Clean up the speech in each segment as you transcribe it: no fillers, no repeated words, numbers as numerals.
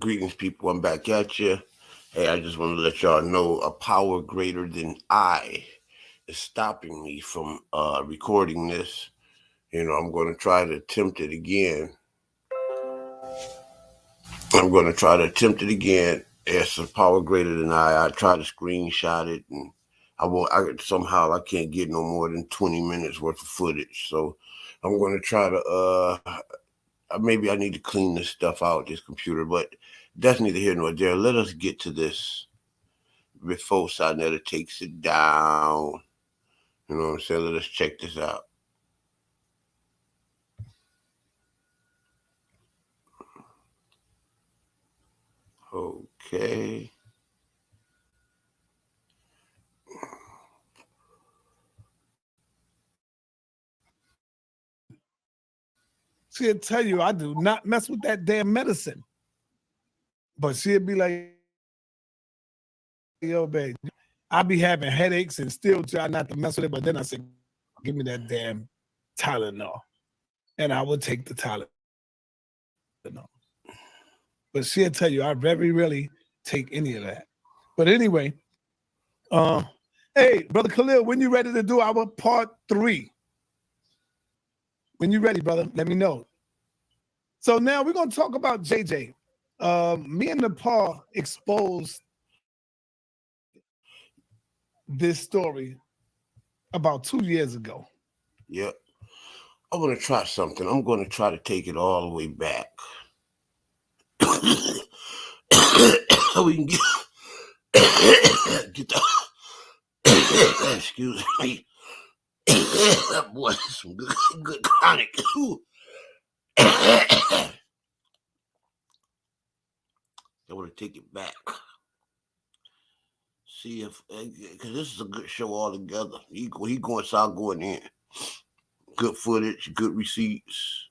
Greetings, people. I'm back at you. Hey, I just want to let y'all know a power greater than I is stopping me from recording this. I'm going to try to attempt it again. It's a power greater than I. I tried to screenshot it, and I can't get no more than 20 minutes worth of footage. So I'm going to try to maybe I need to clean this stuff out, this computer, but that's neither here nor there. Let us get to this before Sinetta takes it down. You know what I'm saying? Let us check this out. Okay. She'll tell you, I do not mess with that damn medicine. But she'll be like, yo, babe, I be having headaches and still try not to mess with it. But then I say, give me that damn Tylenol. And I will take the Tylenol. But she'll tell you, I very rarely take any of that. But anyway, hey, Brother Khalil, when you ready to do our part 3? When you ready, brother, let me know. So now we're going to talk about JJ. Me and Nepal exposed this story about 2 years ago. Yep. I'm going to try something. I'm going to try to take it all the way back. We can get the excuse me. Boy, some good chronic. I want to take it back. See if, because this is a good show altogether. He going, so I'll go in. Good footage, good receipts.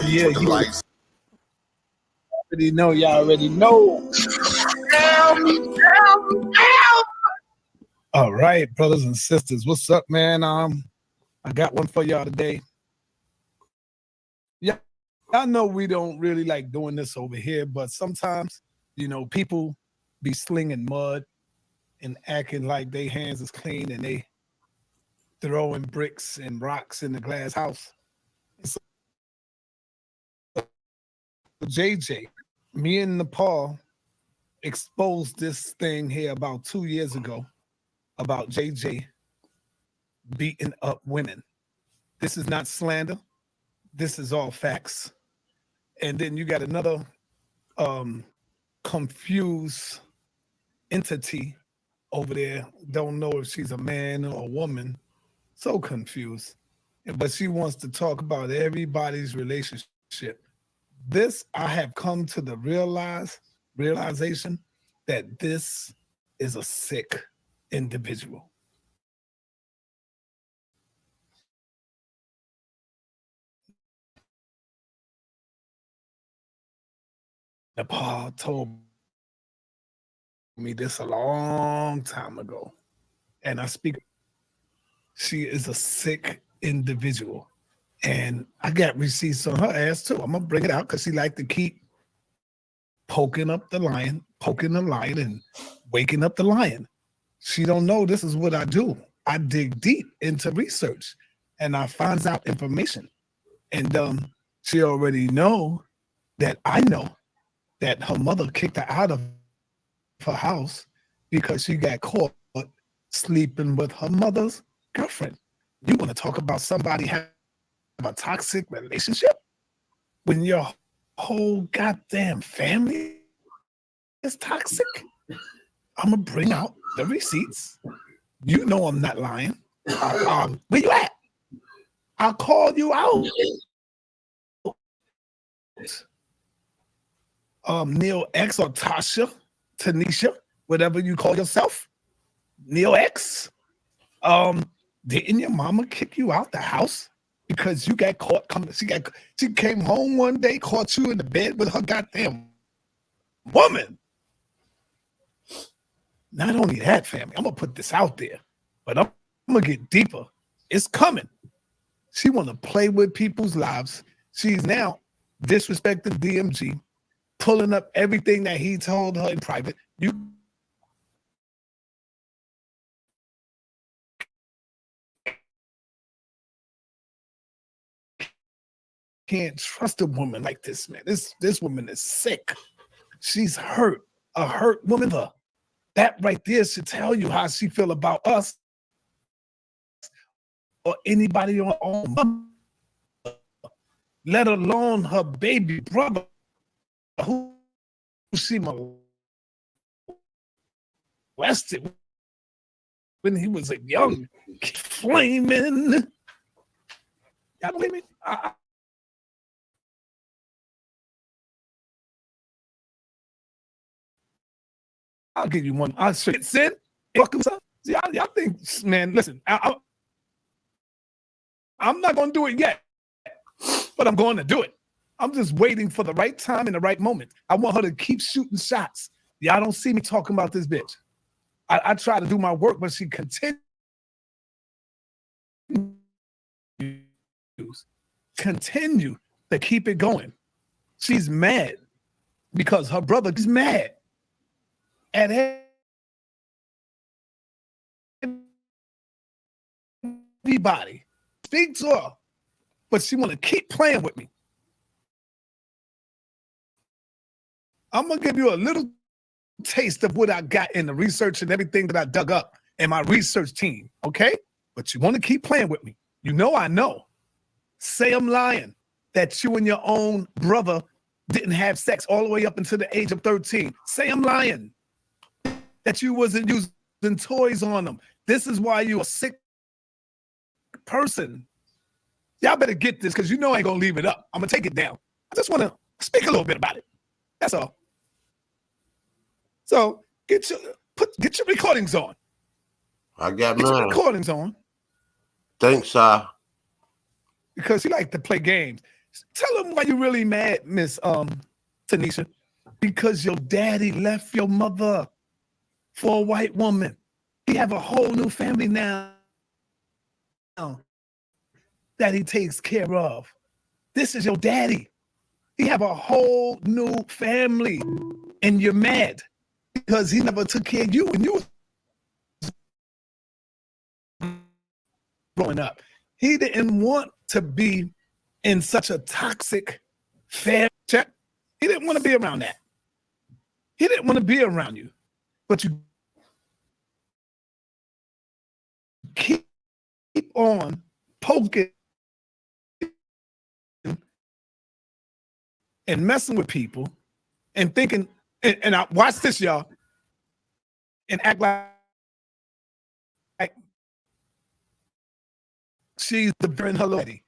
Yeah, you already know. Y'all already know. All right, brothers and sisters, what's up, man? I got one for y'all today. Yeah, y'all know we don't really like doing this over here, but sometimes, people be slinging mud and acting like their hands is clean and they throwing bricks and rocks in the glass house. So, JJ, me and Nepal exposed this thing here about 2 years ago about JJ beating up women. This is not slander. This is all facts. And then you got another confused entity over there. Don't know if she's a man or a woman. So confused. But she wants to talk about everybody's relationship. This, I have come to the realization that this is a sick individual. Pa told me this a long time ago, and I speak. She is a sick individual, and I got receipts on her ass too. I'm gonna bring it out because she like to keep poking up the lion, poking the lion, and waking up the lion. She don't know this is what I do. I dig deep into research, and I finds out information. And she already know that I know that her mother kicked her out of her house because she got caught sleeping with her mother's girlfriend. You want to talk about somebody have a toxic relationship when your whole goddamn family is toxic? I'm gonna bring out the receipts. You know I'm not lying. Where you at? I'll call you out. Neil X or Tasha, Tanisha, whatever you call yourself, Neil X. Didn't your mama kick you out the house because you got caught coming? She came home one day, caught you in the bed with her goddamn woman. Not only that, family, I'm gonna put this out there, but I'm gonna get deeper. It's coming. She wanna play with people's lives. She's now disrespecting DMG, pulling up everything that he told her in private. You can't trust a woman like this, man. This woman is sick. She's hurt. A hurt woman. That right there should tell you how she feel about us or anybody on her own mother, let alone her baby brother who she molested when he was a young flaming. Y'all believe me? I'll give you one. I'll say it. Y'all think, man, listen, I'm not going to do it yet, but I'm going to do it. I'm just waiting for the right time and the right moment. I want her to keep shooting shots. Y'all don't see me talking about this bitch. I try to do my work, but she continues to keep it going. She's mad because her brother is mad at everybody. Speak to her, but she want to keep playing with me. I'm going to give you a little taste of what I got in the research and everything that I dug up in my research team, okay? But you want to keep playing with me. You know I know. Say I'm lying that you and your own brother didn't have sex all the way up until the age of 13. Say I'm lying that you wasn't using toys on them. This is why you're a sick person. Y'all better get this because you know I ain't going to leave it up. I'm going to take it down. I just want to speak a little bit about it. That's all. So get your recordings on. I got Get mine. your recordings on. Thanks, sir. Because you like to play games. Tell them why you really mad, Miss Tanisha. Because your daddy left your mother for a white woman. He have a whole new family now that he takes care of. This is your daddy. He have a whole new family, and you're mad because he never took care of you when you was growing up. He didn't want to be in such a toxic family. He didn't want to be around that. He didn't want to be around you, but you keep on poking and messing with people and thinking, and I watch this, y'all, and act like she's the burn her lady.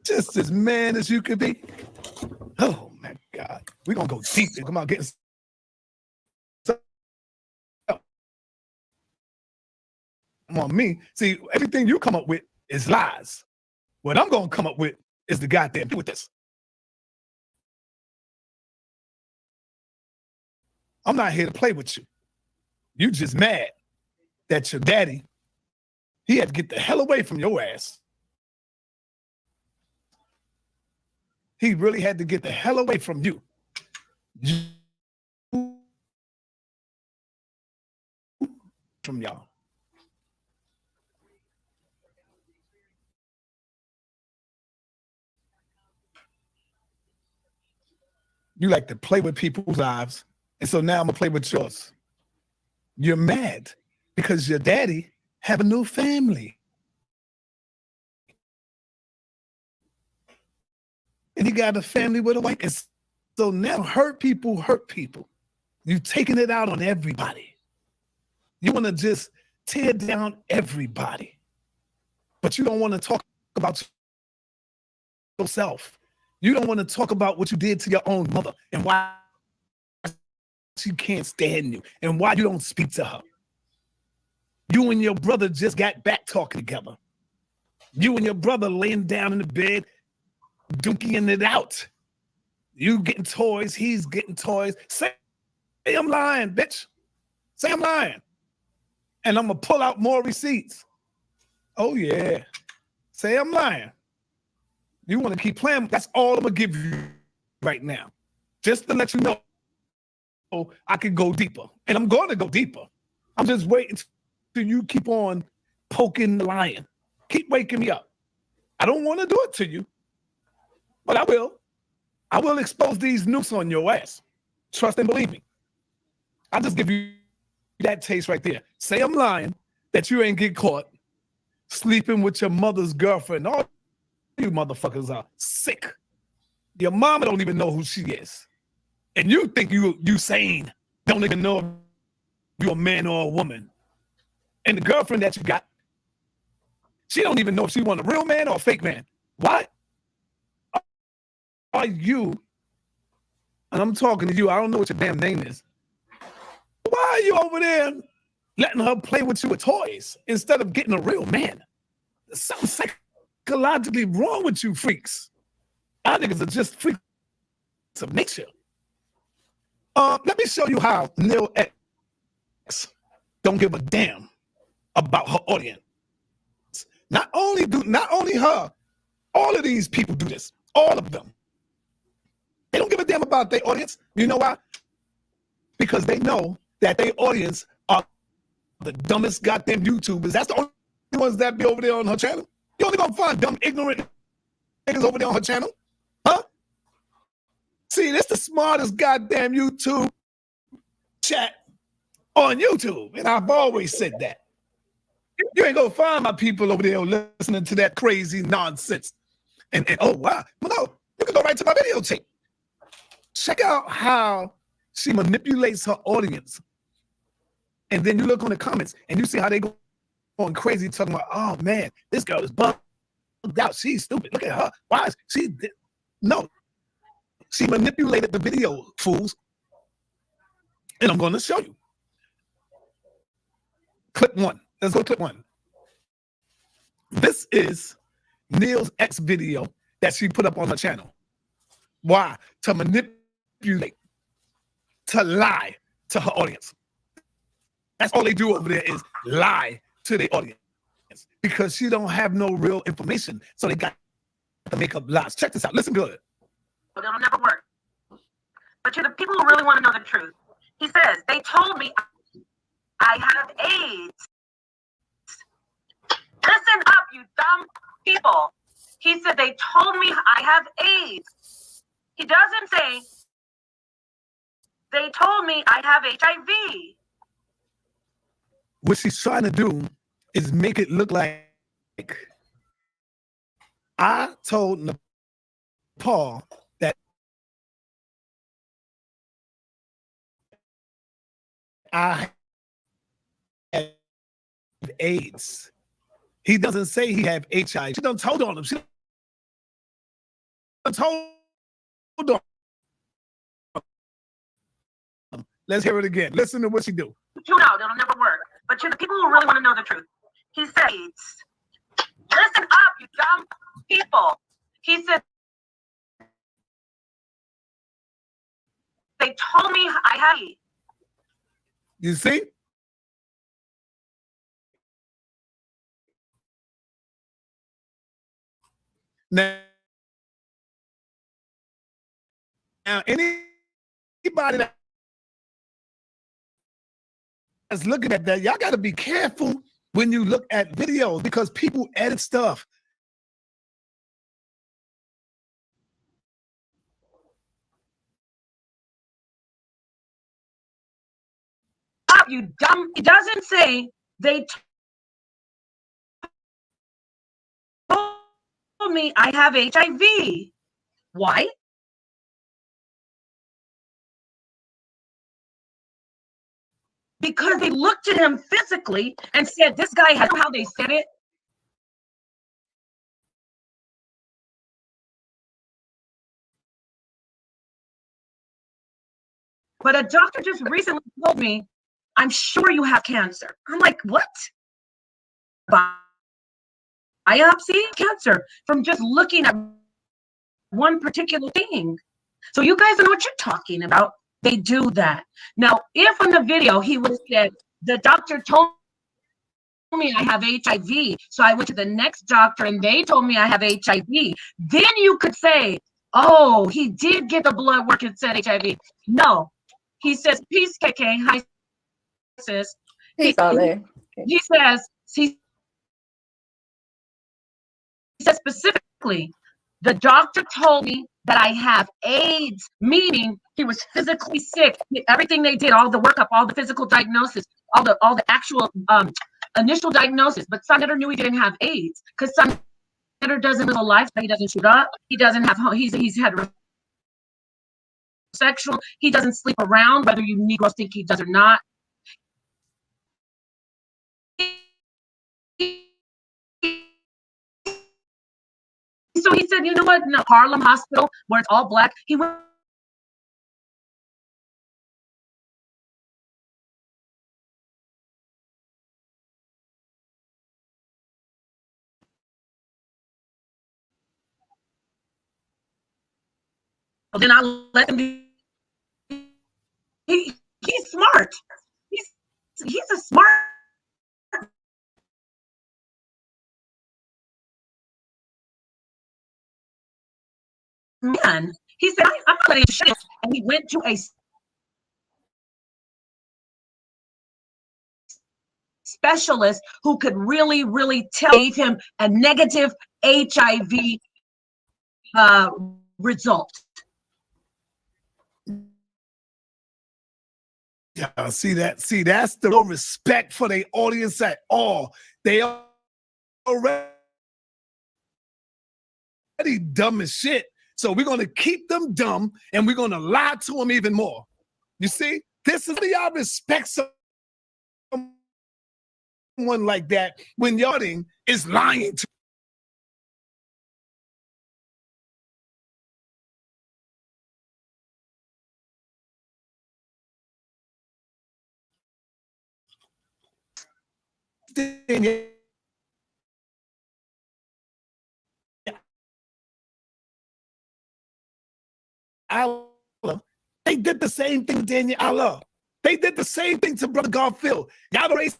Just as man as you could be. Oh my God. We're gonna go deep and come out getting on me. See, everything you come up with is lies. What I'm gonna come up with is the goddamn with this. I'm not here to play with you. You just mad that your daddy, he had to get the hell away from your ass. He really had to get the hell away from you. From y'all. You like to play with people's lives, and so now I'm gonna play with yours. You're mad because your daddy have a new family. And he got a family with a wife. And so now hurt people. You taking it out on everybody. You want to just tear down everybody. But you don't want to talk about yourself. You don't want to talk about what you did to your own mother and why she can't stand you and why you don't speak to her. You and your brother just got back talking together. You and your brother laying down in the bed, dunking it out. You getting toys, he's getting toys. Say I'm lying, bitch. Say I'm lying. And I'm going to pull out more receipts. Oh, yeah. Say I'm lying. You want to keep playing? That's all I'm going to give you right now. Just to let you know I can go deeper. And I'm going to go deeper. I'm just waiting till you keep on poking the lion. Keep waking me up. I don't want to do it to you, but I will. I will expose these nukes on your ass. Trust and believe me. I'll just give you that taste right there. Say I'm lying, that you ain't get caught sleeping with your mother's girlfriend. All you motherfuckers are sick. Your mama don't even know who she is. And you think you sane. Don't even know if you're a man or a woman. And the girlfriend that you got, she don't even know if she want a real man or a fake man. Why are you, and I'm talking to you, I don't know what your damn name is. Why are you over there letting her play with you with toys instead of getting a real man? There's something psychologically wrong with you freaks. Our niggas are just freaks of nature. Let me show you how Neil X don't give a damn about her audience. Not only her, all of these people do this. All of them. They don't give a damn about their audience. You know why? Because they know that their audience are the dumbest goddamn YouTubers. That's the only ones that be over there on her channel. You only gonna find dumb, ignorant niggas over there on her channel. Huh? See, this the smartest goddamn YouTube chat on YouTube. And I've always said that. You ain't gonna find my people over there listening to that crazy nonsense. And oh wow. Well, no, you can go right to my videotape. Check out how she manipulates her audience. And then you look on the comments and you see how they go going crazy talking about, oh man, this girl is bugged out. She's stupid. Look at her. Why is she? No. She manipulated the video, fools. And I'm going to show you. Clip one. Let's go to clip one. This is Neil's X video that she put up on her channel. Why? To manipulate, to lie to her audience. That's all they do over there is lie to their audience because she don't have no real information. So they got to make up lies. Check this out. Listen good. It'll never work. But to the people who really want to know the truth, he says, they told me I have AIDS. Listen up, you dumb people. He said, they told me I have AIDS. He doesn't say, they told me I have HIV. What she's trying to do is make it look like I told Nepal that I have AIDS. He doesn't say he have HIV. She done told on him. She done told on him. Let's hear it again. Listen to what she do. You know, that'll never work. But to the people who really want to know the truth, He said, listen up, you dumb people. He said, they told me I had AIDS. You see? Now anybody that's looking at that, y'all got to be careful when you look at videos because people edit stuff. You dumb. It doesn't say they told me I have HIV. Why? Because they looked at him physically and said, this guy has how they said it. But a doctor just recently told me, I'm sure you have cancer. I'm like, what? Biopsy? Cancer from just looking at one particular thing. So you guys know what you're talking about. They do that. Now, if on the video he would have said, the doctor told me I have HIV, so I went to the next doctor and they told me I have HIV, then you could say, oh, he did get the blood work and said HIV. No, he says, peace, KK. Hi, sis. He says specifically, the doctor told me that I have AIDS, meaning he was physically sick. Everything they did, all the workup, all the physical diagnosis, all the actual initial diagnosis. But Senator knew he didn't have AIDS because Senator doesn't live a lifestyle. He doesn't shoot up. He doesn't have. He's heterosexual. He doesn't sleep around, whether you Negroes think he does or not. So he said, you know what? No, Harlem Hospital, where it's all black. He went. Well, then I'll let him be. He's smart. He's a smart man. He said, I'm not letting you shit. And he went to a specialist who could really, really gave him a negative HIV result. Yeah, see that? See, that's the no respect for the audience at all. They are already dumb as shit. So we're going to keep them dumb and we're going to lie to them even more. You see? This is y'all respect someone like that when y'all is lying to. They did the same thing to Daniel Allah. They did the same thing to Brother Garfield. Y'all the racists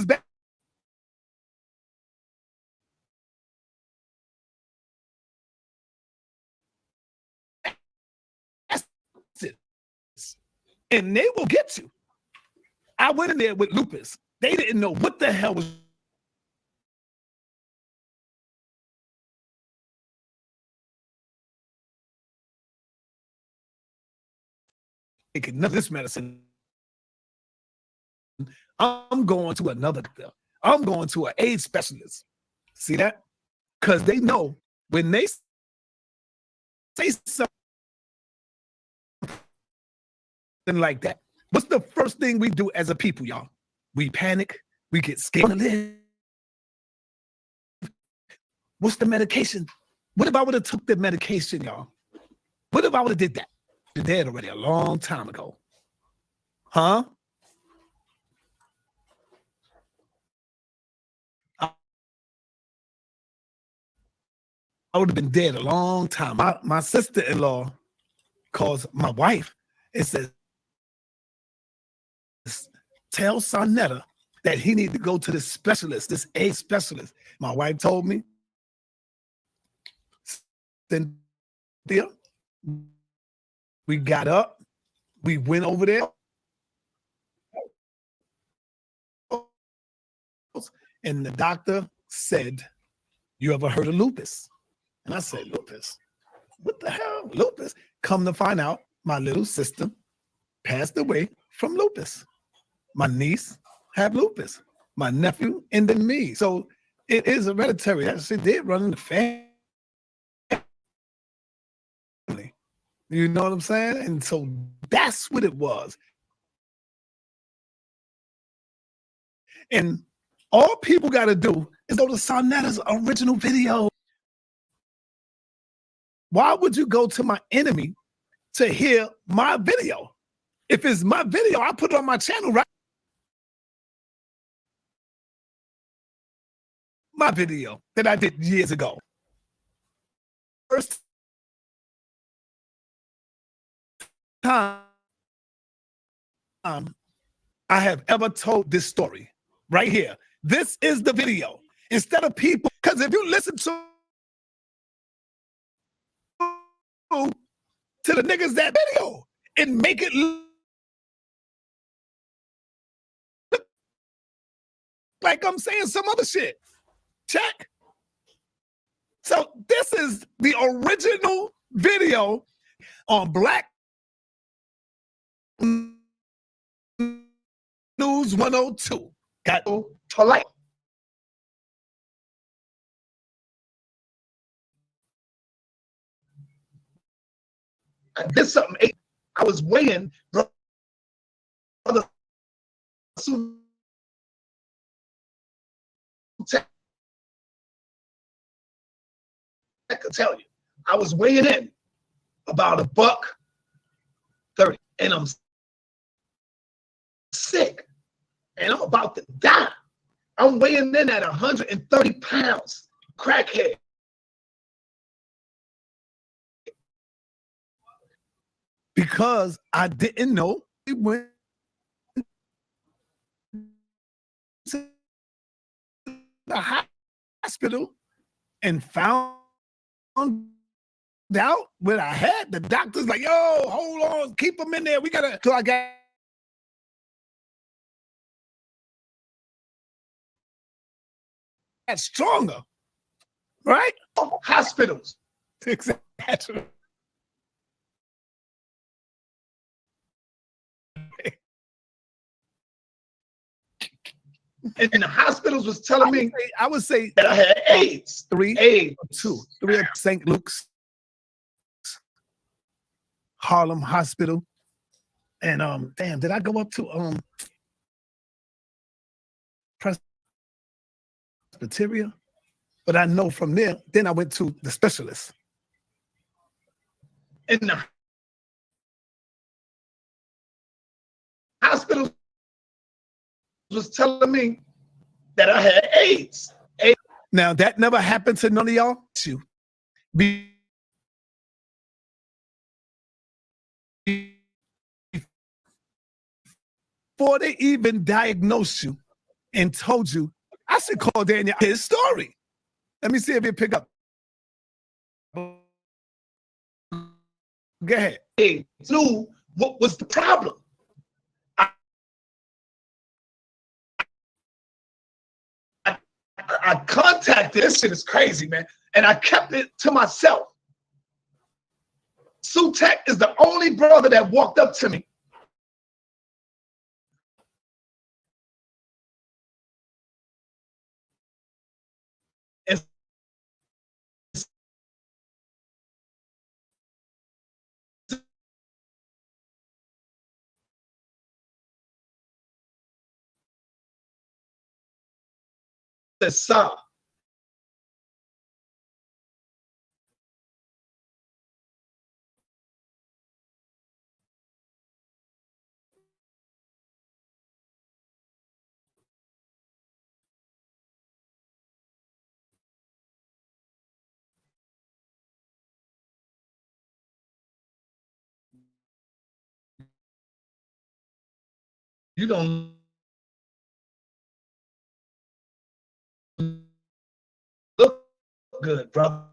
back. And they will get you. I went in there with lupus. They didn't know what the hell was. None of this medicine. I'm going to another. I'm going to an AIDS specialist. See that? Because they know when they say something like that, what's the first thing we do as a people, y'all? We panic. We get scared. What's the medication? What if I would have took the medication, y'all? What if I would have did that? Been dead already a long time ago. Huh? would have been dead a long time. My sister-in-law calls my wife and says, tell Sonetta that he need to go to this specialist, this A specialist. My wife told me, Cynthia, we got up, we went over there, and the doctor said, you ever heard of lupus? And I said, lupus? What the hell? Lupus? Come to find out, my little sister passed away from lupus. My niece had lupus. My nephew and then me. So it is hereditary. That shit did run in the family. You know what I'm saying? And so that's what it was. And all people got to do is go to Sonetta's original video. Why would you go to my enemy to hear my video? If it's my video, I put it on my channel, right? My video that I did years ago. First time I have ever told this story right here. This is the video. Instead of people, because if you listen to the niggas that video and make it look like I'm saying some other shit. Check. So this is the original video on Black News 102. Got to like. I did something. I was weighing, brother. I could tell you, I was weighing in about $130, and I'm sick, and I'm about to die. I'm weighing in at 130 pounds, crackhead. Because I didn't know we went to the hospital and found out what I had. The doctor's like, yo, hold on, keep them in there. We gotta, so I got stronger, right? Hospitals. Exactly. And the hospitals was telling me, I would say that I had AIDS. Three at St. Luke's, Harlem Hospital. And damn, did I go up to Presbyteria? But I know from there, then I went to the specialist. And the hospital was telling me that I had AIDS. Now, that never happened to none of y'all. Before they even diagnosed you and told you, I should call Daniel his story. Let me see if he pick up. Go ahead. Hey, so what was the problem? I contacted, this shit is crazy, man. And I kept it to myself. Sutek is the only brother that walked up to me. And said, You don't look good, brother.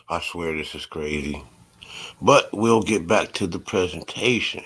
I swear this is crazy. But we'll get back to the presentation.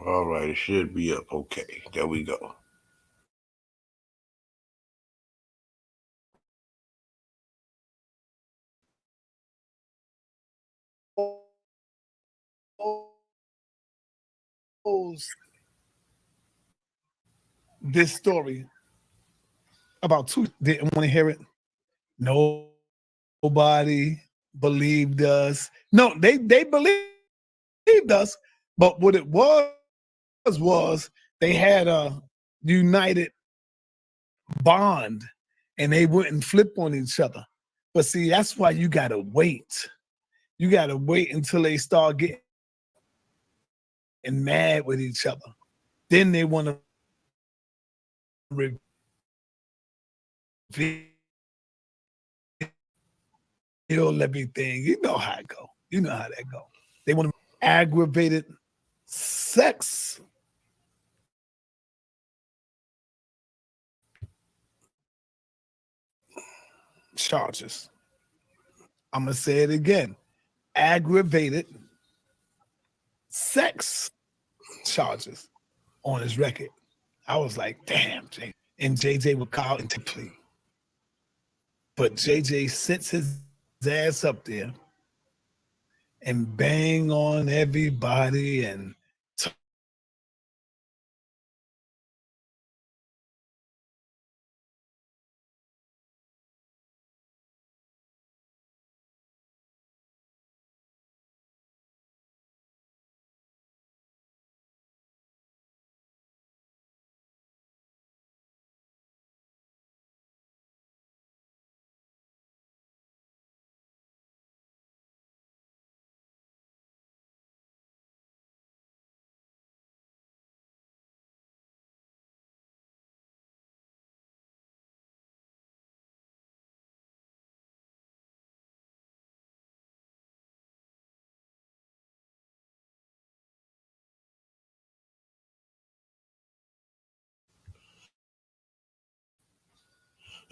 All right, it should be up. Okay, there we go. This story about two didn't want to hear it. Nobody believed us. No, they believed us, but what it was they had a united bond and they wouldn't flip on each other. But see, that's why you gotta wait. You gotta wait until they start getting mad with each other. Then they want to reveal everything. You know how that go. They want to reveal everything. You know how that go. Aggravated sex charges. I'm gonna say it again. Aggravated sex charges on his record. I was like, damn, Jay. And JJ would call and take plea. But JJ sits his ass up there and bang on everybody and talk about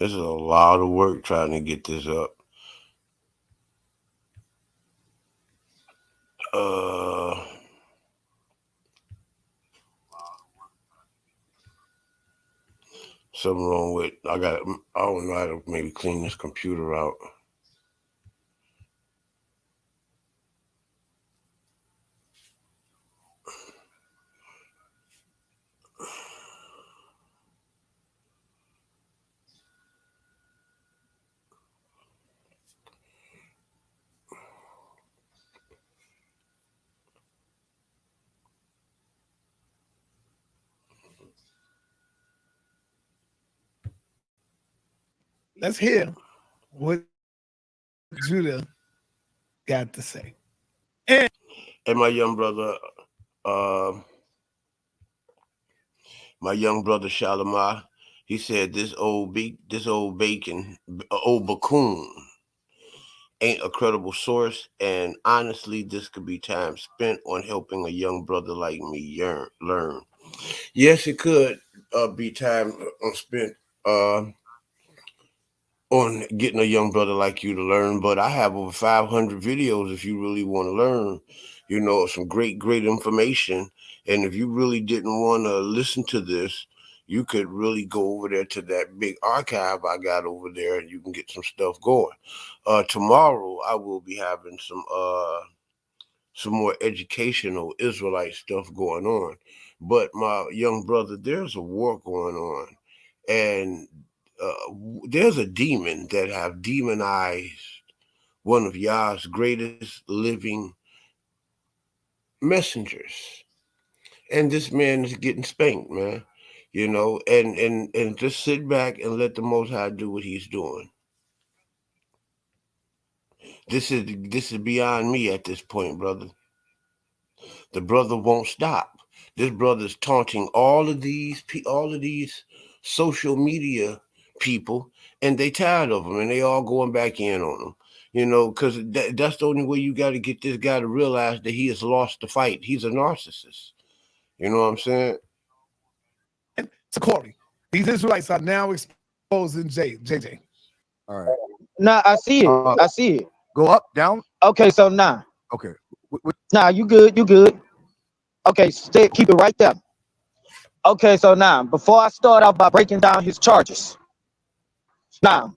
This is a lot of work trying to get this up. Uh, something wrong with. I don't know how to maybe clean this computer out. let's hear what Judah got to say. And And uh, my young brother Shalimar, he said this old bacon, old Bakun ain't a credible source, and honestly, this could be time spent on helping a young brother like me learn. Yes, it could be time spent uh, on getting a young brother like you to learn, but I have over 500 videos if you really want to learn, some great information. And if you really didn't want to listen to this, you could really go over there to that big archive I got over there and you can get some stuff going. Tomorrow I will be having some more educational Israelite stuff going on. But my young brother, there's a war going on, and there's a demon that have demonized one of Yah's greatest living messengers, and this man is getting spanked, man. And just sit back and let the Most High do what He's doing. This is beyond me at this point, brother. The brother won't stop. This brother's taunting all of these social media people, and they tired of him, and they all going back in on him. Because that's the only way you got to get this guy to realize that he has lost the fight. He's a narcissist. You know what I'm saying? to Corey, these Israelites are now exposing JJ. All right. Nah, I see it. I see it. Go up, down. Okay, so nah. Okay. Nah, you good. You good. Okay, keep it right there. Okay, so now, before I start out by breaking down his charges, now,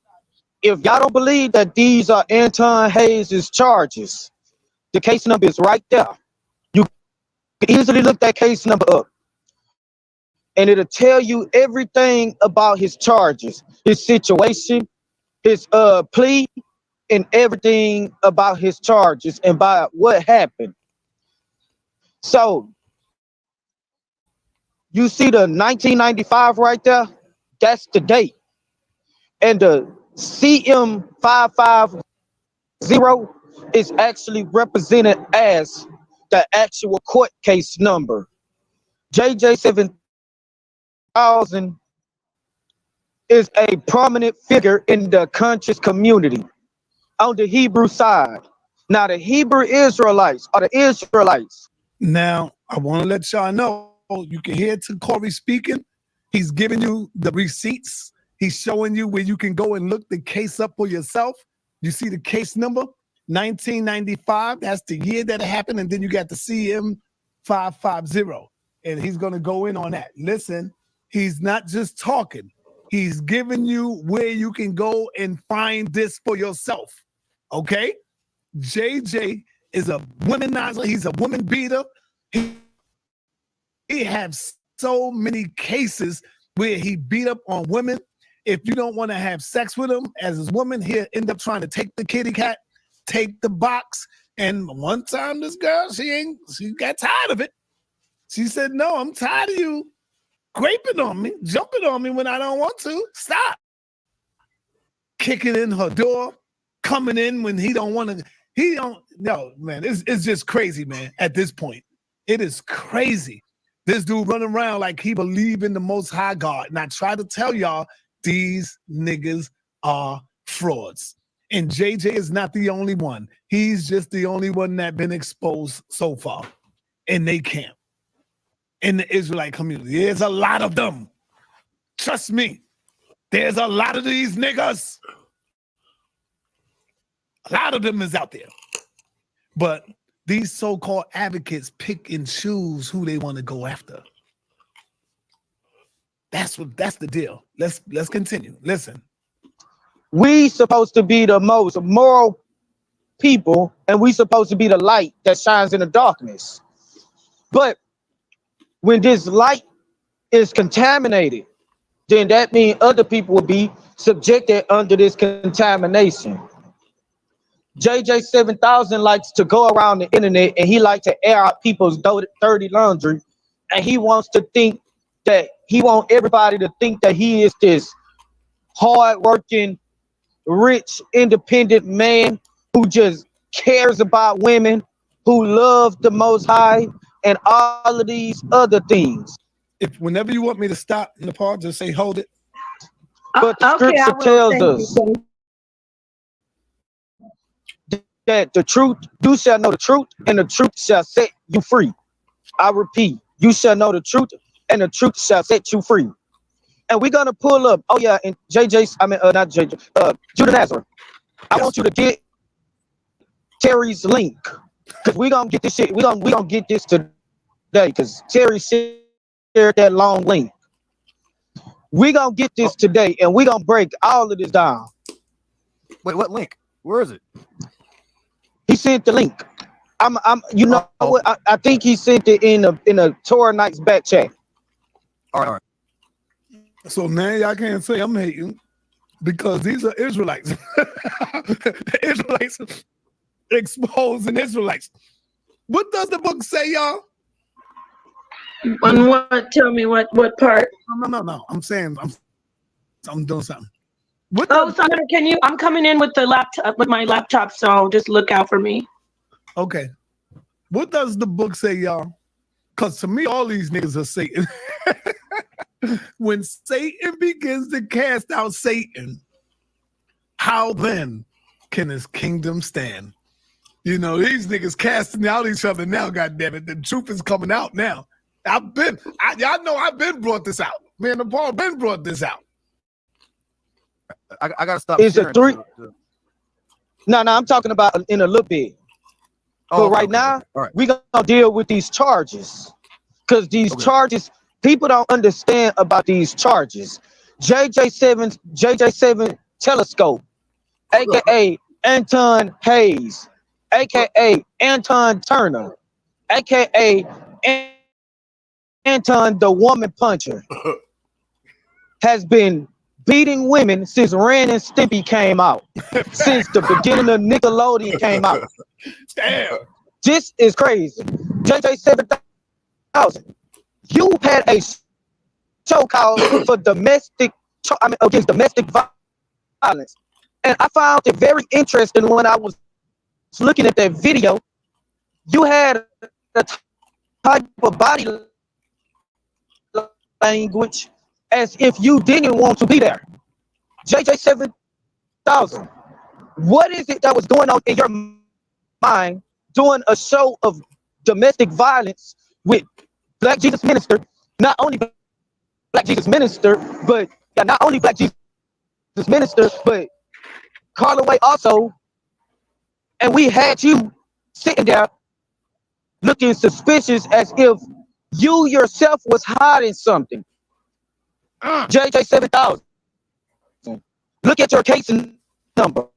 if y'all don't believe that these are Anton Hayes' charges, the case number is right there. You can easily look that case number up, and it'll tell you everything about his charges, his situation, his plea, and everything about his charges and about what happened. So you see the 1995 right there? That's the date. And the CM550 is actually represented as the actual court case number. JJ7000 is a prominent figure in the conscious community on the Hebrew side. Now, the Hebrew Israelites are the Israelites. Now, I want to let y'all know, you can hear to Corey speaking. He's giving you the receipts. He's showing you where you can go and look the case up for yourself. You see the case number, 1995. That's the year that it happened. And then you got the CM550. And he's going to go in on that. Listen, he's not just talking. He's giving you where you can go and find this for yourself. Okay? JJ is a womanizer. He's a woman beater. He has so many cases where he beat up on women. If you don't want to have sex with him as his woman, he'll end up trying to take the kitty cat, take the box. And one time this girl, she got tired of it. She said, no, I'm tired of you graping on me, jumping on me when I don't want to. Stop. Kicking in her door, coming in when he don't want to. No, man, it's just crazy, man, at this point. It is crazy. This dude running around like he believe in the Most High God. And I try to tell y'all, these niggas are frauds. And JJ is not the only one. He's just the only one that been exposed so far. And they can't. In the Israelite community, there's a lot of them. Trust me. There's a lot of these niggas. A lot of them is out there. But these so-called advocates pick and choose who they want to go after. That's the deal. Let's continue. Listen. We supposed to be the most moral people, and we supposed to be the light that shines in the darkness. But when this light is contaminated, then that means other people will be subjected under this contamination. JJ7000 likes to go around the internet and he likes to air out people's dirty laundry, and he wants everybody to think that he is this hard-working, rich, independent man who just cares about women, who loves the Most High, and all of these other things. If whenever you want me to stop in the part, just say hold it. But the scripture tells us that the truth, you shall know the truth, and the truth shall set you free. I repeat, you shall know the truth, and the truth shall set you free. And we're gonna pull up. Oh yeah, and not JJ, Judah Nazareth. I want you to get Terry's link, because we're gonna get this shit. We're gonna get this today, because Terry shared that long link. We're gonna get this today, and we're gonna break all of this down. Wait, what link? Where is it? He sent the link. I think he sent it in a Torah Nights back chat. All right. So now y'all can't say I'm hating, because these are Israelites. Israelites exposing Israelites. What does the book say, y'all? On what? Tell me what part? No. I'm saying I'm doing something. Sandra, can you? I'm coming in with the laptop, with my laptop, so just look out for me. Okay. What does the book say, y'all? Because to me, all these niggas are Satan. When Satan begins to cast out Satan, how then can his kingdom stand? You know, these niggas casting out each other now, goddammit. The truth is coming out now. Y'all know I've been brought this out. Me and Paul been brought this out. I gotta stop. Is it three? No, I'm talking about in a little bit. But okay, right okay, now, okay. All right. we're gonna deal with these charges. Because these Okay. charges, people don't understand about these charges. JJ7 telescope, aka Anton Hayes, aka Anton Turner, aka Anton the woman puncher, has been beating women since Ren and Stimpy came out, since the beginning of Nickelodeon came out. Damn. This is crazy. JJ7000, you had a show called for against domestic violence, and I found it very interesting when I was looking at that video. You had a type of body language as if you didn't want to be there. JJ7000, what is it that was going on in your mind doing a show of domestic violence with Black Jesus Minister? Not only Black Jesus Minister, but not only Black Jesus Minister, but Carlaway also, and we had you sitting there looking suspicious as if you yourself was hiding something. JJ7000, look at your case number.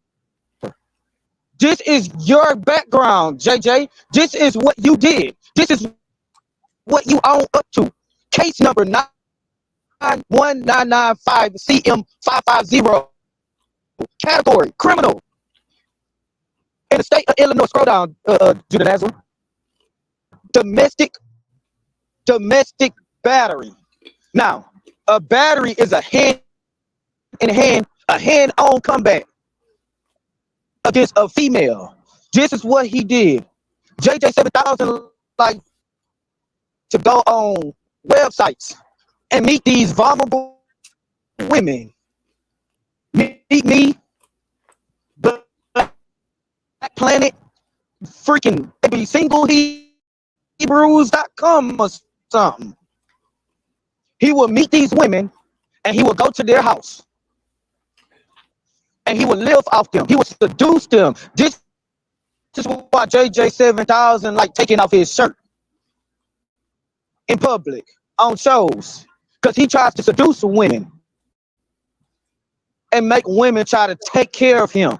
This is your background, JJ. This is what you did. This is what you own up to. Case number 91995 CM550. Category criminal. In the state of Illinois, scroll down, Judah Nazareth. Domestic battery. Now, a battery is a hand-on combat against a female. This is what he did. JJ7000 like to go on websites and meet these vulnerable women. Meet me, Black Planet, freaking maybe singleHebrews.com or something. He will meet these women and he will go to their house and he will live off them. He will seduce them. This is why JJ7000 like taking off his shirt in public on shows, because he tries to seduce women and make women try to take care of him.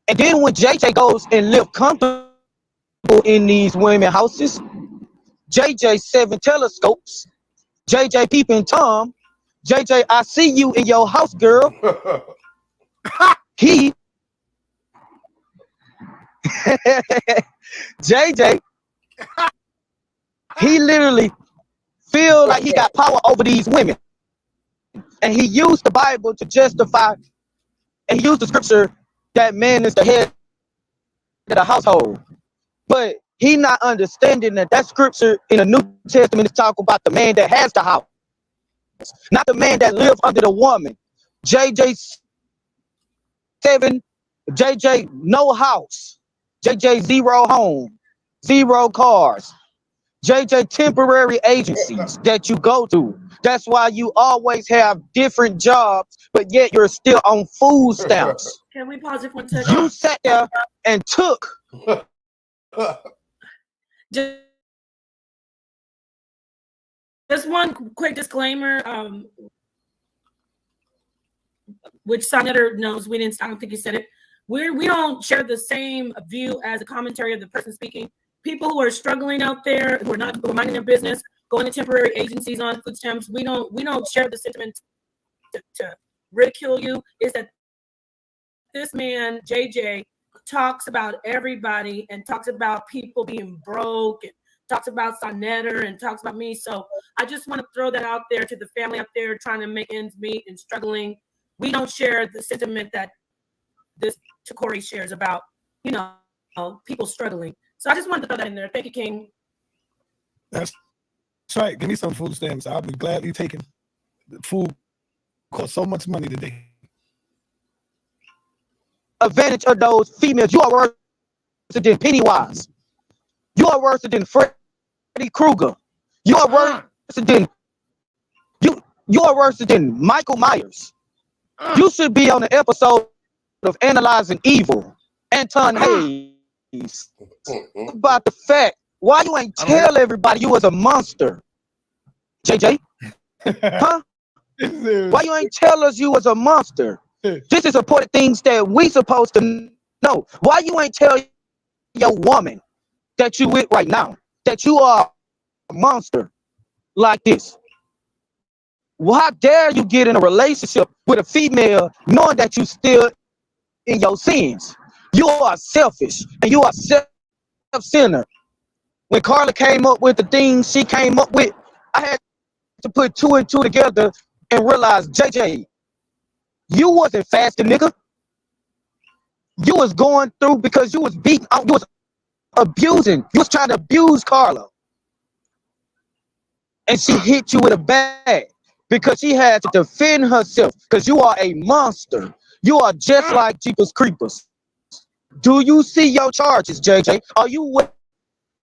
And then when JJ goes and live comfortable in these women houses, JJ7 telescopes, JJ peeping Tom, JJ I see you in your house, girl. He JJ, he literally feel like he got power over these women, and he used the Bible to justify, and he used the scripture that man is the head of the household. But he not understanding that scripture in the New Testament is talking about the man that has the house, not the man that lives under the woman. JJ7, JJ no house, JJ zero home, zero cars, JJ temporary agencies that you go to. That's why you always have different jobs, but yet you're still on food stamps. Can we pause it for a second? You sat there and took. Just one quick disclaimer, which Senator knows we didn't. I don't think he said it. We don't share the same view as a commentary of the person speaking. People who are struggling out there, who are not minding their business, going to temporary agencies on food stamps, we don't share the sentiment to ridicule you. Is that this man JJ talks about everybody and talks about people being broke and talks about Sonetter and talks about me. So I just want to throw that out there to the family out there trying to make ends meet and struggling. We don't share the sentiment that this Takori shares about, people struggling. So I just wanted to throw that in there. Thank you, King. That's right. Give me some food stamps. I'll be gladly taking. The food costs so much money today. Advantage of those females. You are worse than Pennywise. You are worse than Freddy Krueger. You are worse than you are worse than Michael Myers. You should be on the episode of Analyzing Evil. Anton Hayes. about the fact why you ain't tell everybody you was a monster, JJ? Huh? Why you ain't tell us you was a monster? This is important things that we supposed to know. Why you ain't tell your woman that you with right now that you are a monster like this? Well, how dare you get in a relationship with a female knowing that you still in your sins? You are selfish and you are self-centered. When Carla came up with the things she came up with, I had to put two and two together and realize, JJ, you wasn't fasting, nigga. You was going through because you was beating out, you was abusing, you was trying to abuse Carla. And she hit you with a bag because she had to defend herself because you are a monster. You are just like Jeepers Creepers. Do you see your charges, JJ? Are you well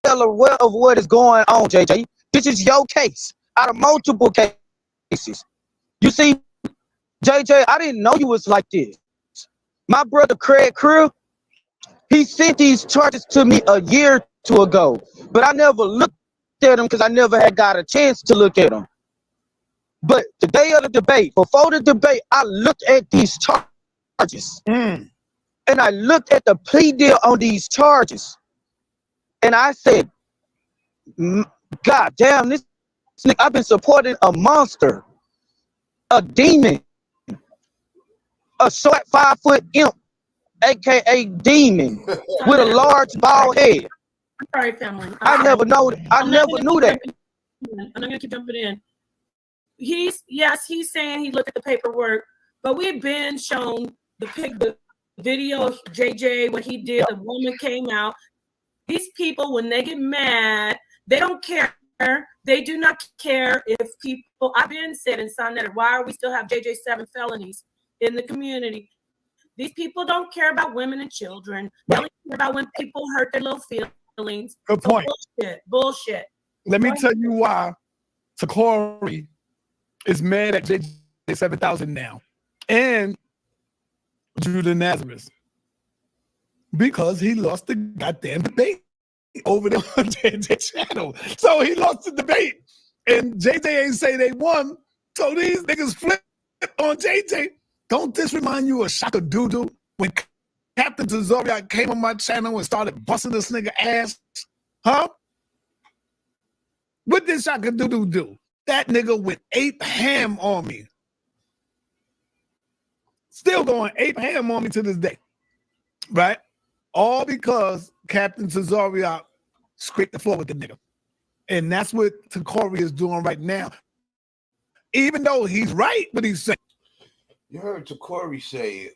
aware of what is going on, JJ? This is your case out of multiple cases. You see, JJ, I didn't know you was like this. My brother Craig Crew, he sent these charges to me a year or two ago, but I never looked at them because I never had got a chance to look at them. But the day of the debate, before the debate, I looked at these charges. And I looked at the plea deal on these charges. And I said, God damn, this nigga, I've been supporting a monster, a demon, a short 5-foot imp, aka demon, with a large bald head. I'm sorry, family. I never knew that. I'm not gonna keep jumping in. He's saying he looked at the paperwork, but we've been shown the video of JJ when he did. The woman came out. These people, when they get mad, they don't care. They do not care if people. I've been said in Sonnet, why are we still have JJ7 felonies in the community? These people don't care about women and children. They only care about when people hurt their little feelings. Good point. Bullshit. Let me tell you why Corey is mad at JJ7000 now and Judah Nazareth, because he lost the goddamn debate over there on JJ channel. So he lost the debate, and JJ ain't say they won. So these niggas flip on JJ. Don't this remind you of Shaka Doodoo when Captain Tazoriak came on my channel and started busting this nigga ass? Huh? What did Shaka Doodoo do? That nigga went ape ham on me. Still going ape ham on me to this day. Right? All because Captain Tazoriak scraped the floor with the nigga. And that's what Takori is doing right now. Even though he's right, but he's saying. You heard Takori say,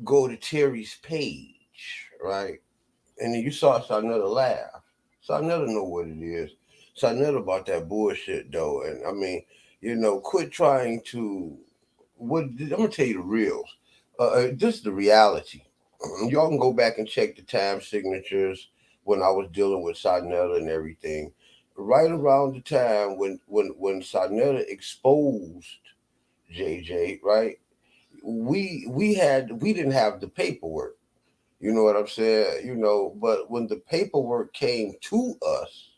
go to Terry's page, right? And then you saw Sarnetta laugh. Sarnetta know what it is. Sarnetta about that bullshit, though. And, I mean, quit trying to... I'm going to tell you the reals. This is the reality. Y'all can go back and check the time signatures when I was dealing with Sarnetta and everything. Right around the time when Sarnetta exposed JJ, right? We didn't have the paperwork. You know what I'm saying? But when the paperwork came to us,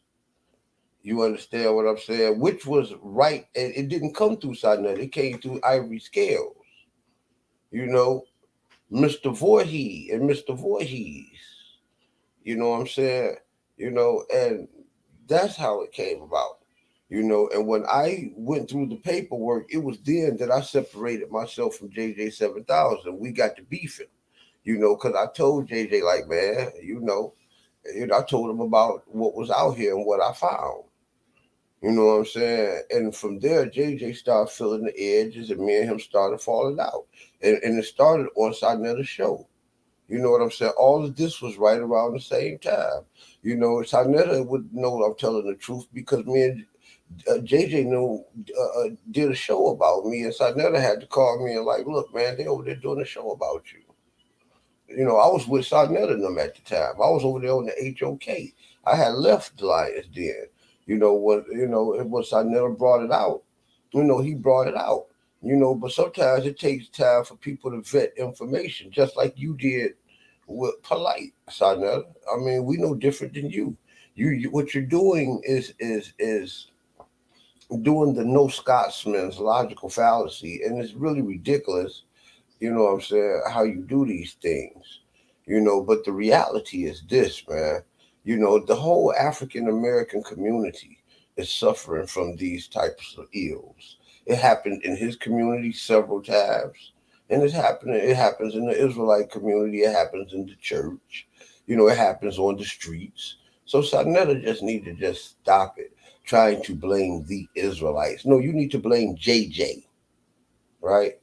you understand what I'm saying? Which was right, and it didn't come through Sarnetta. It came through Ivory Scales. Mr. Voorhees and Mr. Voorhees. You know what I'm saying? And that's how it came about. And when I went through the paperwork, it was then that I separated myself from JJ7000. We got to beefing, because I told JJ, like, man, I told him about what was out here and what I found. You know what I'm saying? And from there, JJ started feeling the edges, and me and him started falling out. And it started on Sarnetta's show. You know what I'm saying? All of this was right around the same time. Sarnetta would know I'm telling the truth because me and JJ did a show about me, and Sarnetta had to call me and like, look, man, they over there doing a show about you. I was with Sarnetta and them at the time. I was over there on the HOK. I had left the Lions then. When Sarnetta brought it out, he brought it out. But sometimes it takes time for people to vet information, just like you did with polite, Sarnetta. I mean, we no different than you. You what you're doing is doing the no Scotsman's logical fallacy, and it's really ridiculous. You know what I'm saying? How you do these things, But the reality is this, man. The whole African American community is suffering from these types of ills. It happened in his community several times, and it's happening. It happens in the Israelite community. It happens in the church. It happens on the streets. So Sarnetta just need to just stop it, trying to blame the Israelites. No, you need to blame JJ, right?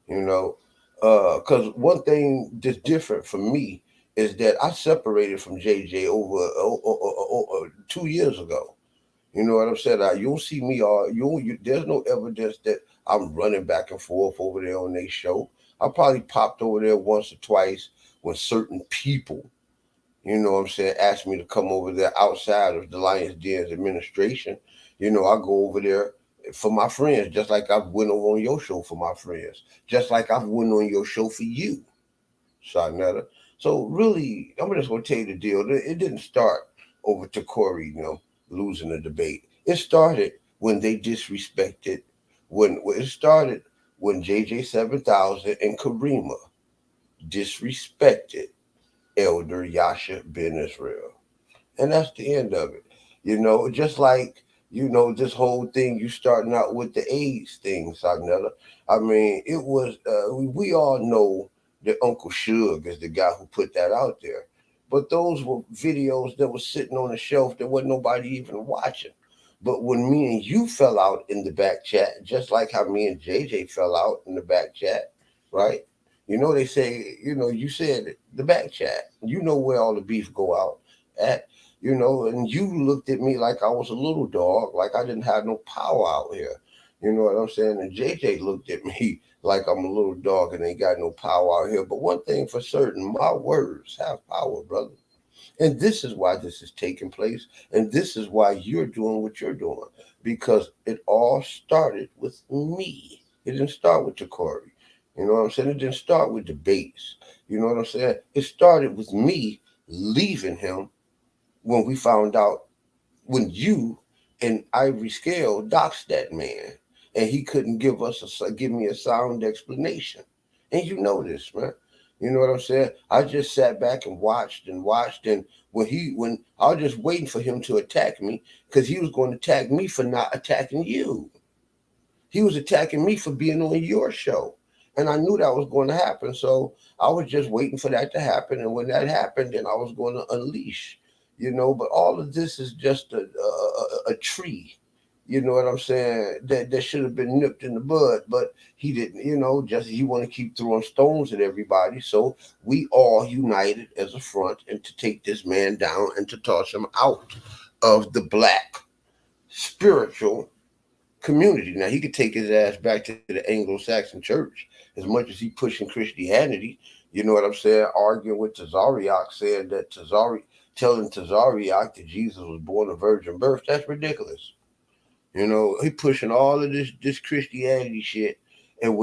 Because one thing that's different for me is that I separated from JJ over 2 years ago. You know what I'm saying? You'll see me there's no evidence that I'm running back and forth over there on their show. I probably popped over there once or twice when certain people, what I'm saying, asked me to come over there outside of the Lions Den's administration. I go over there for my friends, just like I've went over on your show for my friends, just like I've went on your show for you, Sarnetta. So really, I'm just gonna tell you the deal. It didn't start over to Corey, losing the debate. It started when they disrespected. When it started when JJ7000 and Karima disrespected Elder Yasha Ben Israel. And that's the end of it. Just like, this whole thing, you starting out with the AIDS thing, Sagnetta. I mean, it was, we all know that Uncle Suge is the guy who put that out there. But those were videos that were sitting on the shelf that wasn't nobody even watching. But when me and you fell out in the back chat, just like how me and JJ fell out in the back chat, right? They say, you said it, the back chat. You know where all the beef go out at, and you looked at me like I was a little dog, like I didn't have no power out here. You know what I'm saying? And JJ looked at me like I'm a little dog and ain't got no power out here. But one thing for certain, my words have power, brother. And this is why this is taking place. And this is why you're doing what you're doing. Because it all started with me. It didn't start with Corey. You know what I'm saying? It didn't start with debates. You know what I'm saying? It started with me leaving him when we found out, when you and Ivory Scale doxed that man, and he couldn't give me a sound explanation. And you know this, man. You know what I'm saying? I just sat back and watched, and when I was just waiting for him to attack me, because he was going to attack me for not attacking you. He was attacking me for being on your show. And I knew that was going to happen. So I was just waiting for that to happen. And when that happened, then I was going to unleash, but all of this is just a tree. You know what I'm saying? That should have been nipped in the bud, but he didn't, just he want to keep throwing stones at everybody. So we all united as a front and to take this man down and to toss him out of the black spiritual community. Now he could take his ass back to the Anglo-Saxon church as much as he pushing Christianity. You know what I'm saying? Arguing with Tazariak, saying that telling Tazariak that Jesus was born of virgin birth. That's ridiculous. He pushing all of this Christianity shit, and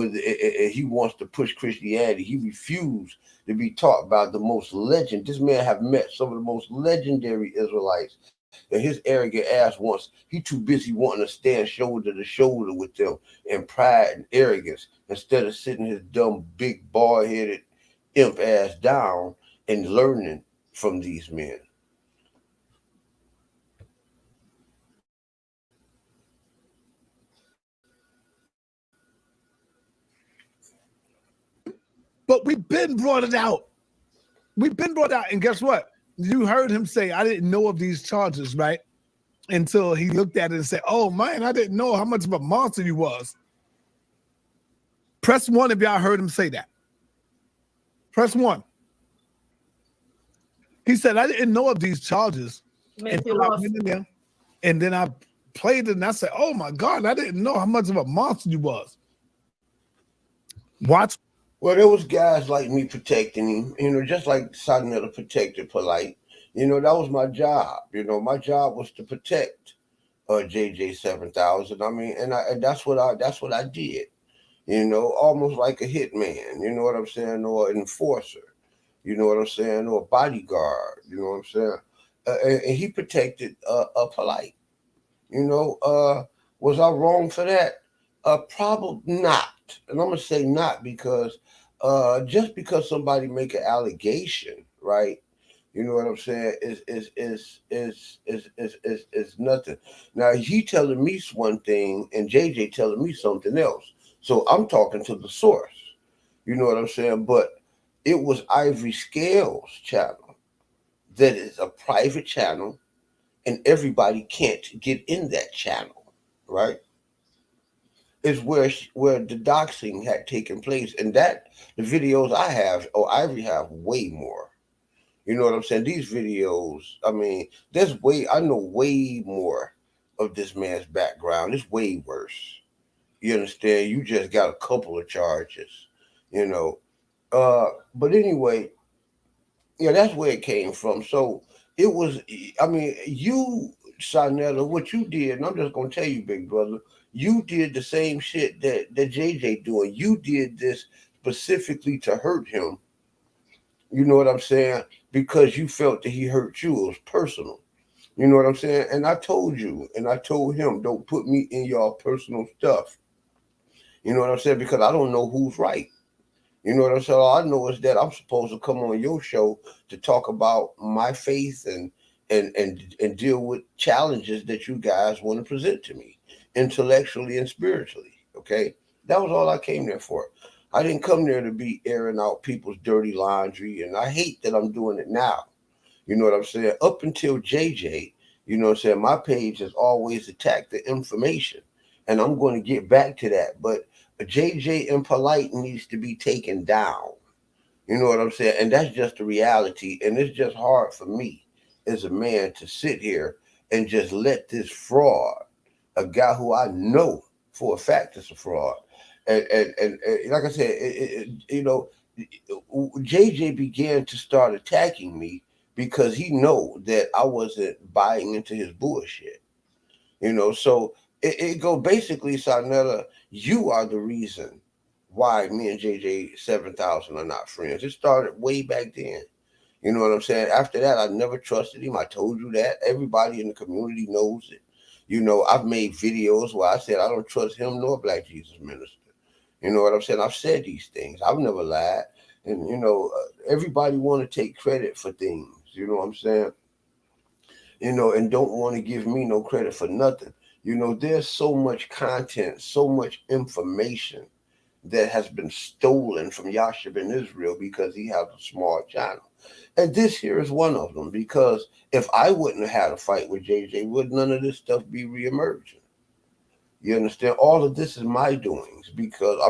he wants to push Christianity. He refused to be taught by the most legend. This man have met some of the most legendary Israelites. And his arrogant ass he too busy wanting to stand shoulder to shoulder with them in pride and arrogance instead of sitting his dumb, big, bald-headed imp ass down and learning from these men. But we've been brought it out. We've been brought out. And guess what? You heard him say, I didn't know of these charges, right? Until he looked at it and said, oh, man, I didn't know how much of a monster you was. Press 1 if y'all heard him say that. Press 1. He said, I didn't know of these charges until I went in there. And then I played it and I said, oh, my God, I didn't know how much of a monster you was. Watch. Well, there was guys like me protecting him, just like Sarnetta protected Polite. That was my job. My job was to protect JJ7000. I mean, and that's what I did. Almost like a hitman. You know what I'm saying, or an enforcer. You know what I'm saying? Or a bodyguard. You know what I'm saying? And he protected a Polite. You know, was I wrong for that? Probably not. And I'm gonna say not because just because somebody make an allegation, right? You know what I'm saying? Is nothing. Now he telling me one thing and JJ telling me something else. So I'm talking to the source. You know what I'm saying? But it was Ivory Scales channel that is a private channel and everybody can't get in that channel, right? Is where the doxing had taken place, and that the videos I have or Ivory have way more. You know what I'm saying? These videos, I mean, I know way more of this man's background. It's way worse. You understand? You just got a couple of charges, you know. But anyway, yeah, that's where it came from. So it was, I mean, you, Sanetta, what you did, and I'm just gonna tell you, big brother, you did the same shit that JJ doing. You did this specifically to hurt him. You know what I'm saying? Because you felt that he hurt you. It was personal. You know what I'm saying? And I told you, and I told him, don't put me in your personal stuff. You know what I'm saying? Because I don't know who's right. You know what I'm saying? All I know is that I'm supposed to come on your show to talk about my faith and deal with challenges that you guys want to present to me intellectually and spiritually. Okay, that was all I came there for. I didn't come there to be airing out people's dirty laundry, and I hate that I'm doing it now. You know what I'm saying? Up until JJ, you know what I'm saying? My page has always attacked the information, and I'm going to get back to that. But JJ Impolite needs to be taken down. You know what I'm saying? And that's just the reality. And it's just hard for me as a man to sit here and just let this fraud, a guy who I know for a fact is a fraud. And like I said, you know, JJ began to start attacking me because he know that I wasn't buying into his bullshit. You know, so it go basically, Sarnetta, you are the reason why me and JJ7000 are not friends. It started way back then. You know what I'm saying? After that, I never trusted him. I told you that. Everybody in the community knows it. You know, I've made videos where I said I don't trust him nor Black Jesus Minister. You know what I'm saying? I've said these things. I've never lied. And, you know, everybody want to take credit for things. You know what I'm saying? You know, and don't want to give me no credit for nothing. You know, there's so much content, so much information that has been stolen from Yashib in Israel because he has a small channel. And this here is one of them because if I wouldn't have had a fight with JJ, would none of this stuff be reemerging? You understand? All of this is my doings because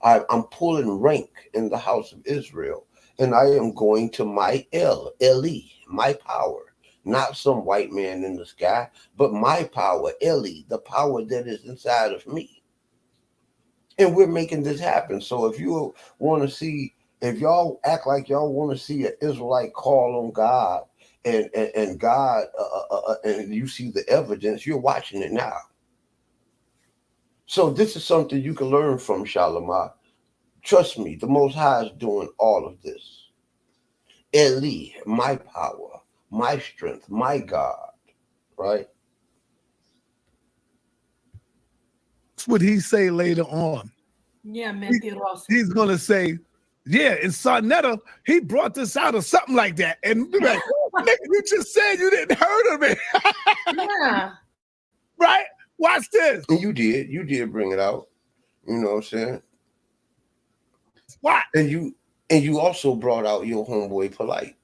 I'm pulling rank in the house of Israel, and I am going to my Eli, my power, not some white man in the sky, but my power, Eli, the power that is inside of me, and we're making this happen. So if you want to see, if y'all act like y'all want to see an Israelite call on God, and God, and you see the evidence, you're watching it now. So this is something you can learn from, Shalimar. Trust me, the Most High is doing all of this. Eli, my power, my strength, my God, right? That's what he say later on. Yeah, mentiroso. He's gonna say, yeah, in Sarnetta, he brought this out or something like that. And be like, nigga, you just said you didn't hurt him. Yeah. Right? Watch this. And you did bring it out. You know what I'm saying? What? And you also brought out your homeboy Polite.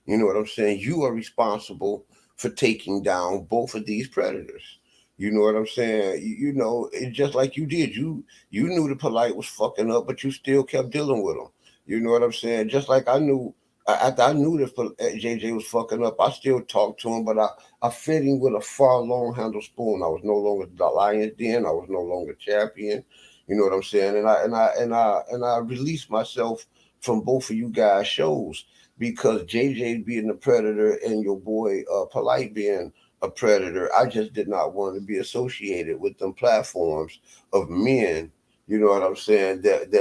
You know what I'm saying? You are responsible for taking down both of these predators. You know what I'm saying? You know, it's just like you did. You knew the Polite was fucking up, but you still kept dealing with him. You know what I'm saying? Just like I knew after I knew that JJ was fucking up, I still talked to him, but I fed him with a far long handle spoon. I was no longer the lion's den. I was no longer champion. You know what I'm saying? And I released myself from both of you guys' shows because JJ being the predator and your boy Polite being a predator, I just did not want to be associated with them platforms of men You know what I'm saying? That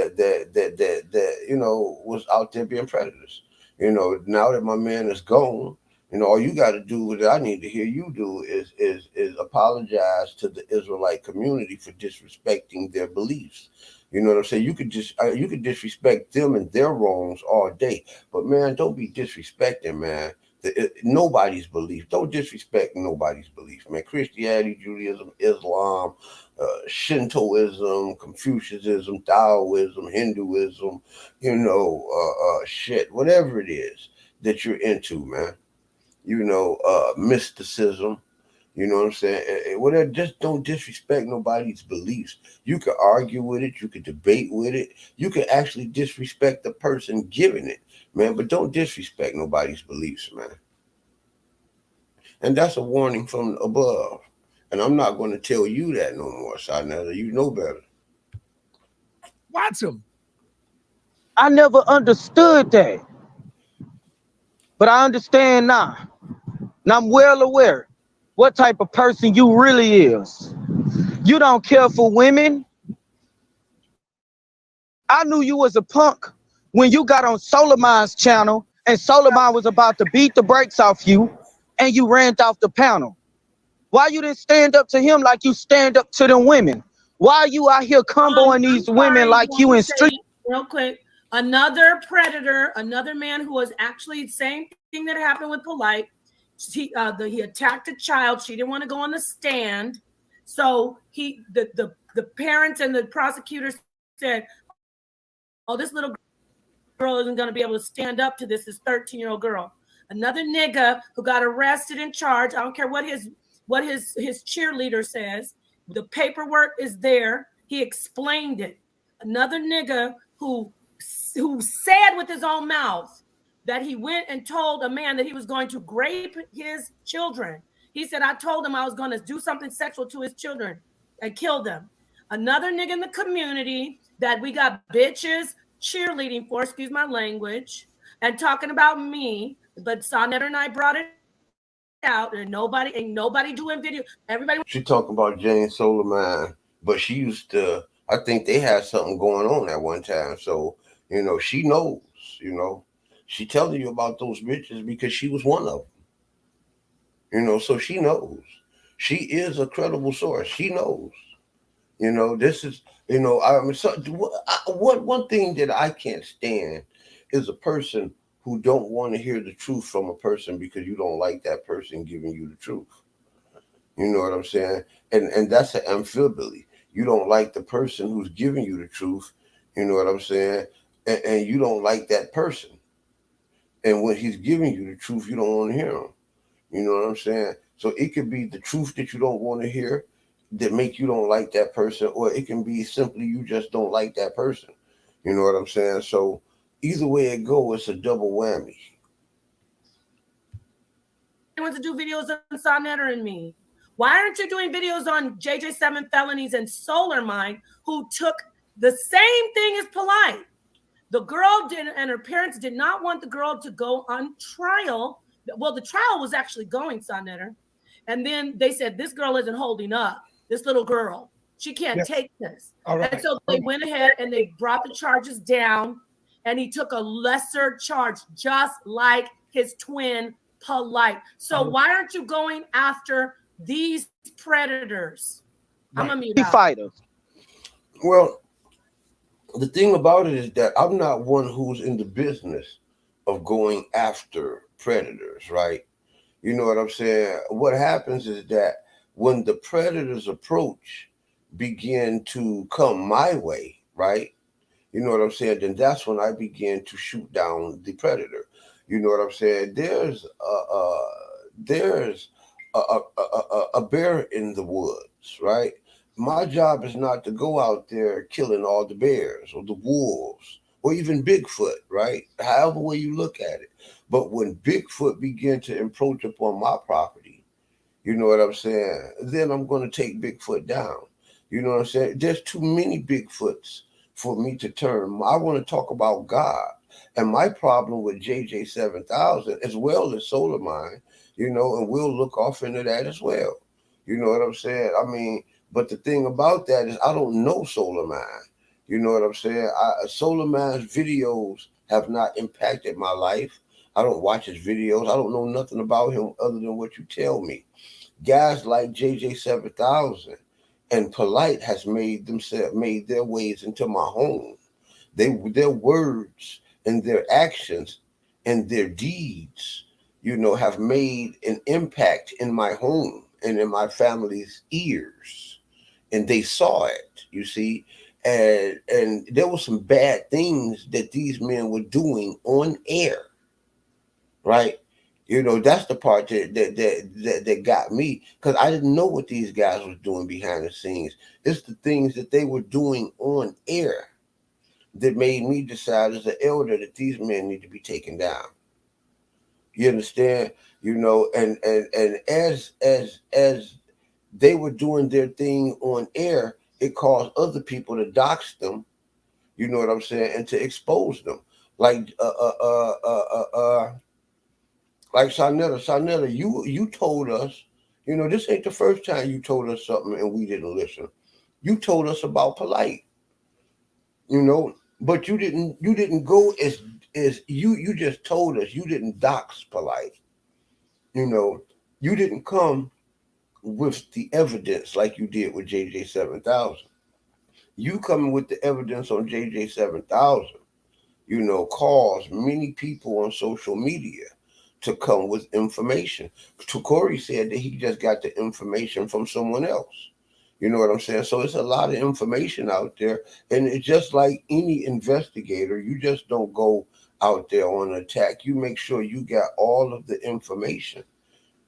you know was out there being predators. You know, now that my man is gone, you know, all you got to do, what I need to hear you do, is apologize to the Israelite community for disrespecting their beliefs. You know what I'm saying? You could disrespect them and their wrongs all day, but man, don't be disrespecting, man. Nobody's belief. Don't disrespect nobody's belief, man. Christianity, Judaism, Islam, Shintoism, Confucianism, Taoism, Hinduism, you know, shit, whatever it is that you're into, man. You know, mysticism. You know what I'm saying? Whatever. Just don't disrespect nobody's beliefs. You can argue with it. You can debate with it. You can actually disrespect the person giving it, man. But don't disrespect nobody's beliefs, man. And that's a warning from above. And I'm not going to tell you that no more, Sinetta. You know better. Watch him. I never understood that, but I understand now. And I'm well aware what type of person you really is. You don't care for women. I knew you was a punk when you got on Solarmine's channel and Solarmine was about to beat the brakes off you and you ran off the panel. Why you didn't stand up to him like you stand up to them women? Why you out here comboing these women like you in street? Real quick, another predator, another man who was actually the same thing that happened with Polite. He attacked a child. She didn't want to go on the stand, so the parents and the prosecutors said, "Oh, this little girl isn't going to be able to stand up to this 13-year-old girl." Another nigga who got arrested and charged. I don't care what his cheerleader says. The paperwork is there. He explained it. Another nigga who said with his own mouth that he went and told a man that he was going to rape his children. He said, I told him I was going to do something sexual to his children and kill them. Another nigga in the community that we got bitches cheerleading for, excuse my language, and talking about me, but Sonetta and I brought it out, and ain't nobody doing video. Everybody. She talking about Jane Solarmine, but she used to. I think they had something going on at one time. So you know, she knows. You know, she telling you about those bitches because she was one of them. You know, so she knows. She is a credible source. She knows. You know, this is. You know, I mean, so one thing that I can't stand is a person who don't want to hear the truth from a person because you don't like that person giving you the truth. You know what I'm saying? And that's an amphibly. You don't like the person who's giving you the truth. You know what I'm saying? And you don't like that person. And when he's giving you the truth, you don't want to hear him. You know what I'm saying? So it could be the truth that you don't want to hear that make you don't like that person, or it can be simply you just don't like that person. You know what I'm saying? So either way it goes, it's a double whammy. I want to do videos on Sonetta and me. Why aren't you doing videos on JJ7 Felonies and Solar Mine, who took the same thing as Polite? The girl didn't, and her parents did not want the girl to go on trial. Well, the trial was actually going, Sonetta. And then they said, this girl isn't holding up. This little girl, she can't take this. All right. And so they went ahead and they brought the charges down, and he took a lesser charge, just like his twin Polite. So why aren't you going after these predators? Right. I'm a mute fighters. Well, the thing about it is that I'm not one who's in the business of going after predators, right? You know what I'm saying? What happens is that when the predators approach begin to come my way, right? You know what I'm saying? Then that's when I begin to shoot down the predator. You know what I'm saying? There's a bear in the woods, right? My job is not to go out there killing all the bears or the wolves or even Bigfoot, right? However way you look at it. But when Bigfoot begin to encroach upon my property, you know what I'm saying? Then I'm going to take Bigfoot down. You know what I'm saying? There's too many Bigfoots for me to turn. I want to talk about God. And my problem with JJ7000 as well as Solar Mine, you know, and we'll look off into that as well. You know what I'm saying? I mean, but the thing about that is I don't know Solar Mine. You know what I'm saying? Solar Man's videos have not impacted my life. I don't watch his videos. I don't know nothing about him other than what you tell me. Guys like JJ7000 and Polite has made their ways into my home. Their words and their actions and their deeds, have made an impact in my home and in my family's ears, and they saw it. You see, and there were some bad things that these men were doing on air, right? That's the part that got me, because I didn't know what these guys was doing behind the scenes. It's the things that they were doing on air that made me decide as an elder that these men need to be taken down. You understand? And as they were doing their thing on air, it caused other people to dox them. You know what I'm saying? And to expose them, like like Sarnetta, you told us, this ain't the first time you told us something and we didn't listen. You told us about Polite, but you didn't go as you just told us. You didn't dox Polite. You didn't come with the evidence like you did with JJ7000. You coming with the evidence on JJ7000, caused many people on social media to come with information. Corey said that he just got the information from someone else. You know what I'm saying? So it's a lot of information out there. And it's just like any investigator, you just don't go out there on attack. You make sure you got all of the information.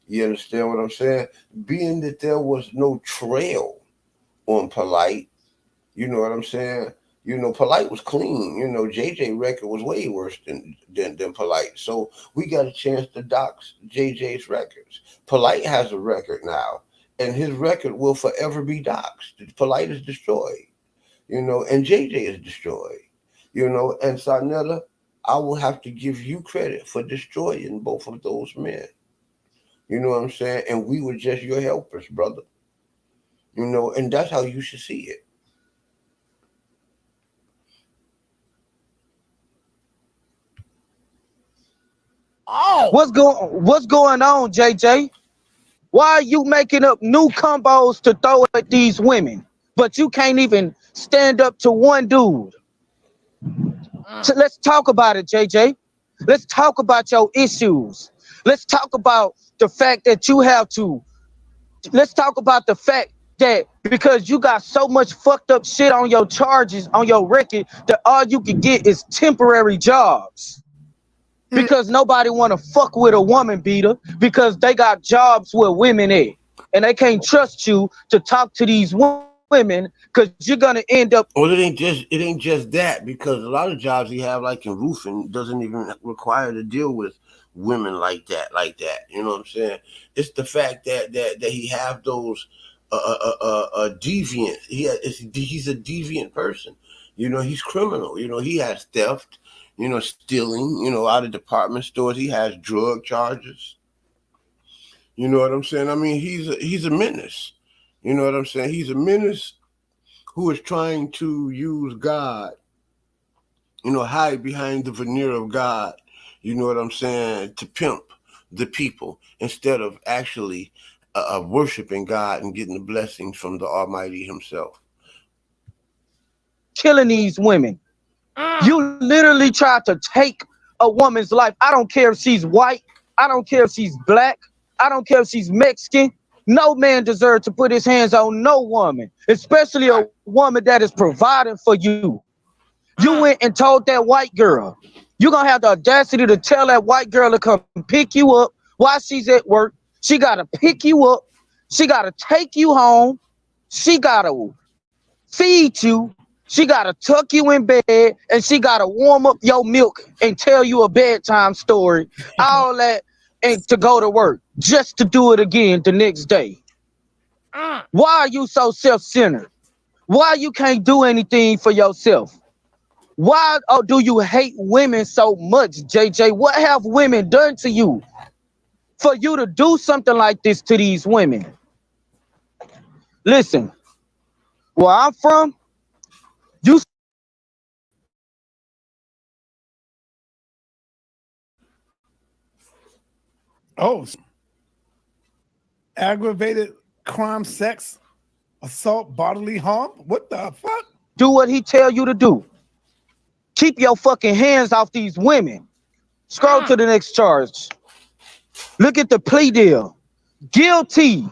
You understand what I'm saying? Being that there was no trail on Polite, you know what I'm saying? Polite was clean. JJ record was way worse than Polite. So we got a chance to dox JJ's records. Polite has a record now, and his record will forever be doxed. Polite is destroyed, and JJ is destroyed, and Sarnetta, I will have to give you credit for destroying both of those men. You know what I'm saying? And we were just your helpers, brother. And that's how you should see it. Oh, what's going on, JJ? Why are you making up new combos to throw at these women, but you can't even stand up to one dude? So let's talk about it, JJ. Let's talk about your issues. Let's talk about the fact that you have to. Let's talk about the fact that because you got so much fucked up shit on your charges, on your record, that all you can get is temporary jobs. Because nobody want to fuck with a woman beater because they got jobs where women at. And they can't trust you to talk to these women because you're going to end up. Well, it ain't just that, because a lot of jobs he have, like in roofing, doesn't even require to deal with women like that. You know what I'm saying? It's the fact that he have those deviant. He's a deviant person. He's criminal. He has theft. Stealing. Out of department stores. He has drug charges. You know what I'm saying? I mean, he's a menace. You know what I'm saying? He's a menace who is trying to use God, hide behind the veneer of God, you know what I'm saying, to pimp the people instead of actually worshiping God and getting the blessings from the Almighty himself. Killing these women. You literally tried to take a woman's life. I don't care if she's white. I don't care if she's black. I don't care if she's Mexican. No man deserves to put his hands on no woman, especially a woman that is providing for you. You went and told that white girl. You're going to have the audacity to tell that white girl to come pick you up while she's at work. She got to pick you up. She got to take you home. She got to feed you. She got to tuck you in bed. And she got to warm up your milk and tell you a bedtime story. All that, and to go to work just to do it again the next day. Why are you so self-centered? Why you can't do anything for yourself? Why do you hate women so much, JJ? What have women done to you for you to do something like this to these women? Listen, where I'm from, you Oh, aggravated crime, sex, assault, bodily harm. What the fuck? Do what he tell you to do. Keep your fucking hands off these women. Scroll to the next charge. Look at the plea deal. Guilty.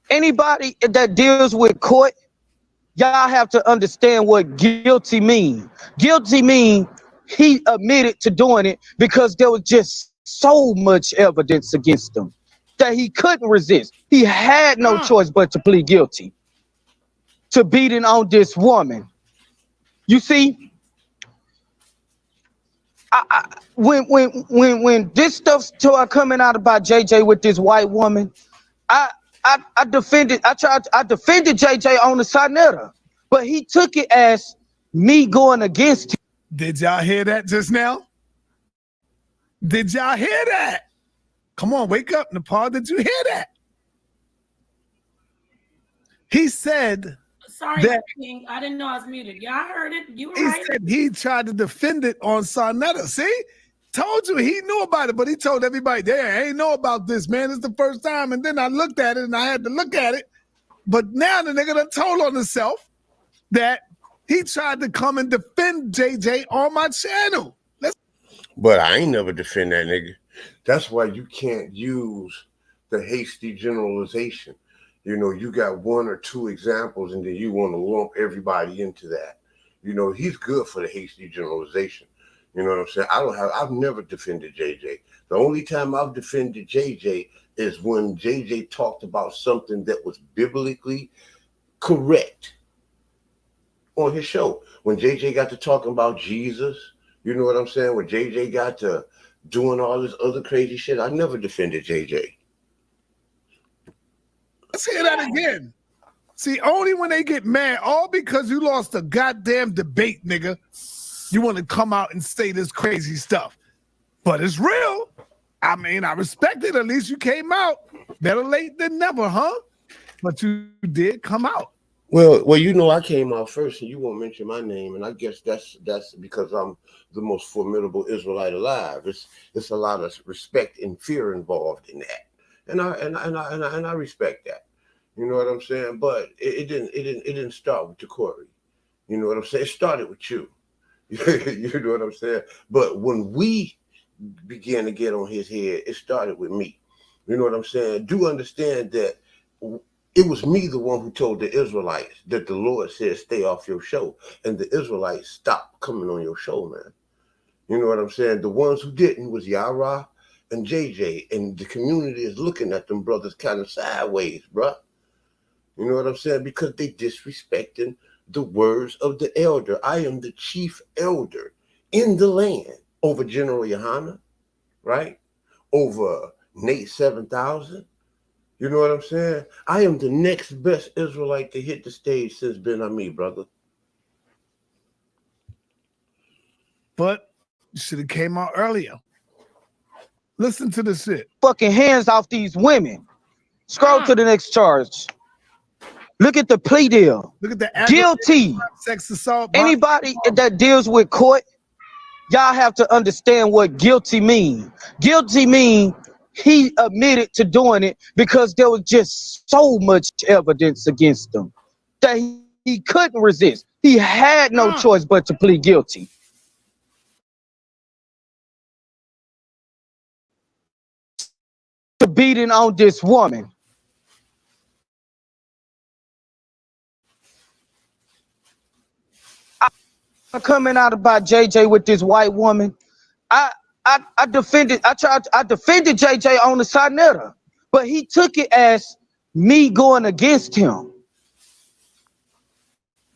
Anybody that deals with court, y'all have to understand what guilty mean. Guilty mean he admitted to doing it because there was just so much evidence against him that he couldn't resist. He had no choice but to plead guilty to beating on this woman. You see, when this stuff started coming out about JJ with this white woman, I defended JJ on the Sinetta, but he took it as me going against him. Did y'all hear that just now? Did y'all hear that? Come on, wake up, Nepal. Did you hear that? He said, Sorry, that, King. I didn't know I was muted. Y'all heard it. You were he right. said he tried to defend it on Sarnetta. See? Told you he knew about it, but he told everybody, there, I ain't know about this, man. It's the first time. And then I looked at it and I had to look at it. But now the nigga done told on himself that he tried to come and defend JJ on my channel. But I ain't never defend that nigga. That's why you can't use the hasty generalization. You know, you got one or two examples and then you want to lump everybody into that. You know, he's good for the hasty generalization. You know what I'm saying? I've never defended JJ. The only time I've defended JJ is when JJ talked about something that was biblically correct on his show. When JJ got to talking about Jesus, you know what I'm saying? When JJ got to doing all this other crazy shit, I never defended JJ. Let's hear that again. See, only when they get mad, all because you lost a goddamn debate, nigga, you want to come out and say this crazy stuff. But it's real. I mean, I respect it. At least you came out. Better late than never, huh? But you did come out. Well, you know, I came out first, and you won't mention my name, and I guess that's because I'm the most formidable Israelite alive. It's a lot of respect and fear involved in that, and I respect that. You know what I'm saying? But it didn't start with the Corey. You know what I'm saying? It started with you. You know what I'm saying? But when we began to get on his head, it started with me. You know what I'm saying? Do understand that it was me, the one who told the Israelites that the Lord said, stay off your show. And the Israelites stopped coming on your show, man. You know what I'm saying? The ones who didn't was Yara and JJ. And the community is looking at them brothers kind of sideways, bruh. You know what I'm saying? Because they disrespecting the words of the elder. I am the chief elder in the land over General Yohana, right? Over Nate 7000. You know what I'm saying? I am the next best Israelite to hit the stage since Ben Ami, brother. But you should have came out earlier. Listen to the shit. Fucking hands off these women. Scroll to the next charge. Look at the plea deal. Look at the Guilty. Sex assault. Anybody that deals with court, y'all have to understand what guilty mean. Guilty mean he admitted to doing it because there was just so much evidence against him that he couldn't resist. He had no choice but to plead guilty. To beating on this woman. Coming out about JJ with this white woman, I defended JJ on the Sinetta, but he took it as me going against him.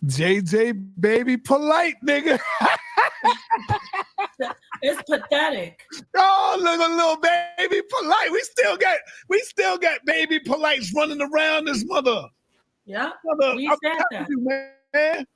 JJ baby polite, nigga. It's pathetic. Oh, look at little baby polite. We still got baby polites running around this mother. Yeah, Mother, we I'm said that. you, man.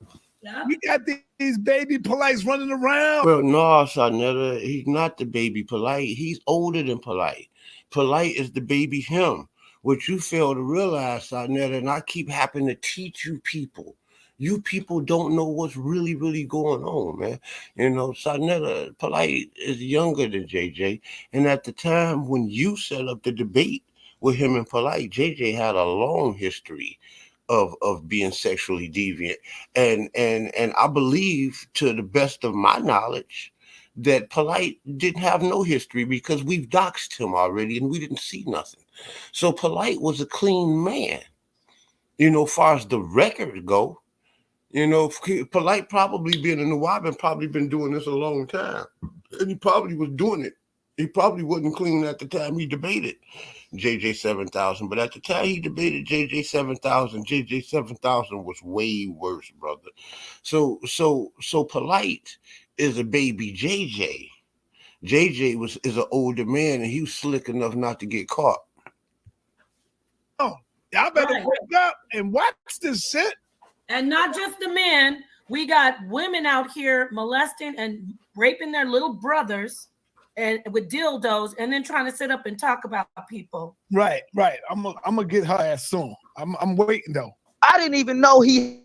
Yeah. We got these baby polites running around. Well, no, Sarnetta, he's not the baby polite. He's older than polite. Polite is the baby him. What you fail to realize, Sarnetta, and I keep having to teach you people. You people don't know what's really, really going on, man. You know, Sarnetta Polite is younger than JJ. And at the time when you set up the debate with him and Polite, JJ had a long history of being sexually deviant. And I believe, to the best of my knowledge, that Polite didn't have no history because we've doxed him already and we didn't see nothing. So Polite was a clean man. You know, far as the records go, you know, Polite probably been in the wild and probably been doing this a long time. And he probably was doing it. He probably wasn't clean at the time he debated JJ7000. But at the time he debated JJ7000, JJ7000 was way worse, brother. So Polite is a baby JJ. JJ is an older man and he was slick enough not to get caught. Oh, y'all better Right. wake up and watch this shit. And not just the men, we got women out here molesting and raping their little brothers and with dildos, and then trying to sit up and talk about people. Right. I'm gonna get her ass soon. I'm waiting though. I didn't even know he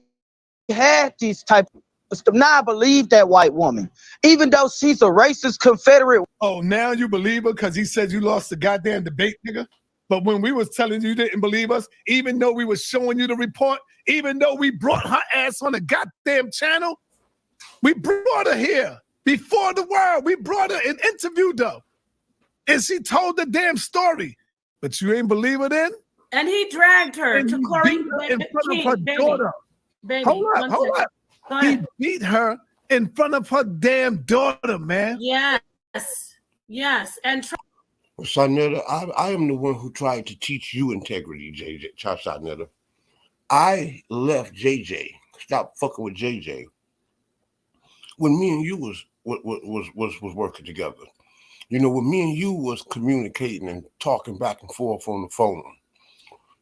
had these type of stuff. Now I believe that white woman, even though she's a racist Confederate. Oh, now you believe her because he said you lost the goddamn debate, nigga. But when we was telling you didn't believe us, even though we was showing you the report, even though we brought her ass on the goddamn channel, we brought her here before the world. We brought her and interviewed her. And she told the damn story. But you ain't believe her then? And he dragged her And to he Corey beat her in front of King, her baby, daughter. baby, Hold one up. second. Go He ahead. beat her in front of her damn daughter, man. Yes, and Sarnetta, I am the one who tried to teach you integrity, JJ. Sarnetta. I left JJ. Stop fucking with JJ. When me and you was working together. You know, when me and you was communicating and talking back and forth on the phone.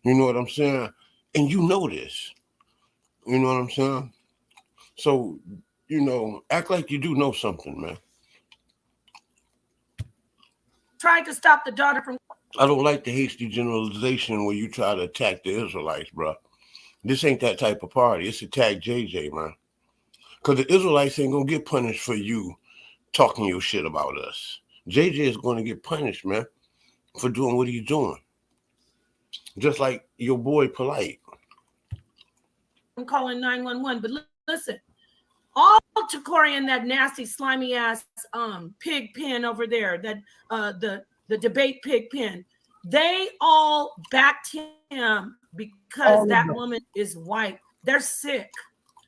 You know what I'm saying? And you know this. You know what I'm saying? So, you know, act like you do know something, man. tried to stop the daughter from. I don't like the hasty generalization where you try to attack the Israelites, bro. This ain't that type of party. It's attack JJ, man. Because the Israelites ain't going to get punished for you talking your shit about us. JJ is going to get punished, man, for doing what he's doing. Just like your boy Polite. I'm calling 911, but listen, all to Corey and that nasty, slimy ass pig pen over there, that the debate pig pen, they all backed him because that woman is white. They're sick.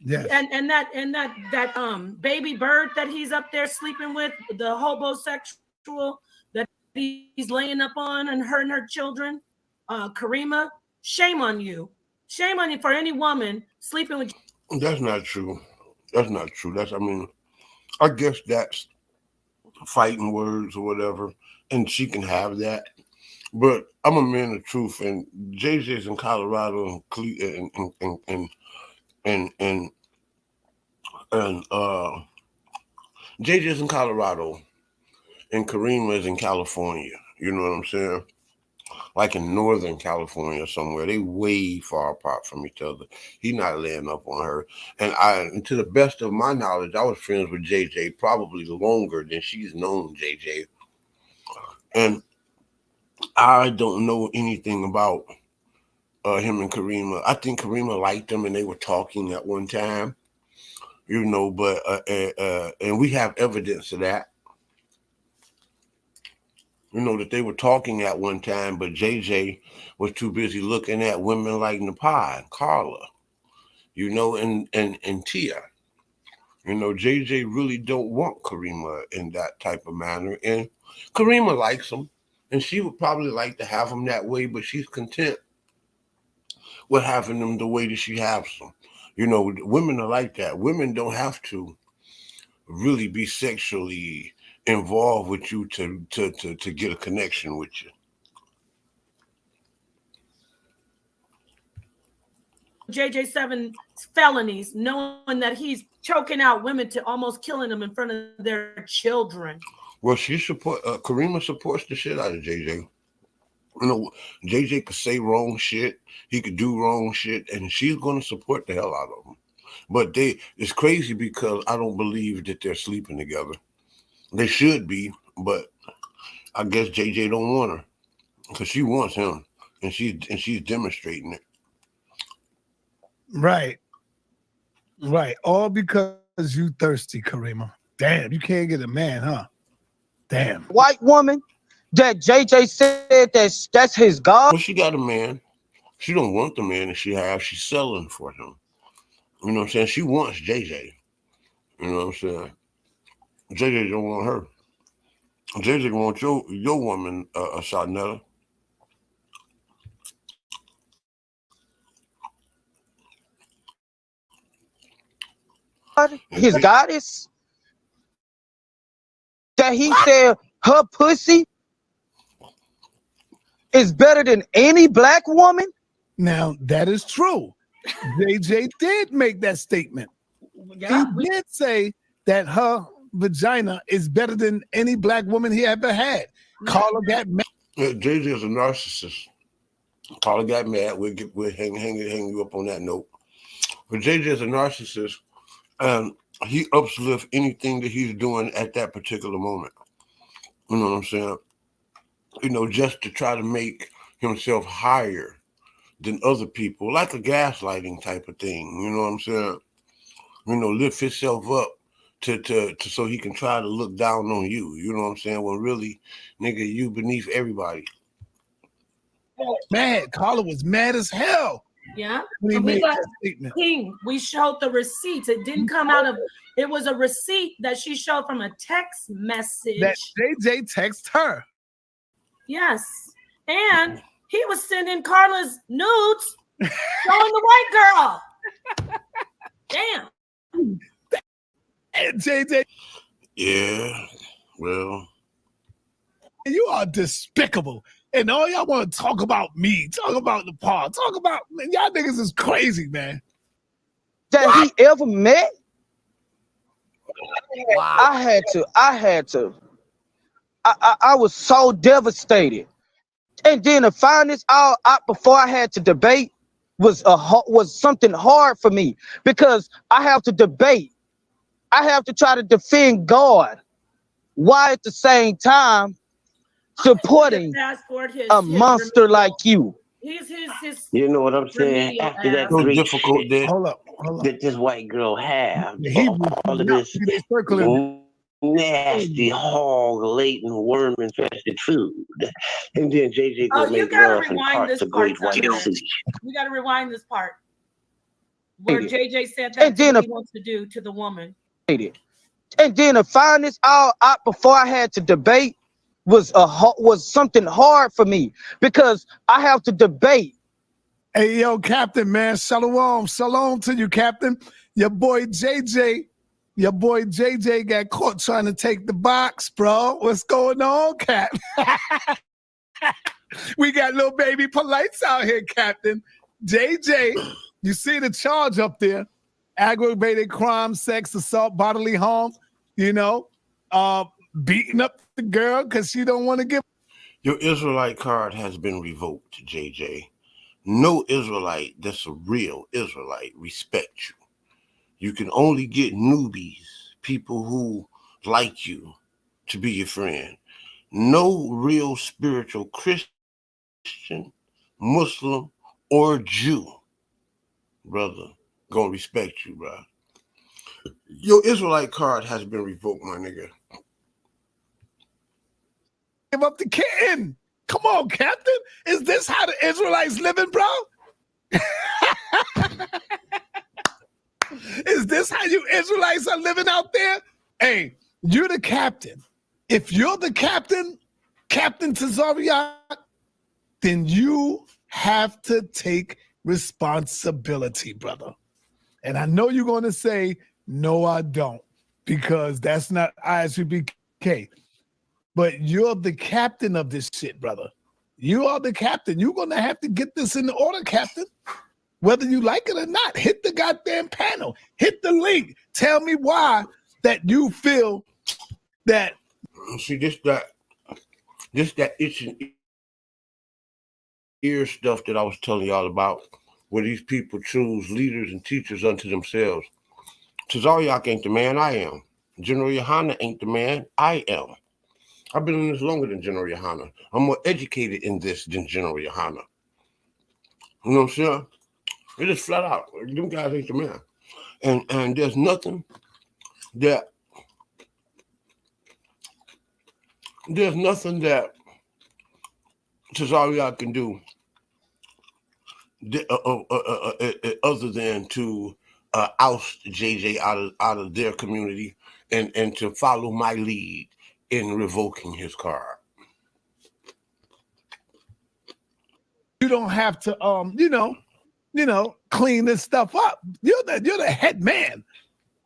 Yes. And that baby bird that he's up there sleeping with, the homosexual that he's laying up on and hurting her children, Karima, shame on you. Shame on you for any woman sleeping with. That's not true. That's not true. I mean, I guess that's fighting words or whatever, and she can have that. But I'm a man of truth, and JJ's in Colorado and JJ's in Colorado, and Karima is in California. You know what I'm saying? Like in Northern California somewhere. They way far apart from each other. He's not laying up on her. And to the best of my knowledge, I was friends with JJ probably longer than she's known JJ. And I don't know anything about him and Karima. I think Karima liked him and they were talking at one time. You know, but and we have evidence of that. You know, that they were talking at one time, but JJ was too busy looking at women like Nepal, Carla, you know, and Tia. You know, JJ really don't want Karima in that type of manner. And Karima likes him, and she would probably like to have him that way, but she's content with having them the way that she has them. You know, women are like that. Women don't have to really be sexually involved with you to get a connection with you. JJ7 felonies, knowing that he's choking out women to almost killing them in front of their children. Well, Karima supports the shit out of JJ. You know, JJ could say wrong shit, he could do wrong shit, and she's going to support the hell out of him. But it's crazy because I don't believe that they're sleeping together. They should be, but I guess JJ don't want her because she wants him, and she's demonstrating it. Right. Right. All because you thirsty, Karima. Damn, you can't get a man, huh? Damn. White woman that JJ said that's his God. Well, she got a man. She don't want the man that she has. She's selling for him. You know what I'm saying? She wants JJ. You know what I'm saying? JJ don't want her. JJ wants your woman, Shanetta. His goddess, that he said her pussy is better than any black woman. Now, that is true. JJ did make that statement. Yeah, He did say that her vagina is better than any black woman he ever had. Carla got mad. JJ is a narcissist. Carla got mad. We'll hang you up on that note. But JJ is a narcissist, and he uplifts anything that he's doing at that particular moment. You know what I'm saying? You know, just to try to make himself higher than other people, like a gaslighting type of thing. You know what I'm saying? You know, lift himself up to so he can try to look down on you. You know what I'm saying? When really, nigga, you beneath everybody. Mad. Carla was mad as hell yeah. when he So we made got that statement. King. We showed the receipts. It didn't come out of. It was a receipt that she showed from a text message. That JJ text her. Yes, and he was sending Carla's nudes, showing the white girl. Damn. And JJ, Yeah, well, you are despicable. And all y'all want to talk about me, talk about the part, talk about, man, y'all niggas is crazy, man. That he ever met. Wow. I had to. I was so devastated. And then to find this all out before I had to debate was something hard for me, because I have to debate. I have to try to defend God, while at the same time supporting Fast forward a monster like you. His You know what I'm saying? remedial After that ass. so great difficult shit that Hold up. that this white girl have, The Hebrews all of now, this see, they circling. nasty hog-laden, worm-infested food, and then JJ Oh, go you make gotta love and rewind part this the part. great white Thunder. sea. We gotta rewind this part where JJ said that And then what he wants to do to the woman. And then to find this all out before I had to debate was something hard for me, because I have to debate. Hey, yo, Captain, man, shalom to you, Captain. Your boy JJ got caught trying to take the box, bro. What's going on, Cap? We got little baby Polites out here, Captain. JJ, you see the charge up there: aggravated crime, sex, assault, bodily harm. You know, beating up the girl because she don't want to give. your Israelite card has been revoked, JJ. No Israelite that's a real Israelite respect you. You can only get newbies, people who like you, to be your friend. No real spiritual Christian, Muslim, or Jew, brother, gonna respect you, bro. Your Israelite card has been revoked, my nigga. Give up the kitten. Come on, Captain. Is this how the Israelites living, bro? Is this how you Israelites are living out there? Hey, you're the captain. If you're the captain, Captain Tazariak, then you have to take responsibility, brother. And I know you're going to say, no, I don't, because that's not ISUBK. But you're the captain of this shit, brother. You are the captain. You're going to have to get this in order, Captain. Whether you like it or not, hit the goddamn panel. Hit the link. Tell me why that you feel that. See, this that itching ear stuff that I was telling y'all about. where these people choose leaders and teachers unto themselves. Tazariak ain't the man, I am. General Yohana ain't the man, I am. I've been in this longer than General Yohana. I'm more educated in this than General Yohana. You know what I'm saying? It is flat out. Them guys ain't the man. And there's nothing that Tazariak can do other than to oust JJ out of their community and to follow my lead in revoking his card. You don't have to clean this stuff up. You're the head man.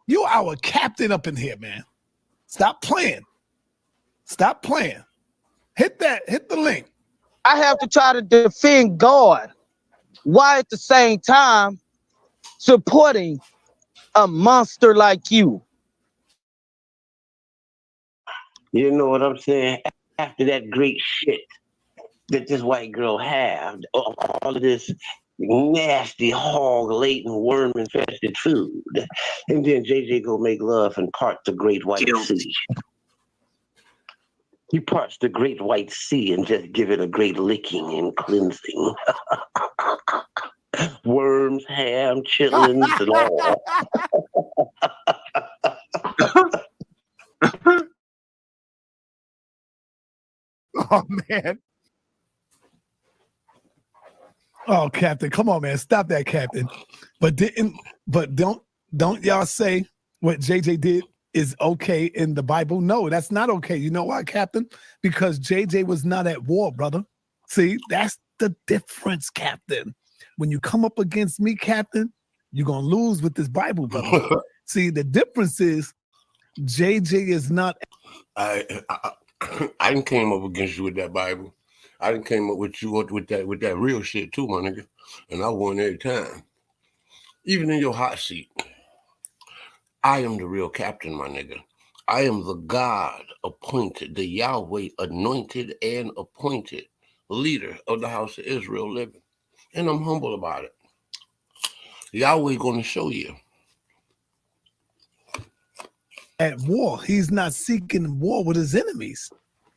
You're our captain up in here, man. Stop playing. Stop playing. Hit the link. I have to try to defend God while at the same time supporting a monster like you. You know what I'm saying? After that great shit that this white girl have, all of this nasty hog laden worm infested food, and then JJ go make love and part the great white sea. He parts the great white sea and just give it a great licking and cleansing. Worms, ham, chitlins, and all. Oh man. Oh, Captain, come on, man. Stop that, Captain. But don't y'all say what JJ did is okay in the Bible? No, that's not okay. You know why, Captain? Because JJ was not at war, brother. See, that's the difference, Captain. When you come up against me, Captain, you're gonna lose with this Bible, brother. See, the difference is JJ is not. I didn't came up against you with that Bible. I didn't came up with you with that real shit too, my nigga. And I won every time. Even in your hot seat. I am the real captain, my nigga. I am the God appointed, the Yahweh anointed and appointed leader of the house of Israel living. And I'm humble about it. Yahweh gonna show you. At war. He's not seeking war with his enemies.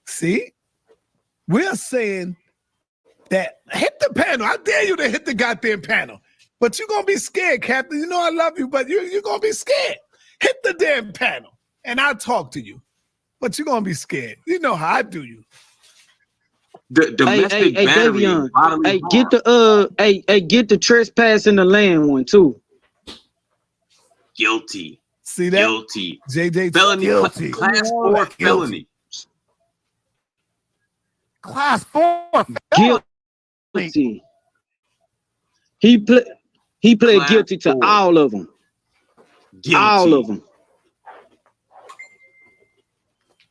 See? We're saying that hit the panel. I dare you to hit the goddamn panel. But you're going to be scared, Captain. You know I love you, but you're going to be scared. Hit the damn panel, and I'll talk to you. But you're going to be scared. You know how I do you. The domestic battery. Davion, get the trespass in the land one, too. Guilty. See that? Guilty. JJ Felony. guilty. Class 4 felony. Class 4 felony. Guilty. He pled Class guilty to 4. all of them. Guilty. All of them.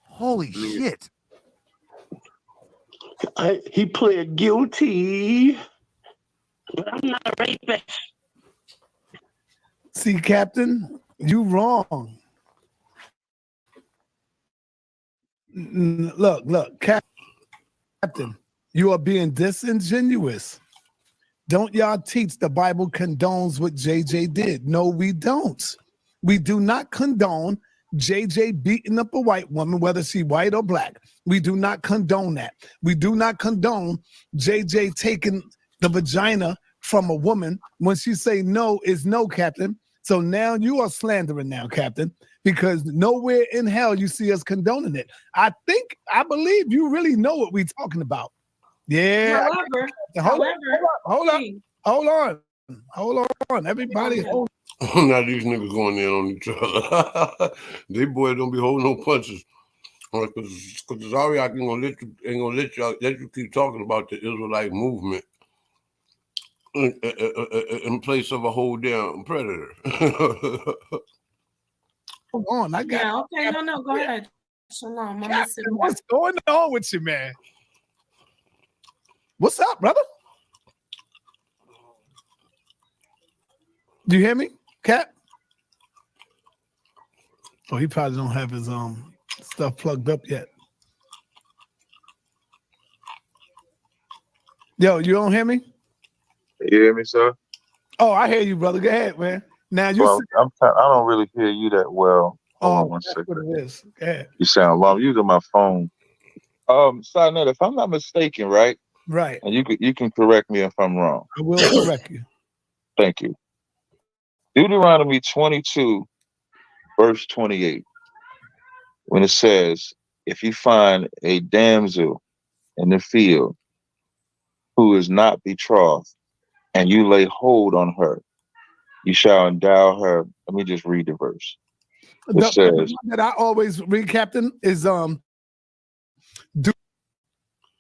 Holy shit. He pled guilty, but I'm not a rapist. See, Captain, you wrong. Look, Captain, you are being disingenuous. Don't y'all teach the Bible condones what JJ did? No, we don't. We do not condone JJ beating up a white woman, whether she white or black. We do not condone that. We do not condone JJ taking the vagina from a woman when she say no is no, Captain. So now you are slandering now, Captain, because nowhere in hell you see us condoning it. I believe you really know what we're talking about. Yeah. Hold on. Everybody. Now these niggas going in on each other. They boys don't be holding no punches. Because Zariak ain't gonna let you keep talking about the Israelite movement in place of a whole damn predator. Hold on, I got. Yeah, okay, no, go ahead. Shalom. What's going on with you, man? What's up, brother? Do you hear me, Cap? Oh, he probably don't have his stuff plugged up yet. Yo, you don't hear me? You hear me, sir? Oh, I hear you, brother. Go ahead, man. Now you Well, said, I don't really hear you that well. Hold on oh, one that's what second. it is. Go ahead. You sound low. I'm using my phone. Sinette, if I'm not mistaken, right? Right. And you can correct me if I'm wrong. I will correct you. Thank you. Deuteronomy 22, verse 28, when it says, if you find a damsel in the field who is not betrothed, and you lay hold on her, you shall endow her. Let me just read the verse. It The says, one that I always read, Captain, is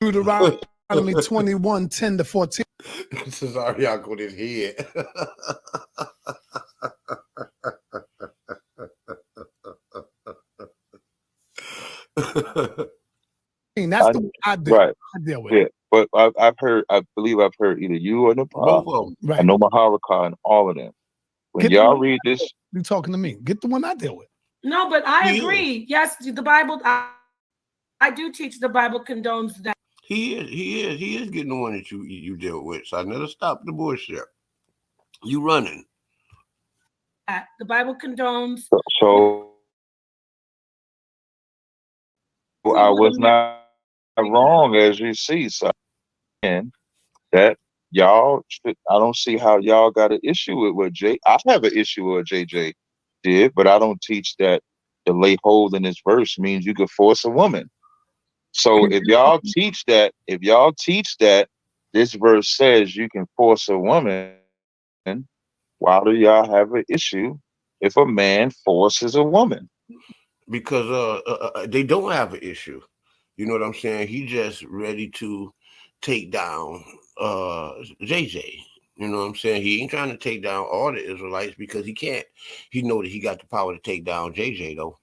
Deuteronomy 21, 10 to 14. Cesare Yaco his head. That's the one I deal, right, I deal with. yeah. But I believe I've heard either you or Nepal. Both of them. I Right. know Maharaka and all of them. When Get the y'all one read this, you talking to me. Get the one I deal with. No, but I He agree. Yes, the Bible. I do teach the Bible condones that. He is getting the one that you deal with. So I never stop the bullshit. You running. The Bible condones. so I was not wrong, as you see, son. That y'all should, I don't see how y'all got an issue with what I have an issue with what JJ did, but I don't teach that to lay hold in this verse means you could force a woman. So if y'all teach that this verse says you can force a woman, why do y'all have an issue if a man forces a woman? Because they don't have an issue. You know what I'm saying? He just ready to take down JJ. You know what I'm saying? He ain't trying to take down all the Israelites because he can't. He know that he got the power to take down JJ though.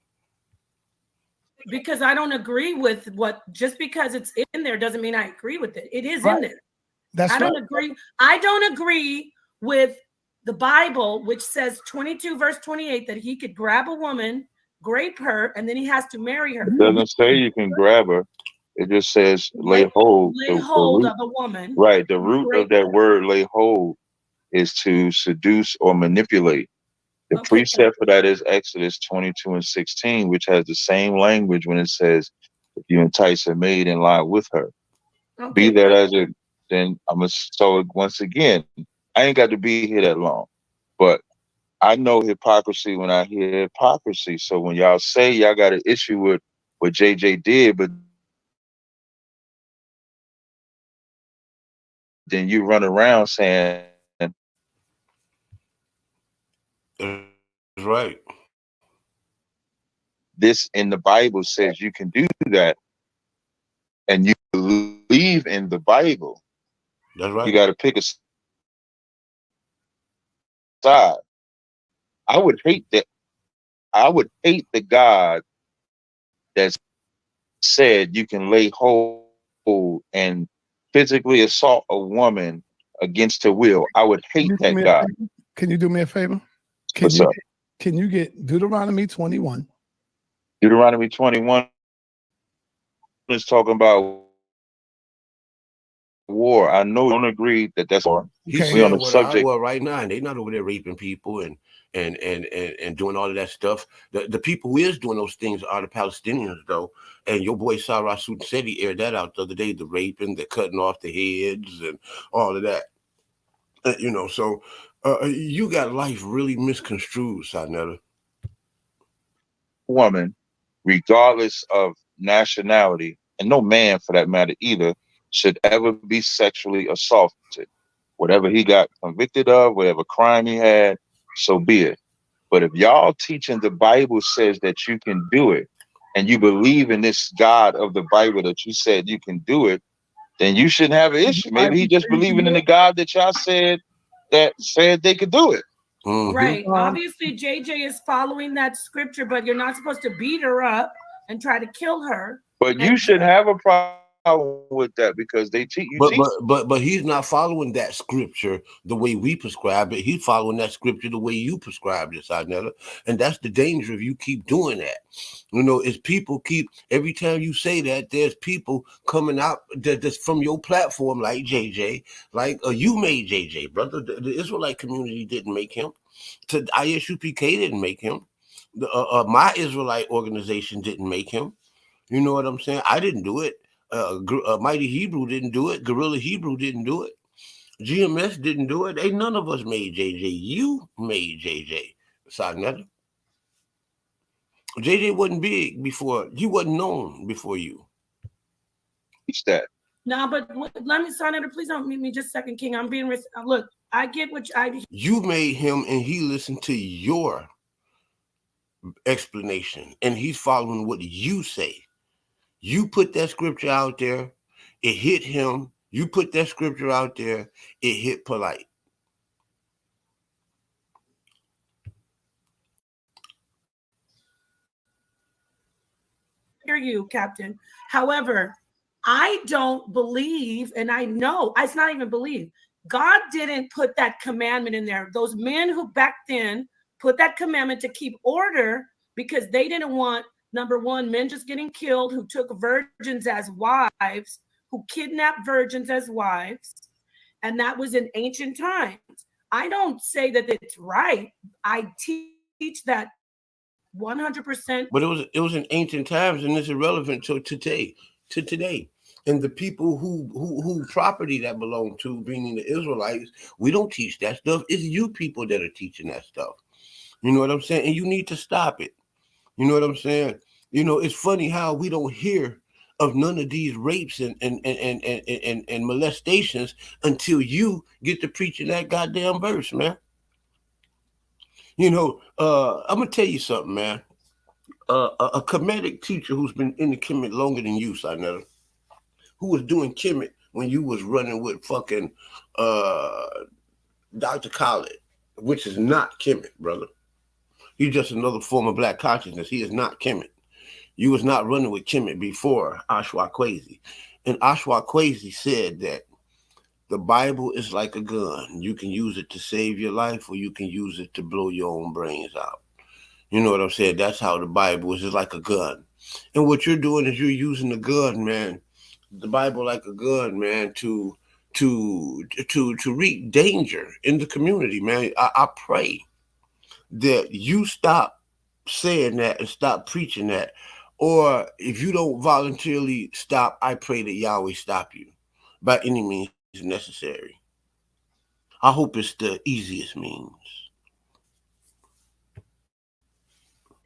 Because I don't agree with what, just because it's in there doesn't mean I agree with it. It is Right. in there. That's I don't right. agree. I don't agree with the Bible, which says 22 verse 28 that he could grab a woman, grape her, and then he has to marry her. It doesn't say you can grab her. It just says lay Lay hold. hold The of a woman. right. The root Grape of that her. word lay hold is to seduce or manipulate. The Okay, precept for that is Exodus 22 and 16, which has the same language when it says, if you entice a maid and lie with her. Be okay. that as it, then so once again, I ain't got to be here that long, but I know hypocrisy when I hear hypocrisy. So when y'all say y'all got an issue with what JJ did, but then you run around saying That's right. this in the Bible says you can do that, and you believe in the Bible, That's you right. got to pick a side. I would hate that. I would hate the God that said you can lay hold and physically assault a woman against her will. I would hate that God. Can you do me a favor? What's up? Can you get Deuteronomy 21? Deuteronomy 21 is talking about war. I know we don't agree that that's war. He Okay. We on said the what I subject. well right now, and they not over there raping people and doing all of that stuff. The people who is doing those things are the Palestinians though. And your boy Sarah Sood said he aired that out the other day, the raping, the cutting off the heads and all of that. You know, so you got life really misconstrued, Sarnetta. Woman, regardless of nationality, and no man for that matter either, should ever be sexually assaulted. Whatever he got convicted of, whatever crime he had, so be it. But if y'all teaching the Bible says that you can do it, and you believe in this God of the Bible that you said you can do it, then you shouldn't have an issue. Maybe he just believing in the God that y'all said they could do it. Mm-hmm. Right. Obviously, JJ is following that scripture, but you're not supposed to beat her up and try to kill her. But you should have a problem with that because they teach you But he's not following that scripture the way we prescribe it. He's following that scripture the way you prescribe it, Sinetta. And that's the danger if you keep doing that. You know, is people keep every time you say that, there's people coming out that's from your platform, like JJ, like you made JJ, brother. The Israelite community didn't make him. To ISUPK didn't make him. My Israelite organization didn't make him. You know what I'm saying? I didn't do it. Mighty Hebrew didn't do it. Guerrilla Hebrew didn't do it. GMS didn't do it. Ain't none of us made JJ. You made JJ. Sagnetta. JJ wasn't big before. He wasn't known before you. teach that. No, but let me, Senator, please don't mute me just a second, King. I'm being, look, I get what you made him, and he listened to your explanation, and he's following what you say. You put that scripture out there, it hit him. You put that scripture out there, it hit Polite. hear you, Captain. However, I don't believe, and I know, it's not even believe, God didn't put that commandment in there. Those men who back then put that commandment to keep order because they didn't want, number one, men just getting killed, who took virgins as wives, who kidnapped virgins as wives, and that was in ancient times. I don't say that it's right. I teach that 100%. But it was in ancient times, and it's irrelevant to today. And the people who property that belong to, meaning the Israelites, we don't teach that stuff. It's you people that are teaching that stuff. You know what I'm saying? And you need to stop it. You know what I'm saying? You know, it's funny how we don't hear of none of these rapes and molestations until you get to preaching that goddamn verse, man. You know, I'm gonna tell you something, man. A Kemetic teacher who's been in the Kemet longer than you, Sinetta, who was doing Kemet when you was running with fucking Dr. Khaled, which is not Kemet, brother. He's just another form of black consciousness. He is not Kemet. You was not running with Kemet before Ashwa Kwesi. And Ashwa Kwesi said that the Bible is like a gun. You can use it to save your life, or you can use it to blow your own brains out. You know what I'm saying? That's how the Bible is. It's like a gun. And what you're doing is you're using the gun, man. The Bible like a gun, man, to wreak danger in the community, man. I pray that you stop saying that and stop preaching that. Or if you don't voluntarily stop, I pray that Yahweh stop you by any means necessary. I hope it's the easiest means.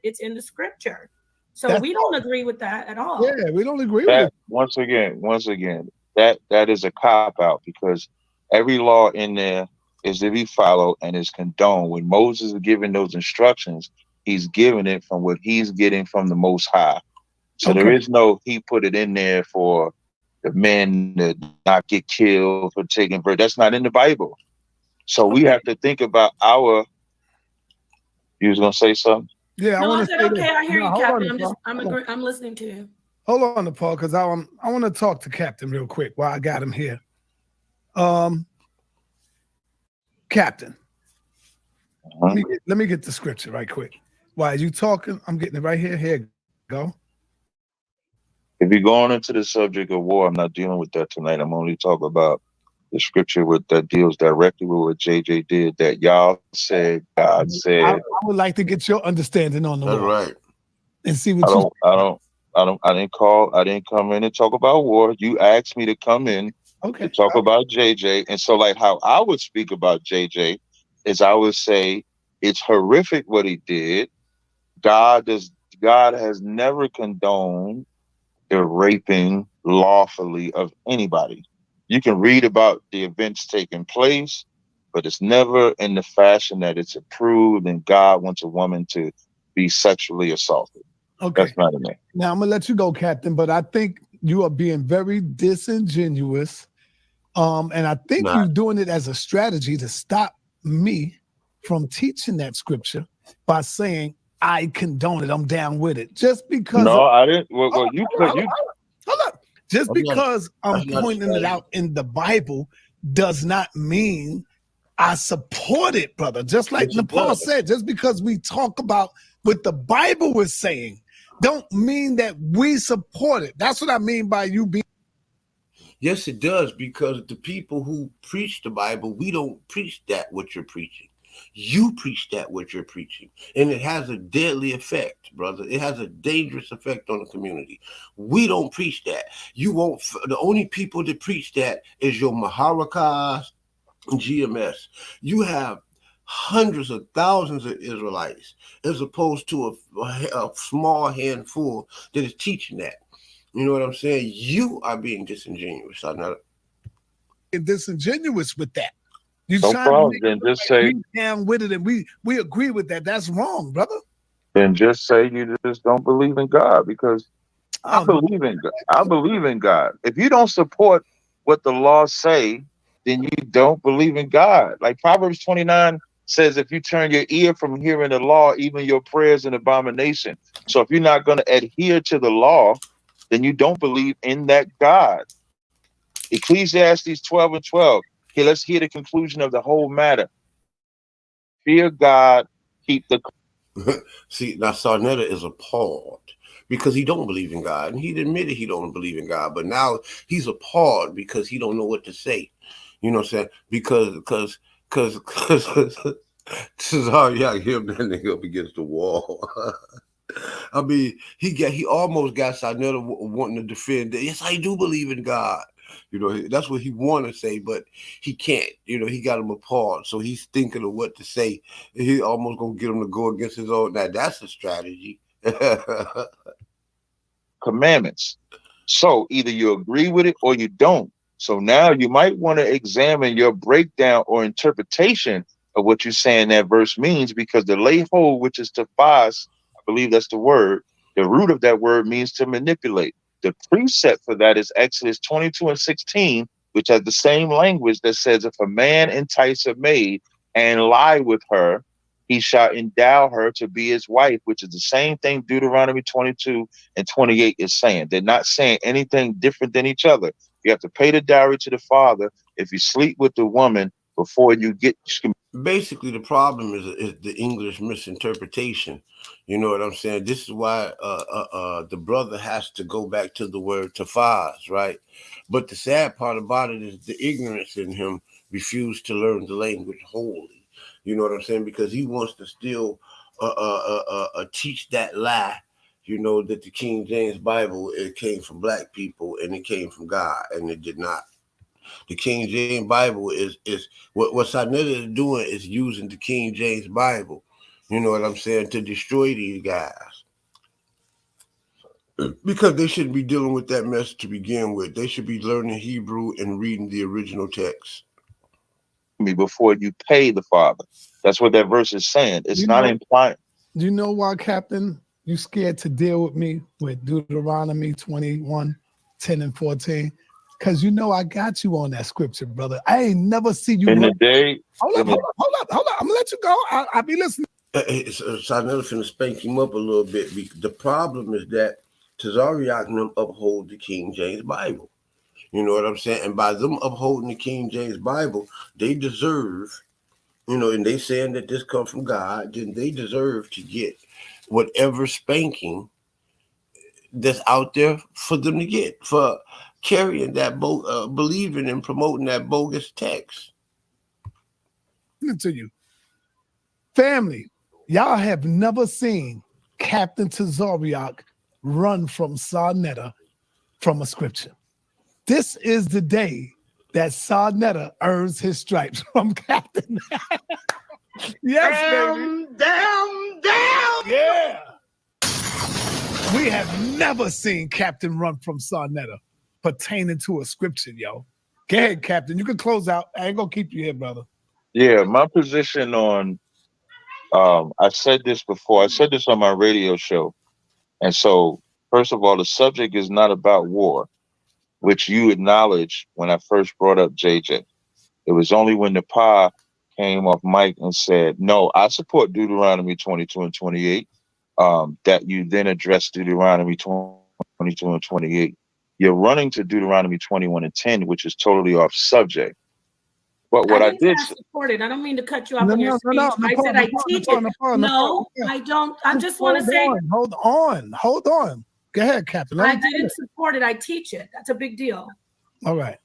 It's in the scripture. So we don't agree with that at all. Yeah, we don't agree That, with it. once again, that is a cop-out because every law in there is to be followed and is condoned. When Moses is giving those instructions, he's giving it from what he's getting from the Most High. So there is no, he put it in there for the men to not get killed for taking birth. That's not in the Bible. So we have to think about our, you was going to say something? Yeah, no, I said, okay, I hear you, Captain. I'm listening to you. Hold on, Paul, because I want to talk to Captain real quick while I got him here. Captain, let me get the scripture right quick. While you talking, I'm getting it right here. Here you go. If you're going into the subject of war, I'm not dealing with that tonight. I'm only talking about the scripture that deals directly with what JJ did, that y'all said, God said. I would like to get your understanding on the war. Right. And see what I didn't come in and talk about war. You asked me to come in to talk about JJ. And so like how I would speak about JJ is I would say it's horrific what he did. God has never condoned the raping lawfully of anybody. You can read about the events taking place, but it's never in the fashion that it's approved and God wants a woman to be sexually assaulted. Okay. That's not in there. Now I'm gonna let you go, Captain, but I think you are being very disingenuous. And I think you're doing it as a strategy to stop me from teaching that scripture by saying I condone it, I'm down with it. Just because I didn't. Hold up. Just That's not, because I'm that's not a pointing it strategy. out in the Bible does not mean I support it, brother. Just like Yes, it Nepal does. said, just because we talk about what the Bible was saying, don't mean that we support it. That's what I mean by you being. Yes, it does, because the people who preach the Bible, we don't preach that what you're preaching. You preach that what you're preaching, and it has a deadly effect, brother. It has a dangerous effect on the community. We don't preach that. You won't. The only people that preach that is your Maharakas and GMS. You have hundreds of thousands of Israelites, as opposed to a small handful that is teaching that. You know what I'm saying? You are being disingenuous. I'm not. Disingenuous with that. You No trying to problem. make Then it look just like say, we down with it, and we agree with that. That's wrong, brother. you just don't believe in God, because I Um, believe in God. I believe in God. If you don't support what the laws say, then you don't believe in God. Like Proverbs 29 says, if you turn your ear from hearing the law, even your prayers an abomination. So if you're not going to adhere to the law, then you don't believe in that God. Ecclesiastes 12 and 12. Okay, let's hear the conclusion of the whole matter. Fear God, keep the. See, now Sarnetta is appalled because he don't believe in God, and he admitted he don't believe in God. But now he's appalled because he don't know what to say. You know what I'm saying? Because sorry, I hear that nigga up against the wall. I mean, he almost got Sarnetta wanting to defend that. Yes, I do believe in God. You know, that's what he want to say, but he can't. You know, he got him appalled, so he's thinking of what to say. He almost gonna get him to go against his own. Now that's a strategy. Commandments. So either you agree with it or you don't. So now you might want to examine your breakdown or interpretation of what you're saying that verse means, because the lay hold, which is to fast, I believe that's the word. The root of that word means to manipulate. The precept for that is Exodus 22 and 16, which has the same language that says, if a man entice a maid and lie with her, he shall endow her to be his wife, which is the same thing Deuteronomy 22 and 28 is saying. They're not saying anything different than each other. You have to pay the dowry to the father if you sleep with the woman before you get. Basically, the problem is the English misinterpretation. You know what I'm saying? This is why the brother has to go back to the word tafaz, right? But the sad part about it is the ignorance in him refused to learn the language wholly. You know what I'm saying? Because he wants to still teach that lie. You know that the King James Bible, it came from black people and it came from God, and it did not. The King James Bible is what Sarnetta is doing is using the King James Bible. You know what I'm saying, to destroy these guys, because they shouldn't be dealing with that mess to begin with. They should be learning Hebrew and reading the original text. Me before you pay the father. That's what that verse is saying. It's You not know, implying. do you know why, Captain? You scared to deal with me with Deuteronomy 21, 10 and 14? Because you know I got you on that scripture, brother. I ain't never see you In the run. day, Hold up, hold up, hold up, hold up. I'm gonna let you go. I'll be listening. Sarnetta finna spank him up a little bit. The problem is that Tazariak and them uphold the King James Bible. You know what I'm saying? And by them upholding the King James Bible, they deserve, and they saying that this come from God, then they deserve to get whatever spanking that's out there for them to get for carrying that believing and promoting that bogus text. To you, family. Y'all have never seen Captain Tazariak run from Sarnetta from a scripture. This is the day that Sarnetta earns his stripes from Captain. Yes, baby. Damn. Yeah. We have never seen Captain run from Sarnetta pertaining to a scripture, yo. Go ahead, Captain. You can close out. I ain't gonna keep you here, brother. yeah, my position on I said this before. I said this on my radio show. And so, first of all, the subject is not about war, which you acknowledged when I first brought up JJ. It was only when the Pa came off mic and said, no, I support Deuteronomy 22 and 28, that you then addressed Deuteronomy 22 and 28. You're running to Deuteronomy 21:10, which is totally off subject. But what I I didn't say did I support it. I don't mean to cut you off No, in your no, no, no, speech. I said I teach it. No, I don't. I just want to say Hold on. Go ahead, Captain. I didn't support it. I teach it. That's a big deal. All right.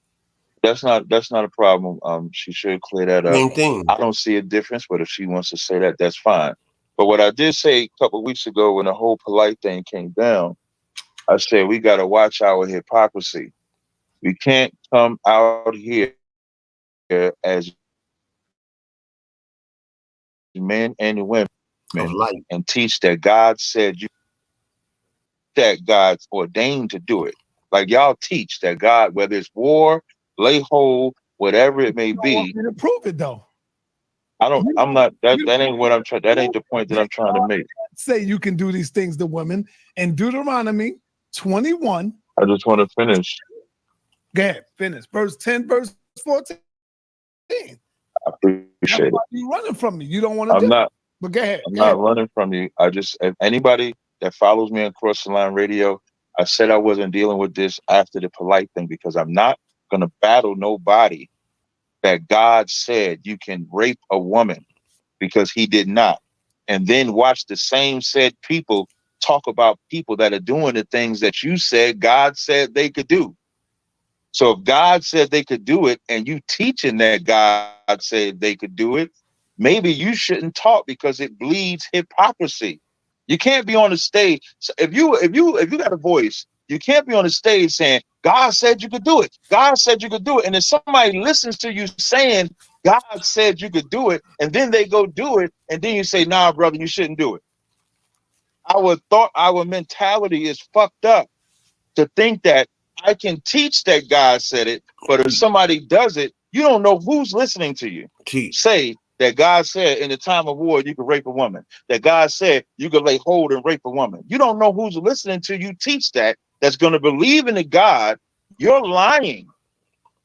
That's not a problem. She should clear that up. Same thing. I don't see a difference, but if she wants to say that, that's fine. But what I did say a couple of weeks ago when the whole polite thing came down, I said we got to watch our hypocrisy. We can't come out here as men and women Of light. and teach that God said you that God's ordained to do it. Like y'all teach that God, whether it's war, lay hold, whatever it may be. To prove it though. I'm not that ain't what I'm trying. That ain't the point that I'm trying to make. Say you can do these things to women in Deuteronomy 21. I just want to finish. Go ahead, finish. Verse 10, verse 14. I appreciate it. You running from me. You don't want to I'm not. But go ahead. I'm not running from you. If anybody that follows me on Cross the Line Radio, I said I wasn't dealing with this after the polite thing because I'm not gonna battle nobody that God said you can rape a woman because he did not. And then watch the same said people talk about people that are doing the things that you said God said they could do. So if God said they could do it and you teaching that God said they could do it, maybe you shouldn't talk because it bleeds hypocrisy. You can't be on the stage. So if you got a voice, you can't be on the stage saying, God said you could do it. God said you could do it. And if somebody listens to you saying, God said you could do it, and then they go do it, and then you say, nah, brother, you shouldn't do it. Our mentality is fucked up to think that I can teach that God said it, but if somebody does it, you don't know who's listening to you. Say that God said in the time of war, you could rape a woman, that God said you could lay hold and rape a woman. You don't know who's listening to you teach that's going to believe in the God. You're lying.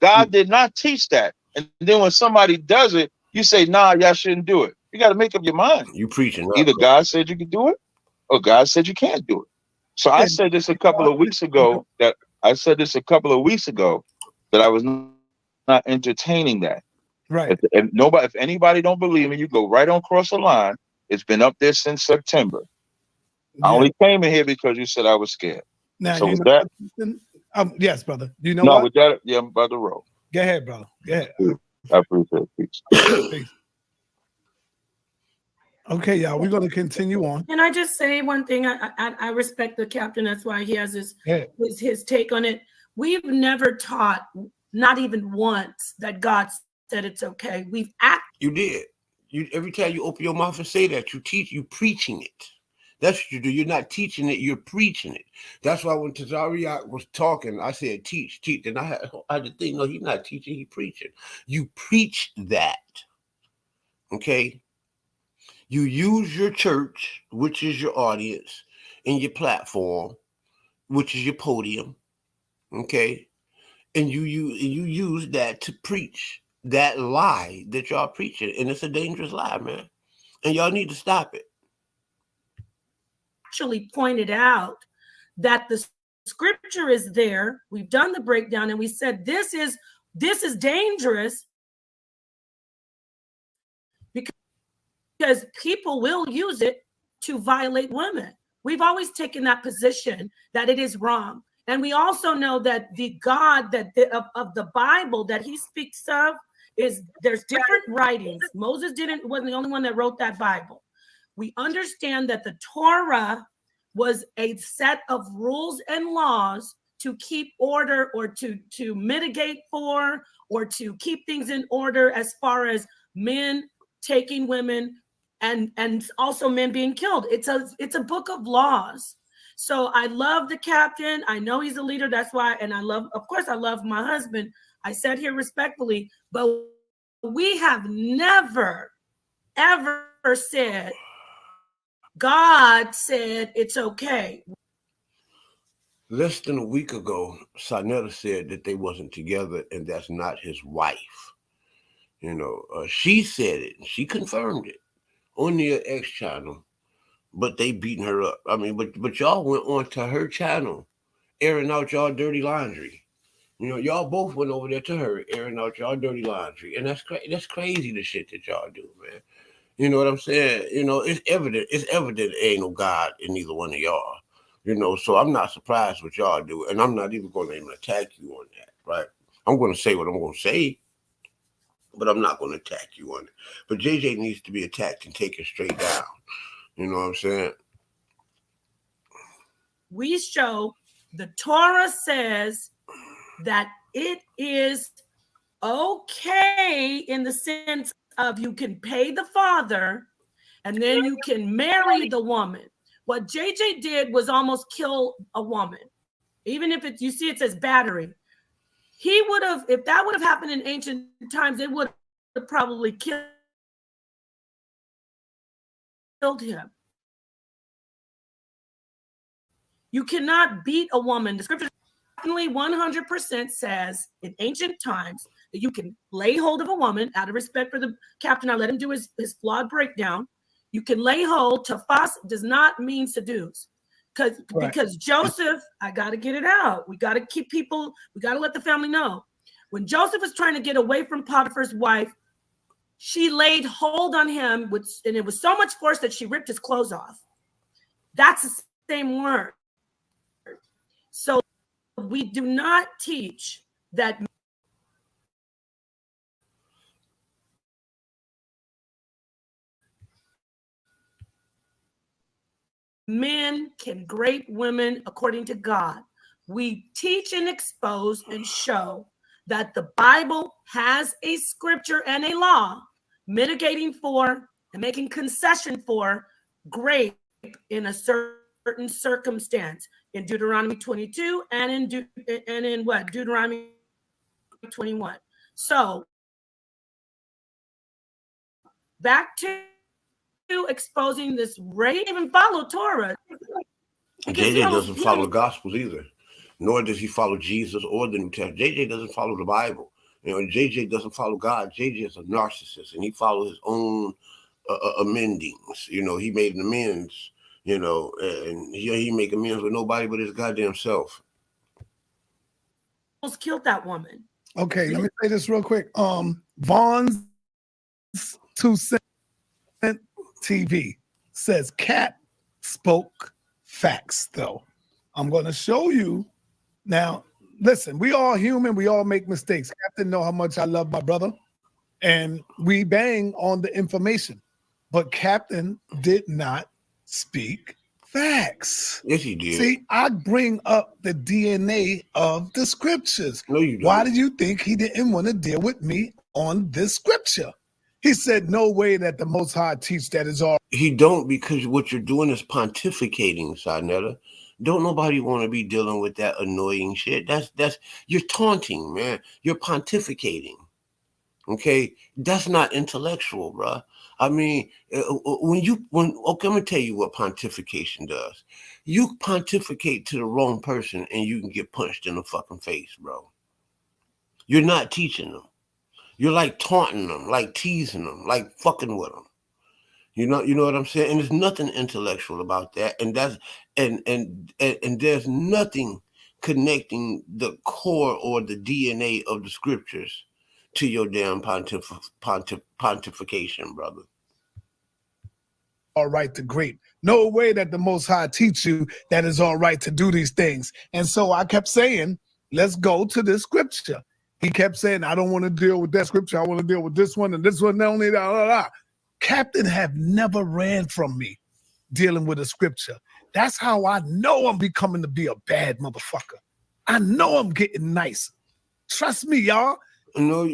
God did not teach that. And then when somebody does it, you say, nah, y'all shouldn't do it. You got to make up your mind. You preaching. Either God said you could do it or God said you can't do it. So I said this a couple of weeks ago that I was not entertaining that. Right. If anybody don't believe me, you go right on Cross the Line. It's been up there since September. I only came in here because you said I was scared. Now, so with that, yes, brother. You know no, what? with that, yeah, I'm about to roll. Go ahead, brother. Go ahead. I appreciate it. Peace. Peace. Okay, y'all, we're going to continue on. Can I just say one thing? I respect the captain. That's why he has his take on it. We've never taught, not even once, that God said it's okay. We've acted. You did. Every time you open your mouth and say that, you preaching it. That's what you do. You're not teaching it, you're preaching it. That's why when Tazariak was talking, I said, teach. And I had to think, no, he's not teaching, he's preaching. You preach that. Okay? You use your church, which is your audience, and your platform, which is your podium. Okay? And you use that to preach that lie that y'all preaching. And it's a dangerous lie, man. And y'all need to stop it. Actually pointed out that the scripture is there. We've done the breakdown and we said this is dangerous because people will use it to violate women. We've always taken that position that it is wrong. And we also know that the God of the Bible that he speaks of there's different writings. Moses wasn't the only one that wrote that Bible. We understand that the Torah was a set of rules and laws to keep order or to mitigate for or to keep things in order as far as men taking women and also men being killed. It's a book of laws. So I love the captain. I know he's a leader. That's why. And I love my husband. I said here respectfully, but we have never, ever said, God said it's okay. Less than a week ago, Sarnetta said that they wasn't together and that's not his wife. You know, she said it. She confirmed it on the X channel, but they beating her up. I mean, but y'all went on to her channel airing out y'all dirty laundry. You know, y'all both went over there to her, airing out y'all dirty laundry, and that's crazy the shit that y'all do, man. You know what I'm saying? You know, it's evident. It's evident there ain't no God in neither one of y'all. You know, so I'm not surprised what y'all do, and I'm not even going to even attack you on that, right? I'm going to say what I'm going to say, but I'm not going to attack you on it. But JJ needs to be attacked and taken straight down. You know what I'm saying? We show the Torah says that it is okay in the sense of you can pay the father and then you can marry the woman. What JJ did was almost kill a woman. Even if you see it says battery. He would have, if that would have happened in ancient times, it would have probably killed him. You cannot beat a woman. The scripture definitely 100% says in ancient times that you can lay hold of a woman out of respect for the captain. I let him do his flawed breakdown. You can lay hold. Tafas does not mean seduce. Because Joseph, I got to get it out. We got to keep people, we got to let the family know. When Joseph was trying to get away from Potiphar's wife, she laid hold on him, and it was so much force that she ripped his clothes off. That's the same word. So we do not teach that men can rape women according to God. We teach and expose and show that the Bible has a scripture and a law mitigating for and making concession for rape in a certain circumstance in Deuteronomy 22 and in Deuteronomy 21. So back to exposing this rape, even follow Torah. JJ doesn't follow the Gospels either, nor does he follow Jesus or the New Testament. JJ doesn't follow the Bible. You know, JJ doesn't follow God. JJ is a narcissist, and he follows his own amendings. You know, he made an amends. You know, and he make amends with nobody but his goddamn self. Almost killed that woman. Okay, let me say this real quick. Vaughn's 2 Cent TV says Cat spoke facts, though. I'm going to show you. Now, listen, we all human. We all make mistakes. Captain know how much I love my brother. And we bang on the information. But Captain did not speak facts. Yes, he did. See, I bring up the DNA of the scriptures. No, you don't. Why did you think he didn't want to deal with me on this scripture? He said, no way that the Most High teach that is all. He don't, because what you're doing is pontificating, Sarnetta. Don't nobody want to be dealing with that annoying shit. That's you're taunting, man. You're pontificating. Okay, that's not intellectual, bro. I mean, okay, I'm gonna tell you what pontification does. You pontificate to the wrong person, and you can get punched in the fucking face, bro. You're not teaching them. You're like taunting them, like teasing them, like fucking with them. You know what I'm saying? And there's nothing intellectual about that. And that's and there's nothing connecting the core or the DNA of the scriptures to your damn pontification, brother. All right to great. No way that the Most High teach you that it's all right to do these things. And so I kept saying, let's go to this scripture. He kept saying, I don't want to deal with that scripture. I want to deal with this one and this one only. Blah, blah, blah. Captain have never ran from me dealing with a scripture. That's how I know I'm becoming to be a bad motherfucker. I know I'm getting nice. Trust me, y'all. No,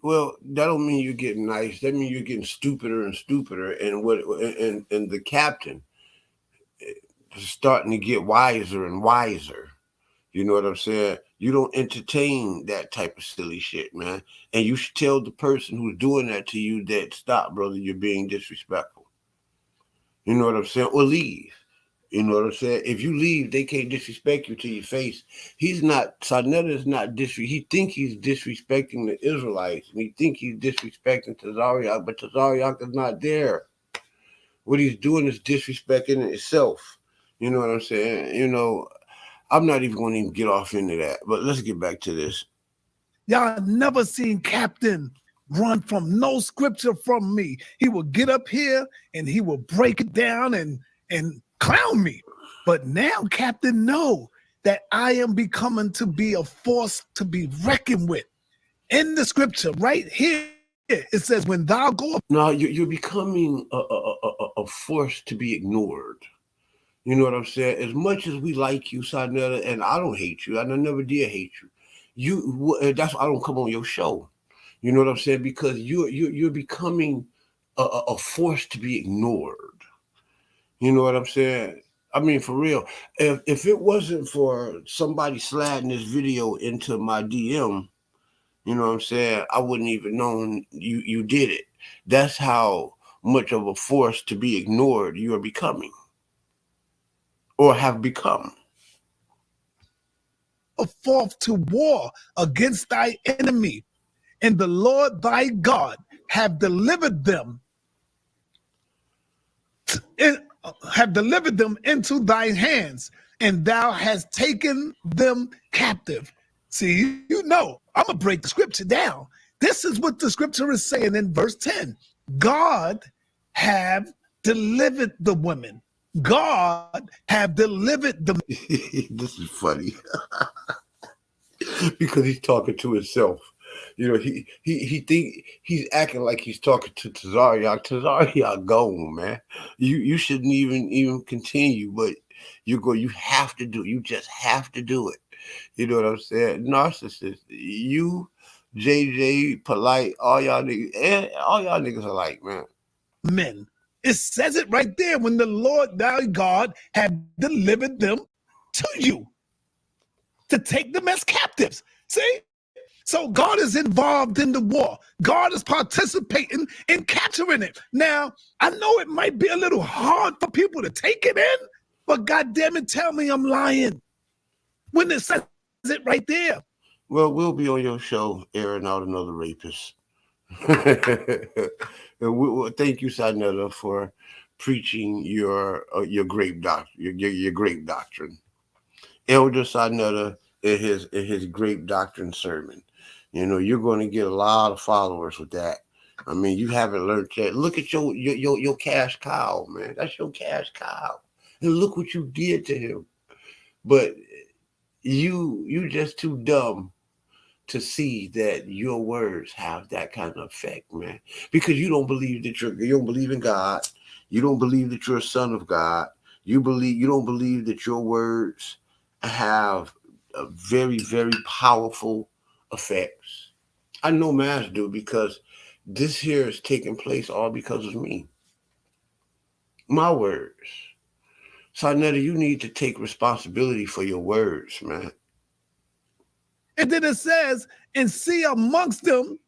well, that don't mean you're getting nice. That means you're getting stupider and stupider. And and the captain is starting to get wiser and wiser. You know what I'm saying? You don't entertain that type of silly shit, man. And you should tell the person who's doing that to you that, stop, brother, you're being disrespectful. You know what I'm saying? Or leave. You know what I'm saying? If you leave, they can't disrespect you to your face. Sarnetta is not he think he's disrespecting the Israelites, and he think he's disrespecting Tazariak, but Tazariak is not there. What he's doing is disrespecting himself. You know what I'm saying? You know, I'm not even going to even get off into that. But let's get back to this. Y'all never seen Captain run from no scripture from me. He will get up here and he will break it down and clown me. But now Captain know that I am becoming to be a force to be reckoned with. In the scripture right here, it says, when thou go up. No, you're becoming a force to be ignored. You know what I'm saying? As much as we like you, Sarnetta, and I don't hate you, and I never did hate you. That's why I don't come on your show. You know what I'm saying? Because you're becoming a force to be ignored. You know what I'm saying? I mean, for real. If it wasn't for somebody sliding this video into my DM, you know what I'm saying, I wouldn't even known you did it. That's how much of a force to be ignored you are becoming or have become. Forth to war against thy enemy, and the Lord thy God have delivered them into thy hands, and thou hast taken them captive. See, you know, I'm gonna break the scripture down. This is what the scripture is saying in verse 10. God have delivered the women. God have delivered them. This is funny. Because he's talking to himself. You know, he think he's acting like he's talking to Tazariak. Tazariak gone, man. You shouldn't even continue, but you have to do. You just have to do it. You know what I'm saying? Narcissist. You, JJ, polite, all y'all niggas are like, man. Men. It says it right there. When the Lord thy God have delivered them to you to take them as captives. See? So God is involved in the war. God is participating in capturing it. Now, I know it might be a little hard for people to take it in, but God damn it, tell me I'm lying when it says it right there. Well, we'll be on your show airing out another rapist. Thank you, Sarnetta, for preaching your grape doctrine, your grape doctrine. Elder Sarnetta in his grape doctrine sermon. You know, you're going to get a lot of followers with that. I mean, you haven't learned yet. Look at your cash cow, man. That's your cash cow. And look what you did to him. But you just too dumb to see that your words have that kind of effect, man. Because you don't believe that you don't believe in God. You don't believe that you're a son of God. You don't believe that your words have a very, very powerful effects. I know mine do, because this here is taking place all because of me. My words. Sarnetta, you need to take responsibility for your words, man. And then it says, and see amongst them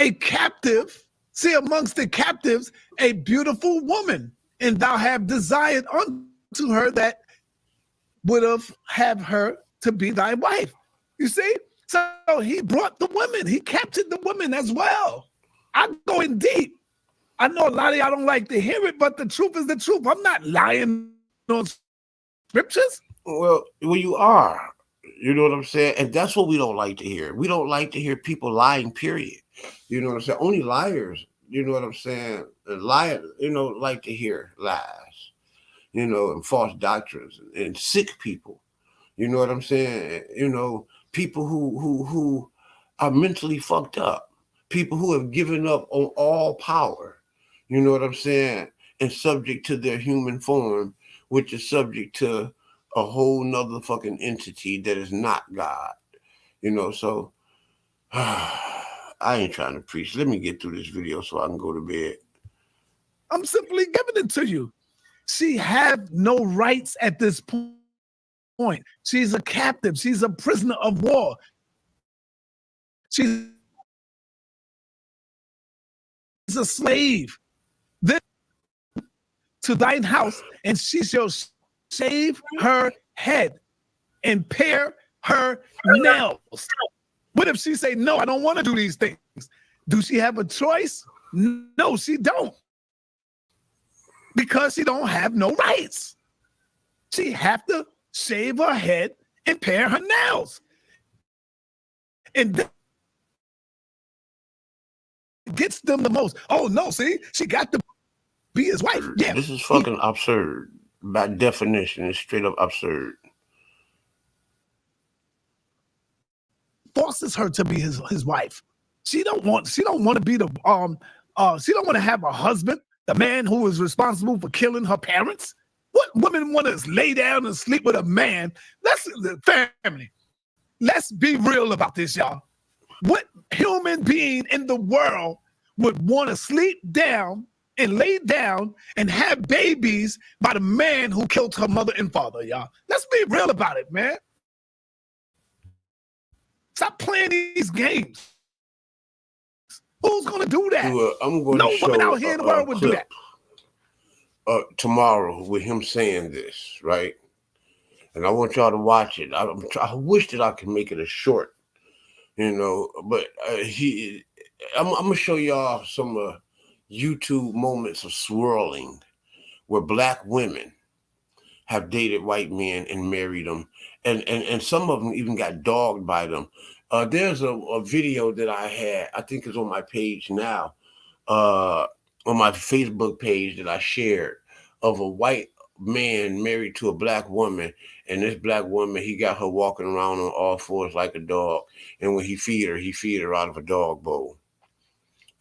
a captive, see amongst the captives a beautiful woman, and thou have desired unto her that would have her to be thy wife. You see? So he brought the women. He captured the women as well. I'm going deep. I know a lot of y'all don't like to hear it, but the truth is the truth. I'm not lying on scriptures. Well, you are. You know what I'm saying? And that's what we don't like to hear. We don't like to hear people lying, period. You know what I'm saying? Only liars, you know what I'm saying? Liars, like to hear lies, and false doctrines and sick people. You know what I'm saying? People who are mentally fucked up. People who have given up on all power. You know what I'm saying? And subject to their human form, which is subject to a whole nother fucking entity that is not God. So I ain't trying to preach. Let me get through this video so I can go to bed. I'm simply giving it to you. She have no rights at this point. She's a captive. She's a prisoner of war. She's a slave. Then to thine house, and she shall shave her head and pare her nails. What if she say, no, I don't want to do these things? Do she have a choice? No, she don't. Because she don't have no rights. She have to shave her head and pair her nails. And that gets them the most. Oh no, see, she got to be his wife. Yeah. This is fucking absurd. By definition, it's straight up absurd. Forces her to be his wife. She don't want to be the she don't want to have a husband, the man who is responsible for killing her parents. What women want to lay down and sleep with a man? That's the family. Let's be real about this, y'all. What human being in the world would want to sleep down and lay down and have babies by the man who killed her mother and father, y'all? Let's be real about it, man. Stop playing these games. Who's gonna do that? I'm going to show woman out here in the world would do that. Tomorrow with him saying this, right? And I want y'all to watch it. I wish that I could make it a short, but I'm gonna show y'all some YouTube moments of swirling where black women have dated white men and married them, and some of them even got dogged by them. There's a video that I had, I think it's on my page now, on my Facebook page that I shared, of a white man married to a black woman, and this black woman, he got her walking around on all fours like a dog, and when he feed her out of a dog bowl.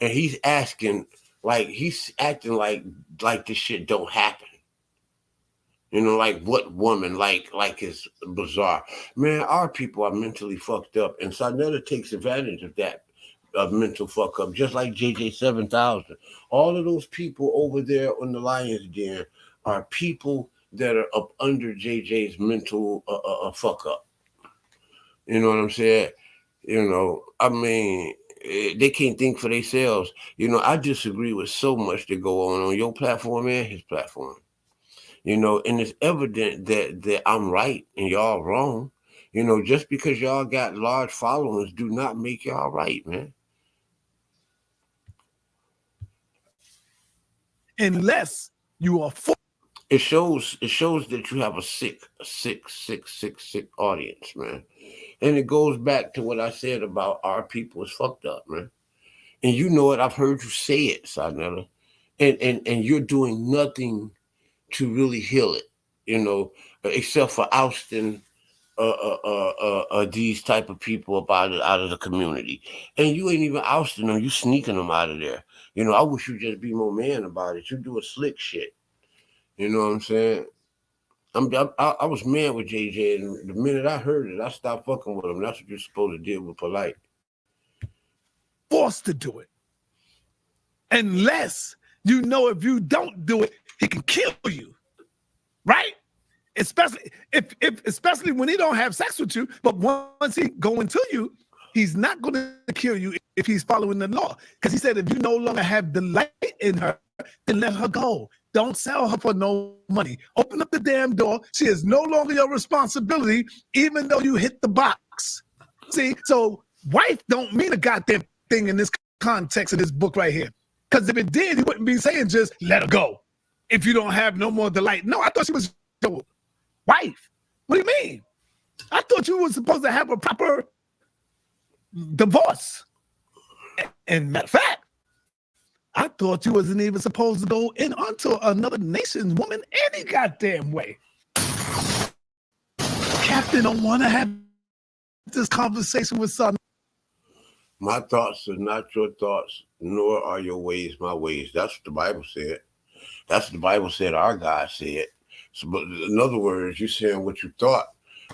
And he's acting like this shit don't happen. Like what woman, like it's bizarre. Man, our people are mentally fucked up, and Sarnetta takes advantage of that mental fuck up, just like JJ7000. All of those people over there on the Lion's Den are people that are up under JJ's mental fuck up. You know what I'm saying? I mean, they can't think for themselves. I disagree with so much that go on your platform and his platform. And it's evident that I'm right and y'all wrong. Just because y'all got large followings do not make y'all right, man. Unless you are it shows that you have a sick audience, man. And it goes back to what I said about our people is fucked up, man. And you know it, I've heard you say it, Sarnetta. And you're doing nothing to really heal it, except for ousting these type of people out of the community. And you ain't even ousting them, you sneaking them out of there. I wish you just be more man about it. You do a slick shit. You know what I'm saying? I was mad with JJ, and the minute I heard it, I stopped fucking with him. That's what you're supposed to deal with polite. Forced to do it. Unless if you don't do it, he can kill you. Right? Especially when he don't have sex with you, but once he go into you, he's not going to kill you if he's following the law. Because he said if you no longer have delight in her, then let her go. Don't sell her for no money. Open up the damn door. She is no longer your responsibility, even though you hit the box. See, so wife don't mean a goddamn thing in this context of this book right here. Because if it did, he wouldn't be saying just let her go if you don't have no more delight. No, I thought she was your wife. What do you mean? I thought you were supposed to have a proper divorce. And matter of fact, I thought you wasn't even supposed to go in onto another nation's woman any goddamn way. Captain don't want to have this conversation with son. My thoughts are not your thoughts, nor are your ways my ways. That's what the Bible said. That's what the Bible said our God said. So, but in other words, you're saying what you thought,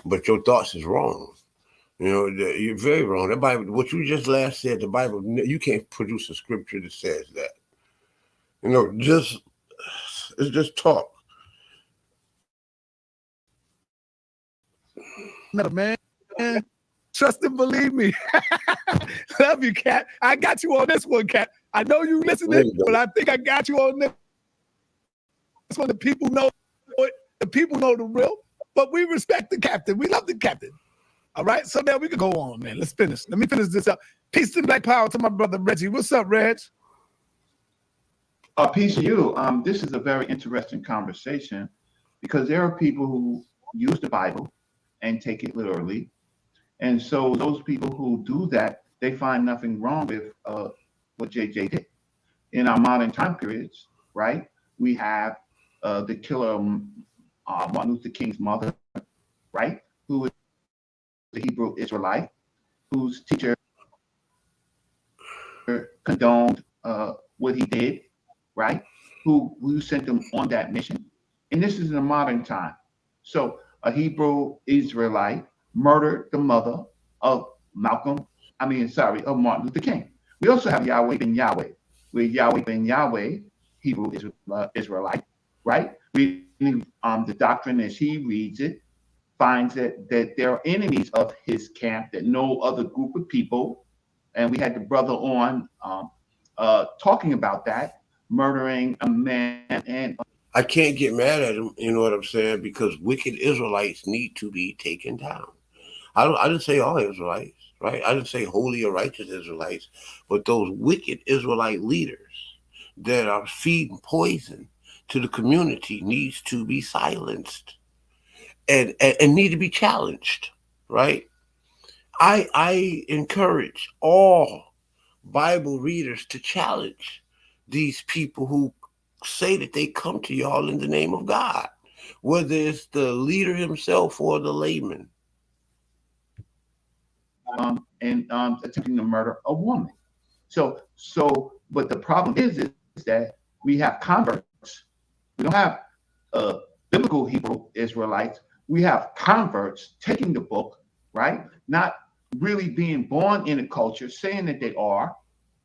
but your thoughts is wrong. You're very wrong. The Bible, what you just last said, the Bible, you can't produce a scripture that says that. It's just talk. No, man. Trust and believe me. Love you, Cat. I got you on this one, Cat. I know you listening, but I think I got you on this one. The people know it. The people know the real, but we respect the captain. We love the captain. All right, so now we can go on, man. Let's finish. Let me finish this up. Peace and black power to my brother Reggie. What's up, Reg? Peace to you. This is a very interesting conversation because there are people who use the Bible and take it literally. And so those people who do that, they find nothing wrong with what JJ did. In our modern time periods, right? We have the killer Martin Luther King's mother, right? Who was a Hebrew Israelite, whose teacher condoned what he did, right? Who sent him on that mission. And this is in a modern time. So a Hebrew Israelite murdered the mother of of Martin Luther King. We also have Yahweh ben Yahweh, where Yahweh ben Yahweh, Hebrew Israelite, right? Reading the doctrine as he reads it, finds that there are enemies of his camp, that no other group of people, and we had the brother on talking about that, murdering a man. And I can't get mad at him, you know what I'm saying? Because wicked Israelites need to be taken down. I didn't say all Israelites, right? I didn't say holy or righteous Israelites, but those wicked Israelite leaders that are feeding poison to the community needs to be silenced and need to be challenged, right? I encourage all Bible readers to challenge these people who say that they come to y'all in the name of God, whether it's the leader himself or the layman. Attempting to murder a woman. But the problem is that we have converts. We don't have biblical Hebrew Israelites. We have converts taking the book, right? Not really being born in a culture, saying that they are,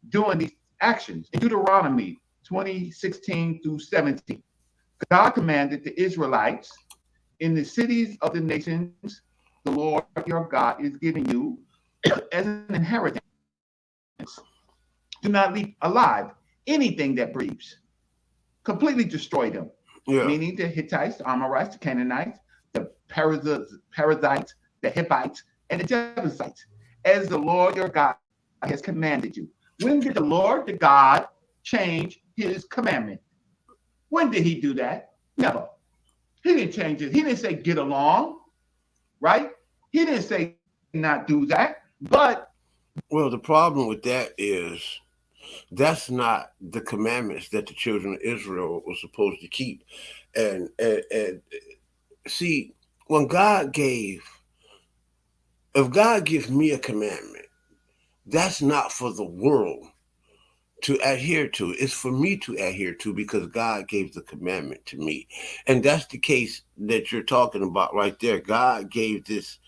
doing these actions. In Deuteronomy 20:16 through 17, God commanded the Israelites in the cities of the nations the Lord your God is giving you as an inheritance. Do not leave alive anything that breathes. Completely destroy them. Yeah. Meaning the Hittites, the Amorites, the Canaanites, the Perizzites, the Hippites, and the Jebusites, as the Lord your God has commanded you. When did the Lord, the God, change his commandment? When did he do that? Never. He didn't change it. He didn't say get along, right? He didn't say not do that. But well, the problem with that is that's not the commandments that the children of Israel were supposed to keep. And see, when if God gives me a commandment, that's not for the world to adhere to. It's for me to adhere to because God gave the commandment to me. And that's the case that you're talking about right there. God gave these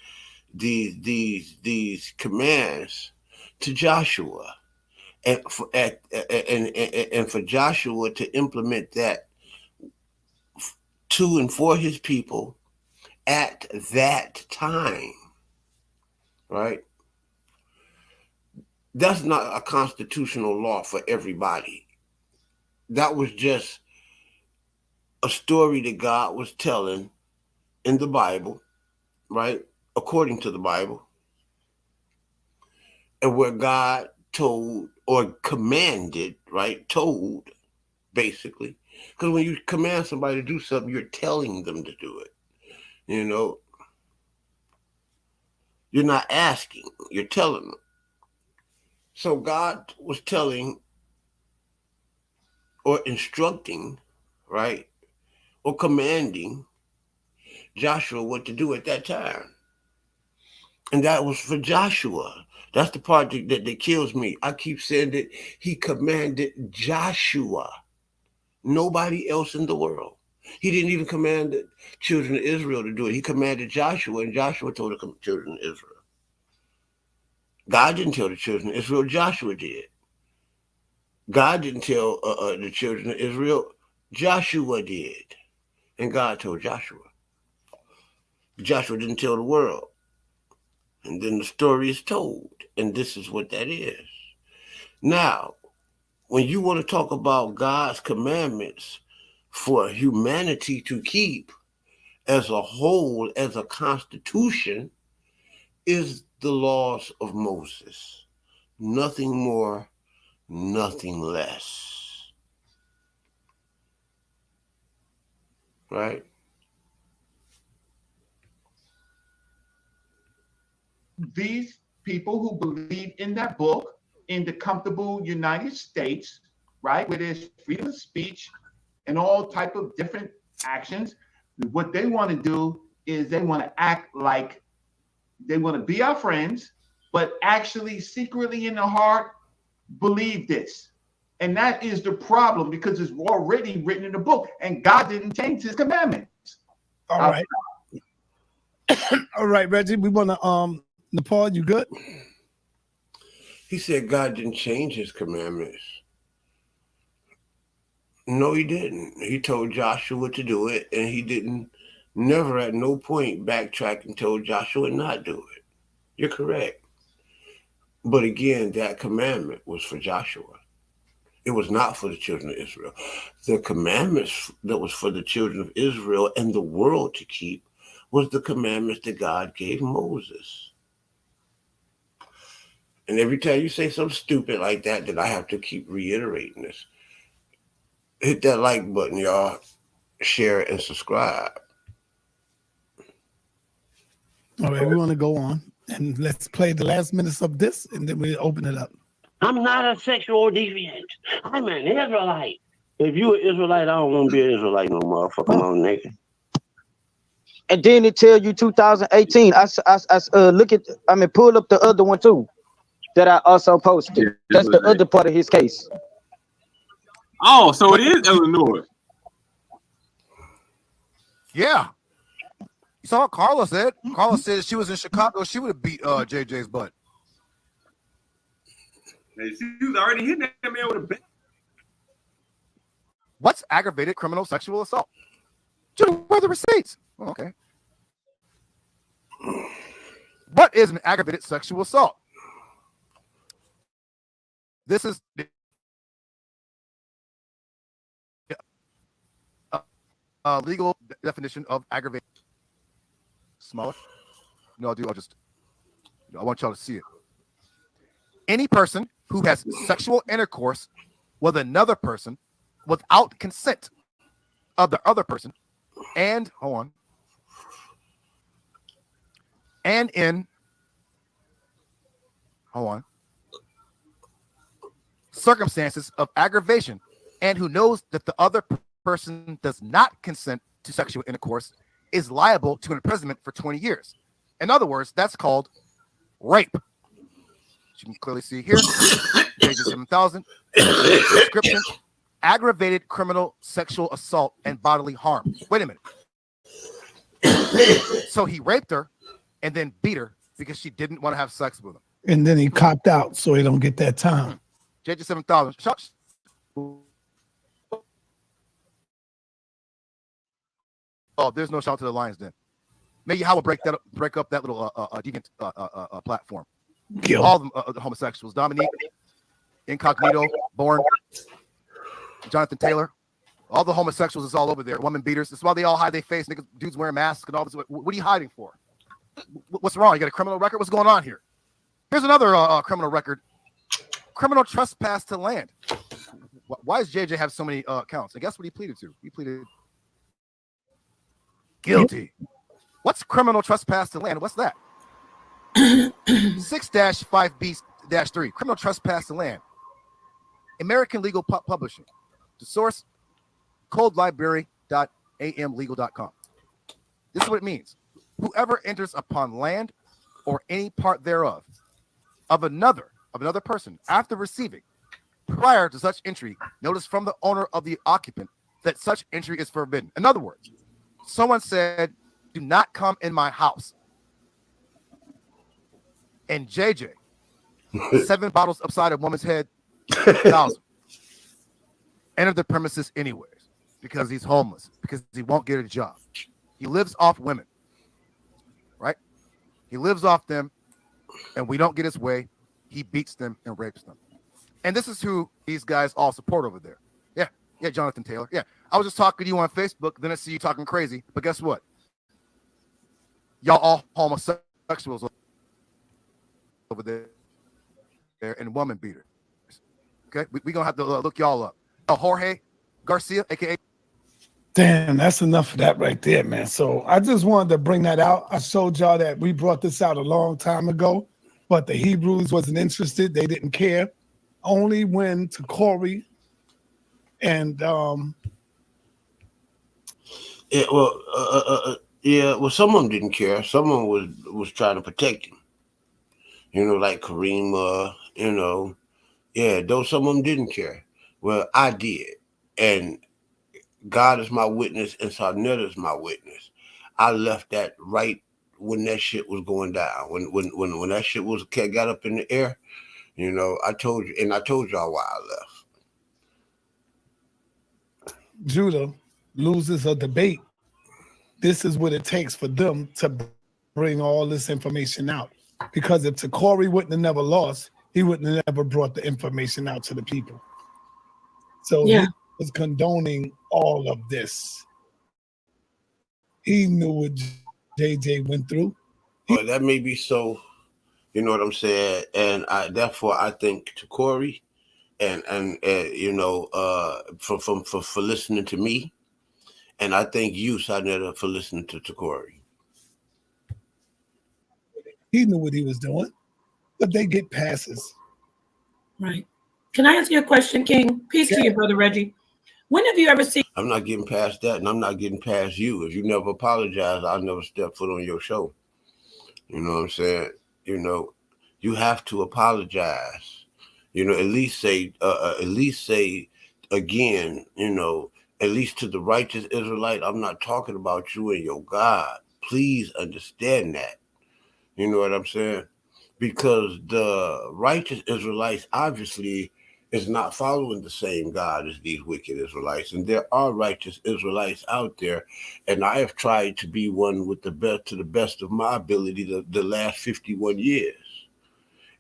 commands to Joshua. And for Joshua to implement that to and for his people at that time, right? That's not a constitutional law for everybody. That was just a story that God was telling in the Bible, right? According to the Bible, and where God told or commanded, right? Told, basically. Because when you command somebody to do something, you're telling them to do it. You know, you're not asking, you're telling them. So God was telling or instructing, right? Or commanding Joshua what to do at that time. And that was for Joshua. That's the part that kills me. I keep saying that he commanded Joshua, nobody else in the world. He didn't even command the children of Israel to do it. He commanded Joshua, and Joshua told the children of Israel. God didn't tell the children of Israel, Joshua did. God didn't tell the children of Israel, Joshua did. And God told Joshua. Joshua didn't tell the world. And then the story is told. And this is what that is. Now, when you want to talk about God's commandments for humanity to keep as a whole, as a constitution, is the laws of Moses. Nothing more, nothing less. Right? these people who believe in that book in the comfortable United States, right, where there's freedom of speech and all type of different actions, what they want to do is they want to act like they want to be our friends, but actually secretly in the heart believe this. And that is the problem because it's already written in the book and God didn't change his commandments. All right. All right, Reggie, we want to, Nepal, you good? He said God didn't change his commandments. No, he didn't. He told Joshua to do it, and he didn't never at no point backtrack and told Joshua not do it. You're correct. But again, that commandment was for Joshua. It was not for the children of Israel. The commandments that was for the children of Israel and the world to keep was the commandments that God gave Moses. And every time you say something stupid like that, then I have to keep reiterating this. Hit that like button, y'all. Share it and subscribe. All right, we want to go on and let's play the last minutes of this and then we open it up. I'm not a sexual deviant. I'm an Israelite. If you an Israelite, I don't want to be an Israelite no more. Fuck them on naked. And then it tell you 2018. Pull up the other one too that I also posted. That's the other part of his case. Oh, so it is Illinois. Yeah. You saw what Carla said. Carla said if she was in Chicago, she would have beat JJ's butt. Hey, she was already hitting that man with a bat. What's aggravated criminal sexual assault? Where are the receipts? Oh, okay. What is an aggravated sexual assault? This is the legal definition of aggravated. Smaller? No, I'll just. I want y'all to see it. Any person who has sexual intercourse with another person without consent of the other person and in circumstances of aggravation and who knows that the other person does not consent to sexual intercourse is liable to imprisonment for 20 years. In other words, that's called rape. As you can clearly see here, JJ7000, description, aggravated criminal sexual assault and bodily harm. Wait a minute. So he raped her and then beat her because she didn't want to have sex with him. And then he copped out so he don't get that time. JJ7000. Oh, there's no shout to the Lions then. Maybe how will break up that little deviant platform. Gil. All the homosexuals. Dominique, Incognito, Born, Jonathan Taylor. All the homosexuals is all over there. Woman beaters. That's why they all hide their face. Niggas, dudes wearing masks and all this. What are you hiding for? What's wrong? You got a criminal record? What's going on here? Here's another criminal record. Criminal trespass to land. Why does JJ have so many counts? And guess what he pleaded to? He pleaded guilty. What's criminal trespass to land? What's that? 6-5B-3. Criminal trespass to land. American Legal Publishing. The source, codelibrary.amlegal.com. This is what it means. Whoever enters upon land or any part thereof of another person after receiving prior to such entry notice from the owner of the occupant that such entry is forbidden. In other words, someone said, do not come in my house. And JJ, 7 bottles upside a woman's head, 1,000. Enter the premises anyways because he's homeless, because he won't get a job. He lives off women, right? He lives off them, and we don't get his way. He beats them and rapes them. And this is who these guys all support over there. Yeah, Jonathan Taylor. Yeah, I was just talking to you on Facebook, then I see you talking crazy. But guess what? Y'all all homosexuals over there and woman beaters. Okay, we're going to have to look y'all up. Jorge Garcia, a.k.a. Damn, that's enough of that right there, man. So I just wanted to bring that out. I showed y'all that we brought this out a long time ago, but the Hebrews wasn't interested. They didn't care. Only when to Corey and Yeah, well, some of them didn't care. Some of them was trying to protect him. Like Kareem. Though some of them didn't care. Well, I did, and God is my witness, and Sarnetta is my witness. I left that right when that shit was going down. When that shit got up in the air, I told you, and I told y'all why I left. Judah loses a debate. This is what it takes for them to bring all this information out. Because if Corey wouldn't have never lost, he wouldn't have never brought the information out to the people. So he was condoning all of this. He knew what JJ went through. Well, that may be so. You know what I'm saying? And therefore I think to Corey and for listening to me, and I thank you, Sarnetta, for listening to Corey. He knew what he was doing, but they get passes. Right. Can I ask you a question, King? Peace to you, Brother Reggie. When have you ever seen? I'm not getting past that, and I'm not getting past you. If you never apologize, I'll never step foot on your show. You know what I'm saying? You have to apologize. At least say again, at least to the righteous Israelite, I'm not talking about you and your God. Please understand that. You know what I'm saying? Because the righteous Israelites obviously is not following the same God as these wicked Israelites. And there are righteous Israelites out there. And I have tried to be one with to the best of my ability the last 51 years.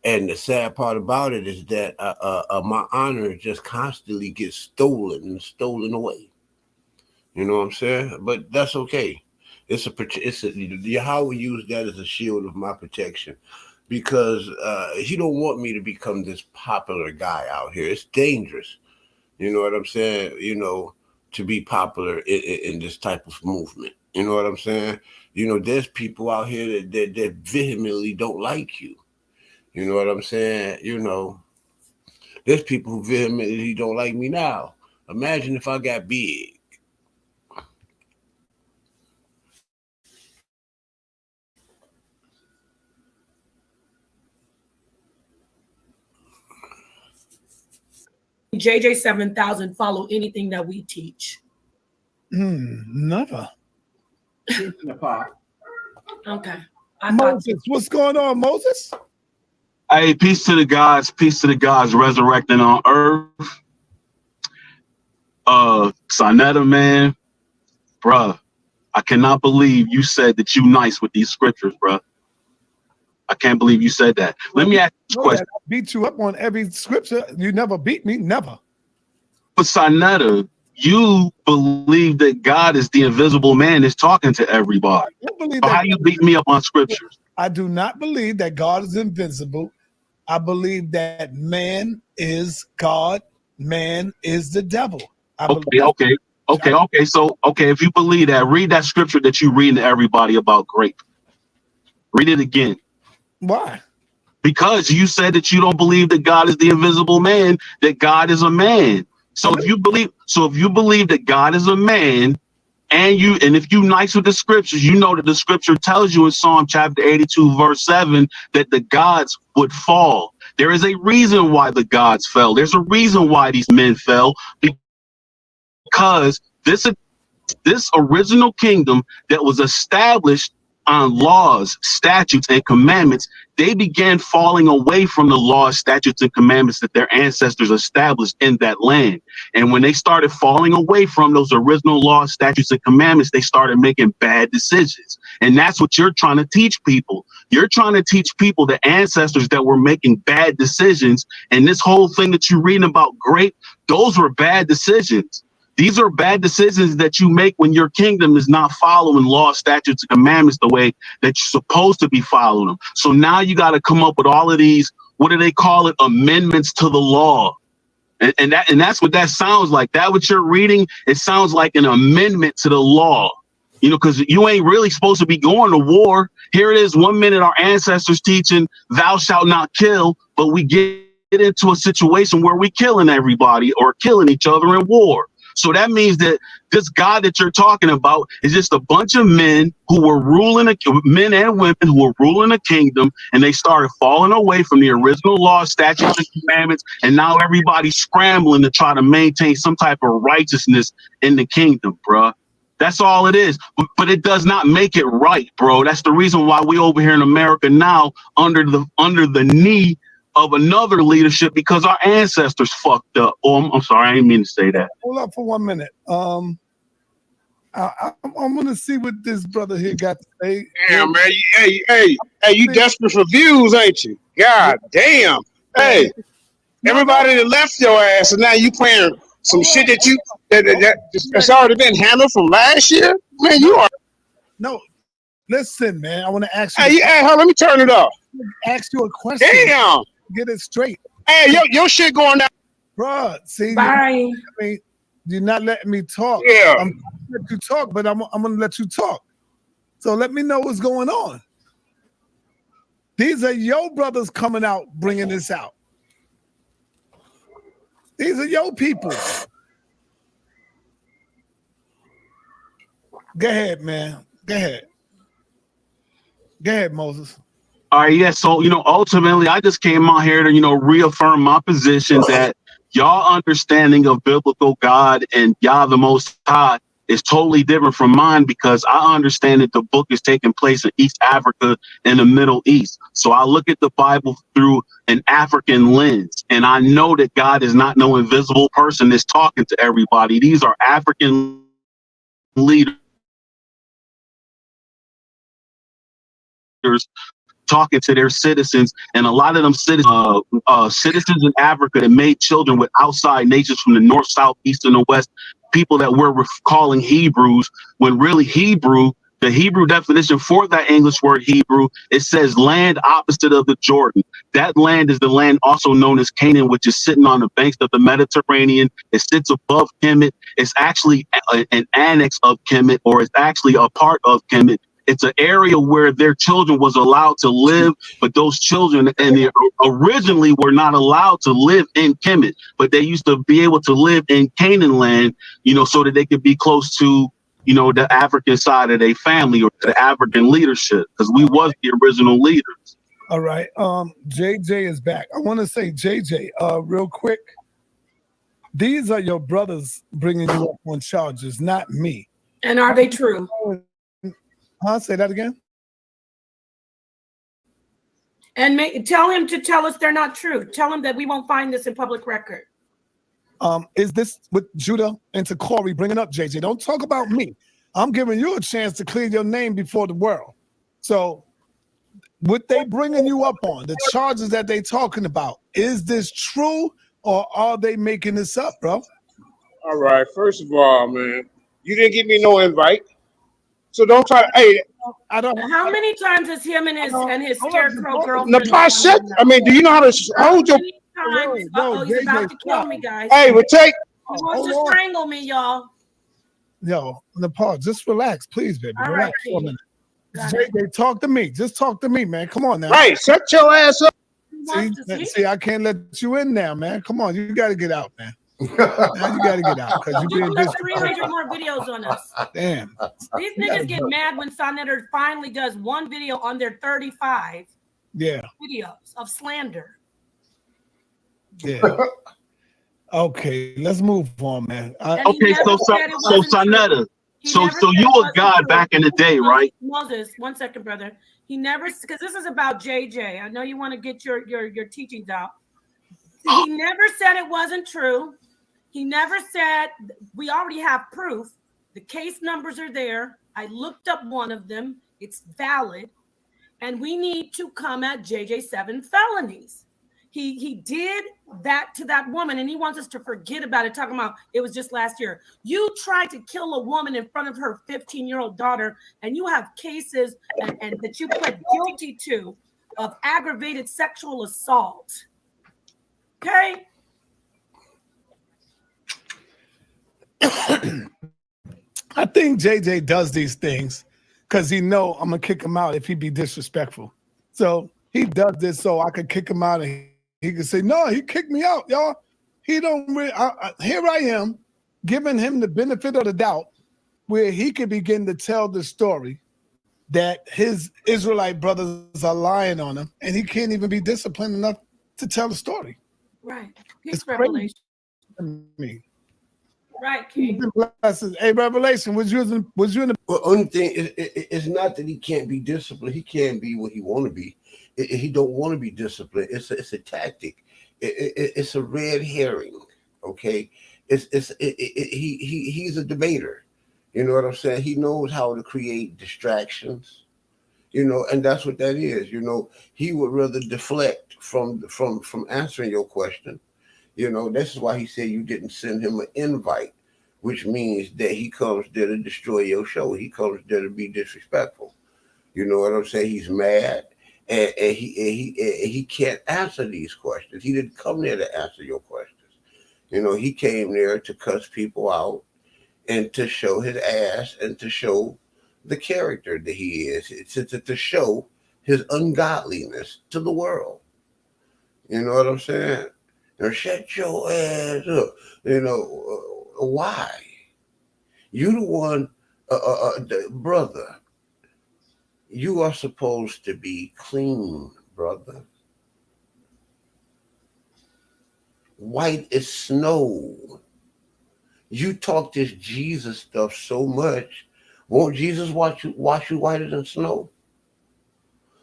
And the sad part about it is that my honor just constantly gets stolen away. You know what I'm saying? But that's okay. Yahweh used that as a shield of my protection, because he don't want me to become this popular guy out here. It's dangerous. You know what I'm saying? To be popular in this type of movement. You know what I'm saying? There's people out here that vehemently don't like you. You know what I'm saying? There's people who vehemently don't like me now. Imagine if I got big. JJ7000 follow anything that we teach? Never. Okay. Moses, what's going on, Moses? Hey, peace to the gods resurrecting on earth. Sarnetta, man, bruh, I cannot believe you said that you nice with these scriptures, bruh. I can't believe you said that. Let me ask you a question. I beat you up on every scripture. You never beat me, never. But Sarnetta, you believe that God is the invisible man is talking to everybody. So how you beat me up on scriptures? I do not believe that God is invisible. I believe that man is God, man is the devil. Okay. So, if you believe that, read that scripture that you read to everybody about grape. Read it again. Why? Because you said that you don't believe that God is the invisible man, that God is a man. So if you believe that God is a man, and if you nice with the scriptures, you know that the scripture tells you in Psalm chapter 82, verse 7, that the gods would fall. There is a reason why the gods fell. There's a reason why these men fell, because this original kingdom that was established on laws, statutes, and commandments, they began falling away from the laws, statutes, and commandments that their ancestors established in that land. And when they started falling away from those original laws, statutes, and commandments, they started making bad decisions. And that's what you're trying to teach people. You're trying to teach people the ancestors that were making bad decisions. And this whole thing that you're reading about grape, those were bad decisions. These are bad decisions that you make when your kingdom is not following law, statutes, and commandments the way that you're supposed to be following them. So now you got to come up with all of these, what do they call it? Amendments to the law. And that's what that sounds like. That what you're reading, it sounds like an amendment to the law. You know, because you ain't really supposed to be going to war. Here it is, 1 minute our ancestors teaching thou shalt not kill, but we get into a situation where we killing everybody or killing each other in war. So that means that this God that you're talking about is just a bunch of men who were ruling, men and women who were ruling a kingdom, and they started falling away from the original law, statutes, and commandments, and now everybody's scrambling to try to maintain some type of righteousness in the kingdom, bruh. That's all it is. But it does not make it right, bro. That's the reason why we over here in America now under the knee of another leadership, because our ancestors fucked up. Oh, I'm sorry, I didn't mean to say that. Hold up for 1 minute. I'm gonna see what this brother here got to say. Damn, man. Hey, you desperate for views, ain't you? God damn. Hey, everybody that left your ass, and now you playing some shit that's already been handled from last year? Man, you are. No, listen, man. I want to ask you. Hey, hold on, let me turn it off. Ask you a question. Damn. Get it straight. Hey, your shit going down. Bruh, see, Bye. you're not letting me talk. Yeah. I'm gonna let you talk, but I'm gonna let you talk. So let me know what's going on. These are your brothers coming out, bringing this out. These are your people. Go ahead, man. Go ahead. Go ahead, Moses. All right, yeah. So, ultimately, I just came out here to, reaffirm my position that y'all understanding of biblical God and Yah the Most High is totally different from mine, because I understand that the book is taking place in East Africa and the Middle East. So I look at the Bible through an African lens, and I know that God is not no invisible person that's talking to everybody. These are African leaders talking to their citizens, and a lot of them citizens in Africa that made children with outside nations from the north, south, east, and the west, people that we're calling Hebrews, when really the Hebrew definition for that English word Hebrew, it says land opposite of the Jordan. That land is the land also known as Canaan, which is sitting on the banks of the Mediterranean. It sits above Kemet. It's actually an annex of Kemet, or it's actually a part of Kemet. It's an area where their children was allowed to live, but those children originally were not allowed to live in Kemet, but they used to be able to live in Canaan land, so that they could be close to, the African side of their family or the African leadership, because we was the original leaders. All right. JJ is back. I want to say, JJ, real quick. These are your brothers bringing you up on charges, not me. And are they true? Huh? Say that again. And tell him to tell us they're not true. Tell him that we won't find this in public record. Is this with Judah and to Corey bringing up JJ? Don't talk about me. I'm giving you a chance to clear your name before the world. So what they bringing you up on, the charges that they talking about, is this true or are they making this up, bro? All right. First of all, man, you didn't give me no invite. So don't try to. Hey, I don't. How many times has him and his scarecrow girlfriend? Do you know how to hold your? He's about to kill me, guys. Hey, but take. He wants to strangle me, y'all. Yo, Nepal, just relax, please, baby. All Relax right, for a minute. JJ, talk to me. Just talk to me, man. Come on now. Right, shut your ass up. See, I can't let you in now, man. Come on, you got to get out, man. Now you got to get out because you're being disrespectful. 300 more videos on us. Damn. These niggas get mad when Sonetter finally does one video on their 35 videos of slander. Yeah. Okay, let's move on, man. Okay, so Sonetter, so you a guy back in the day, right? Moses, 1 second, brother. He never, because this is about JJ. I know you want to get your teachings out. He never said it wasn't true. He never said, we already have proof. The case numbers are there. I looked up one of them. It's valid. And we need to come at JJ7 felonies. He did that to that woman, and he wants us to forget about it, talking about it was just last year. You tried to kill a woman in front of her 15-year-old daughter, and you have cases and that you pled guilty to of aggravated sexual assault. Okay? I think JJ does these things because he know I'm gonna kick him out if he be disrespectful. So he does this so I could kick him out and he can say, "No, he kicked me out, y'all." He don't. Here I am, giving him the benefit of the doubt, where he could begin to tell the story that his Israelite brothers are lying on him, and he can't even be disciplined enough to tell the story. Right. It's It's revelation. crazy to me. Right, King. Hey, Revelation, was you in the Well, only thing it's not that he can't be disciplined. He can't be what he want to be. He don't want to be disciplined. It's a tactic. It's a red herring. Okay, he's a debater. You know what I'm saying? He knows how to create distractions. You know, and that's what that is. You know, he would rather deflect from answering your question. You know, this is why he said you didn't send him an invite, which means that he comes there to destroy your show. He comes there to be disrespectful. You know what I'm saying? He's mad, and he can't answer these questions. He didn't come there to answer your questions. You know, he came there to cuss people out and to show his ass and to show the character that he is. To show his ungodliness to the world. You know what I'm saying? Now shut your ass up. You know, why? You the one, brother. You are supposed to be clean, brother. White as snow. You talk this Jesus stuff so much. Won't Jesus wash you whiter than snow?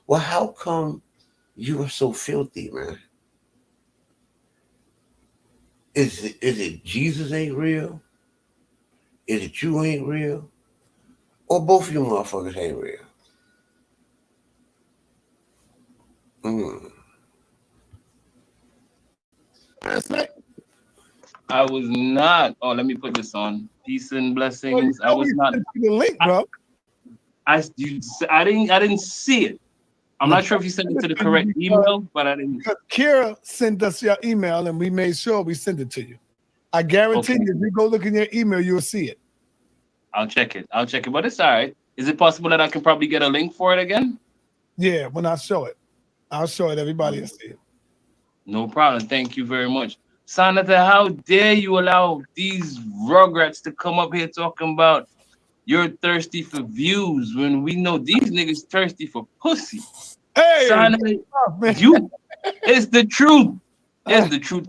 Well, how come you are so filthy, man? Is it Jesus ain't real? Is it you ain't real? Or both of you motherfuckers ain't real? Mm. last night? I was not. Oh, let me put this on. Peace and blessings. I was not. The link, bro. I didn't see it. I'm not sure if you sent it to the correct email, but I didn't. Kira sent us your email, and we made sure we sent it to you. I guarantee you, if you go look in your email, you'll see it. I'll check it. But it's all right. Is it possible that I can probably get a link for it again? Yeah, when I show it, I'll show it. Everybody will see it. No problem. Thank you very much. Sanata, how dare you allow these rugrats to come up here talking about you're thirsty for views when we know these niggas thirsty for pussy? Hey, Sanata, it's the truth. It's the truth.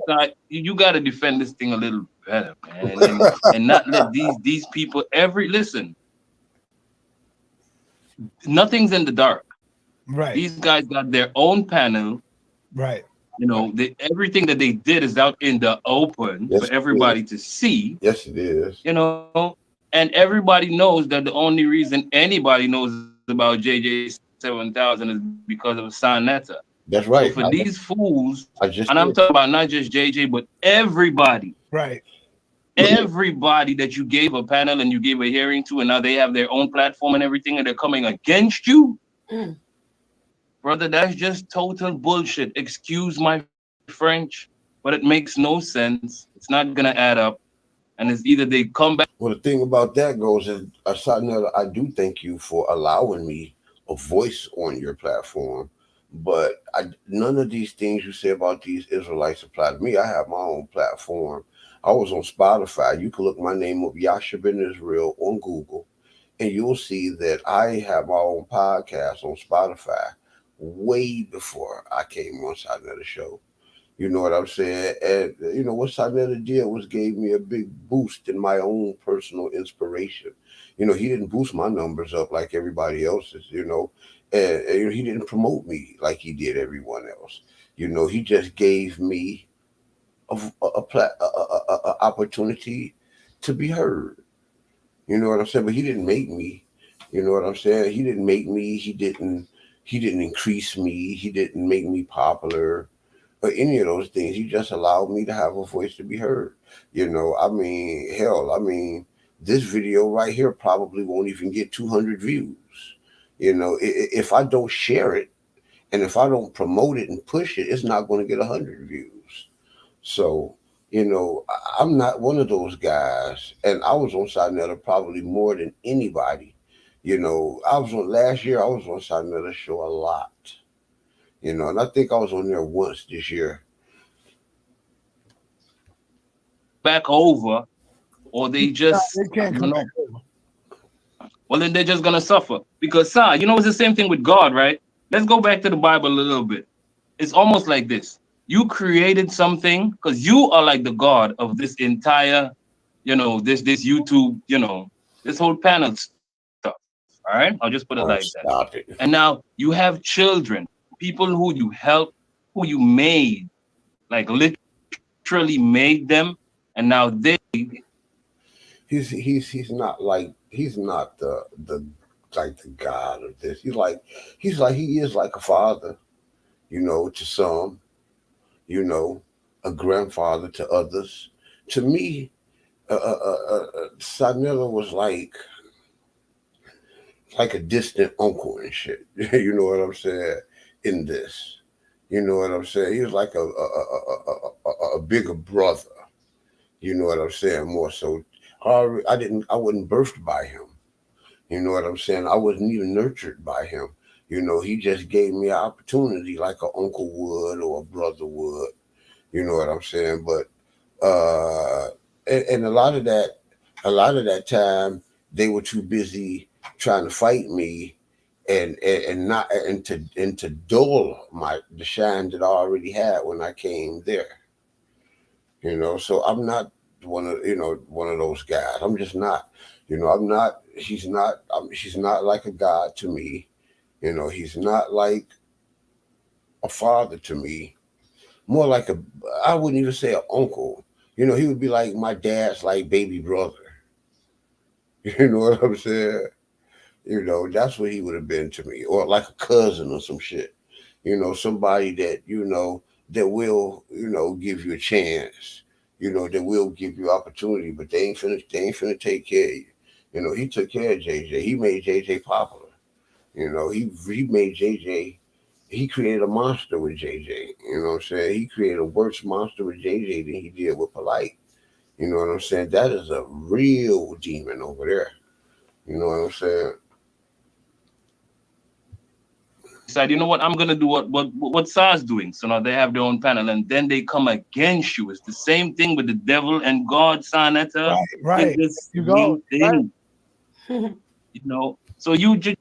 You got to defend this thing a little better, man, and not let these people listen. Nothing's in the dark. Right. These guys got their own panel. Right. You know, everything that they did is out in the open for everybody to see. Yes, it is. You know, and everybody knows that the only reason anybody knows about JJ7000 is because of Sanetta. That's right. So for these fools, I'm talking about not just JJ, but everybody. Right. Everybody that you gave a panel and you gave a hearing to, and now they have their own platform and everything, and they're coming against you. Brother, that's just total bullshit. Excuse my French, but it makes no sense. It's not gonna add up. And it's either they come back. Well, the thing about that goes is, I do thank you for allowing me a voice on your platform, but none of these things you say about these Israelites apply to me. I have my own platform. I was on Spotify. You can look my name up, Yasha Ben Israel, on Google, and you'll see that I have my own podcast on Spotify way before I came on Sarnetta Show. You know what I'm saying? And you know what Sarnetta did was gave me a big boost in my own personal inspiration. You know, he didn't boost my numbers up like everybody else's, you know, and he didn't promote me like he did everyone else. You know, he just gave me a opportunity to be heard. You know what I'm saying? But he didn't make me. You know what I'm saying? He didn't make me. He didn't increase me. He didn't make me popular or any of those things. He just allowed me to have a voice to be heard. You know, I mean, hell, this video right here probably won't even get 200 views. You know, if I don't share it and if I don't promote it and push it, it's not going to get 100 views. So, I'm not one of those guys, and I was on Sinetta probably more than anybody. I was on last year. I was on Sinetta show a lot. And I think I was on there once this year. Back over, or they just, They can't come back over. well, then they're just gonna suffer. Because, sir, it's the same thing with God, right? Let's go back to the Bible a little bit. It's almost like this. You created something because you are like the God of this entire, this YouTube, this whole panel stuff. All right, I'll just put it like Oh, that. stop it. And now you have children, people who you helped, who you made, like literally made them, and now they. He's not the like the God of this. He is like a father, to some, a grandfather to others. To me, Sanella was like a distant uncle and shit. You know what I'm saying? In this, you know what I'm saying? He was like a bigger brother. You know what I'm saying? More so, I wasn't birthed by him. You know what I'm saying? I wasn't even nurtured by him. He just gave me an opportunity like an uncle would or a brother would. You know what I'm saying? But and a lot of that time they were too busy trying to fight me and not and to dull the shine that I already had when I came there. So I'm not one of those guys. I'm just not. I'm not. She's not. She's not like a god to me. He's not like a father to me. More like I wouldn't even say an uncle. He would be like my dad's like baby brother. You know what I'm saying? That's what he would have been to me, or like a cousin or some shit. Somebody that that will give you a chance. That will give you opportunity, but they ain't finna take care of you. He took care of JJ. He made JJ popular. He made JJ. He created a monster with JJ. You know what I'm saying? He created a worse monster with JJ than he did with Polite. You know what I'm saying? That is a real demon over there. You know what I'm saying? Decide, you know what, I'm gonna do what SAR's doing. So now they have their own panel, and then they come against you. It's the same thing with the devil and God, Sanetta. Right. It's the You go. same thing. So you just.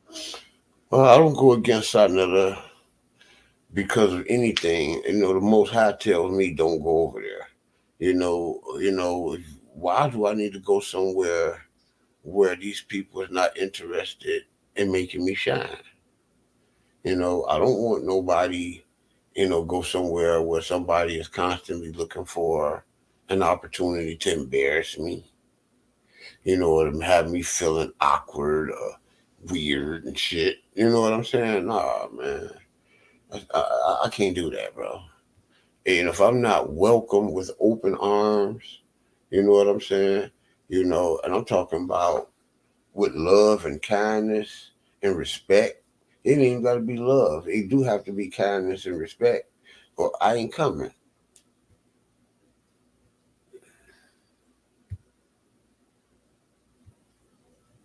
Well, I don't go against another because of anything. The Most High tells me don't go over there. Why do I need to go somewhere where these people are not interested in making me shine? I don't want nobody, go somewhere where somebody is constantly looking for an opportunity to embarrass me, or have me feeling awkward or weird and shit. You know what I'm saying? Nah, man. I can't do that, bro. And if I'm not welcome with open arms, you know what I'm saying? And I'm talking about with love and kindness and respect. It ain't even got to be love. It do have to be kindness and respect, or I ain't coming.